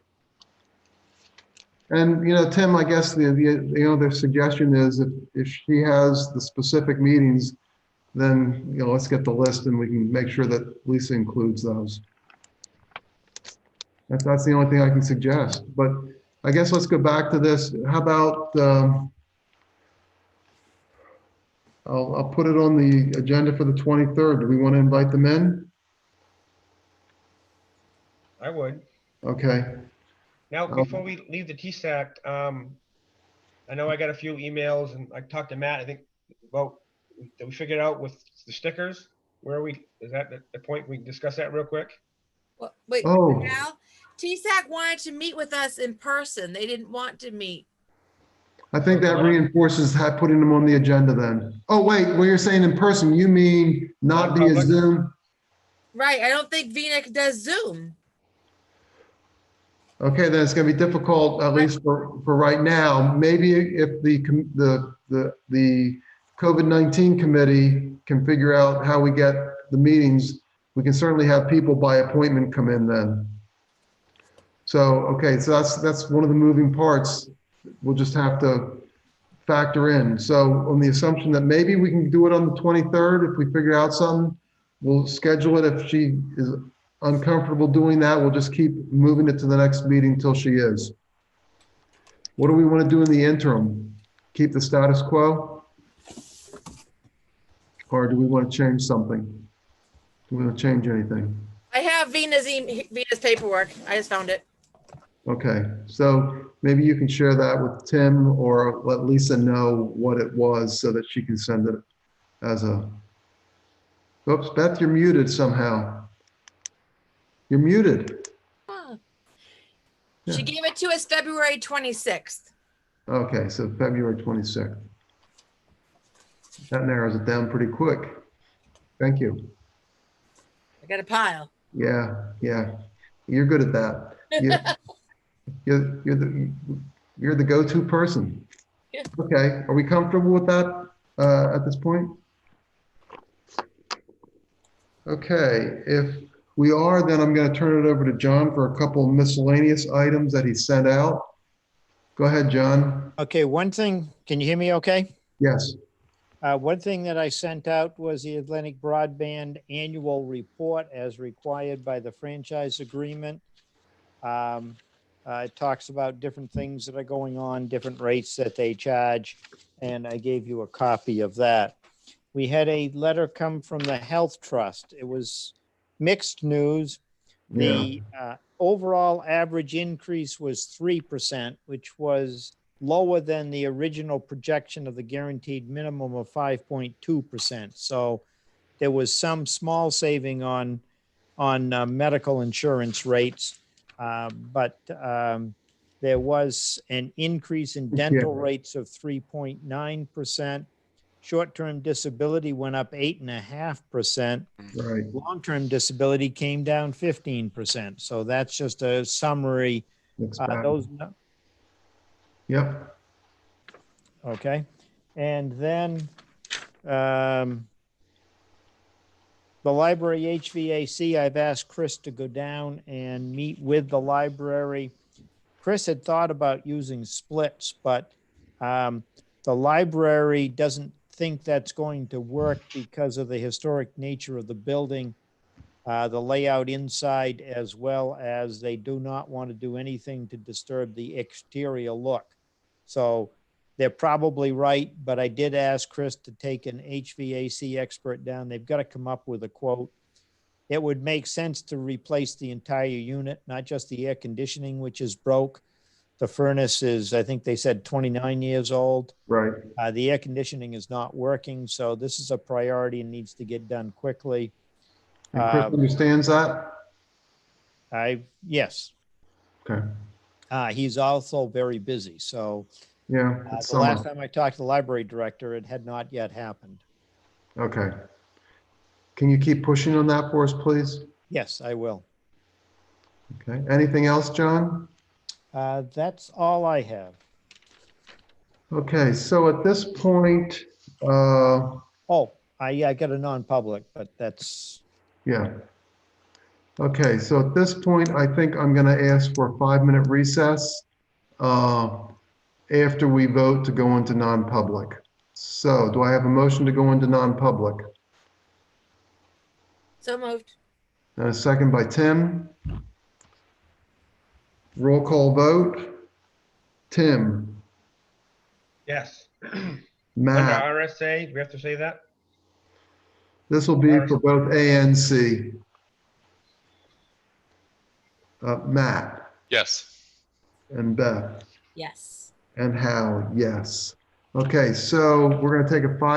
[SPEAKER 1] And, Tim, I guess the suggestion is if she has the specific meetings, then, let's get the list and we can make sure that Lisa includes those. That's the only thing I can suggest. But I guess let's go back to this. How about, I'll put it on the agenda for the 23rd. Do we want to invite them in?
[SPEAKER 8] I would.
[SPEAKER 1] Okay.
[SPEAKER 8] Now, before we leave the TSAC, I know I got a few emails and I talked to Matt, I think, about, did we figure it out with the stickers? Where are we? Is that the point? We can discuss that real quick?
[SPEAKER 4] Well, wait,
[SPEAKER 1] Oh.
[SPEAKER 4] Al, TSAC wanted to meet with us in person. They didn't want to meet.
[SPEAKER 1] I think that reinforces putting them on the agenda then. Oh, wait, when you're saying in person, you mean not via
[SPEAKER 8] Non-public?
[SPEAKER 1] Zoom?
[SPEAKER 4] Right. I don't think Vina does Zoom.
[SPEAKER 1] Okay, then it's going to be difficult, at least for right now. Maybe if the COVID-19 committee can figure out how we get the meetings, we can certainly have people by appointment come in then. So, okay, so that's one of the moving parts. We'll just have to factor in. So on the assumption that maybe we can do it on the 23rd, if we figure out something, we'll schedule it. If she is uncomfortable doing that, we'll just keep moving it to the next meeting until she is. What do we want to do in the interim? Keep the status quo? Or do we want to change something? Do we want to change anything?
[SPEAKER 4] I have Vina's paperwork. I just found it.
[SPEAKER 1] Okay, so maybe you can share that with Tim or let Lisa know what it was so that she can send it as a, oops, Beth, you're muted somehow. You're muted.
[SPEAKER 4] Oh.
[SPEAKER 1] Yeah.
[SPEAKER 4] She gave it to us February 26th.
[SPEAKER 1] Okay, so February 26th. That narrows it down pretty quick. Thank you.
[SPEAKER 4] I got a pile.
[SPEAKER 1] Yeah, you're good at that. You're the go-to person.
[SPEAKER 4] Yeah.
[SPEAKER 1] Okay, are we comfortable with that at this point? Okay, if we are, then I'm going to turn it over to John for a couple of miscellaneous items that he sent out. Go ahead, John.
[SPEAKER 3] Okay, one thing, can you hear me okay?
[SPEAKER 1] Yes.
[SPEAKER 3] One thing that I sent out was the Atlantic Broadband Annual Report as required by the franchise agreement. It talks about different things that are going on, different rates that they charge, and I gave you a copy of that. We had a letter come from the Health Trust. It was mixed news. The overall average increase was 3%, which was lower than the original projection of the guaranteed minimum of 5.2%. So there was some small saving on medical insurance rates, but there was an increase in dental rates of 3.9%. Short-term disability went up 8.5%.
[SPEAKER 1] Right.
[SPEAKER 3] Long-term disability came down 15%. So that's just a summary.
[SPEAKER 1] Looks bad. Yep.
[SPEAKER 3] Okay. And then the library HVAC, I've asked Chris to go down and meet with the library. Chris had thought about using splits, but the library doesn't think that's going to work because of the historic nature of the building, the layout inside, as well as they do not want to do anything to disturb the exterior look. So they're probably right, but I did ask Chris to take an HVAC expert down. They've got to come up with a quote. It would make sense to replace the entire unit, not just the air conditioning, which is broke. The furnace is, I think they said 29 years old.
[SPEAKER 1] Right.
[SPEAKER 3] The air conditioning is not working, so this is a priority and needs to get done quickly.
[SPEAKER 1] And Chris understands that?
[SPEAKER 3] Yes.
[SPEAKER 1] Okay.
[SPEAKER 3] He's also very busy, so
[SPEAKER 1] Yeah.
[SPEAKER 3] the last time I talked to the library director, it had not yet happened.
[SPEAKER 1] Okay. Can you keep pushing on that for us, please?
[SPEAKER 3] Yes, I will.
[SPEAKER 1] Okay. Anything else, John?
[SPEAKER 3] That's all I have.
[SPEAKER 1] Okay, so at this point,
[SPEAKER 3] Oh, I got a non-public, but that's,
[SPEAKER 1] yeah. Okay, so at this point, I think I'm going to ask for a 5-minute recess after we vote to go into non-public. So do I have a motion to go into non-public?
[SPEAKER 4] So moved.
[SPEAKER 1] And a second by Tim. Roll call vote. Tim,
[SPEAKER 8] Yes. Under
[SPEAKER 1] Matt,
[SPEAKER 8] RSA, do we have to say that?
[SPEAKER 1] this will be for both A and C. Matt
[SPEAKER 6] Yes.
[SPEAKER 1] and Beth
[SPEAKER 4] Yes.
[SPEAKER 1] and Hal, yes. Okay, so we're going to take a 5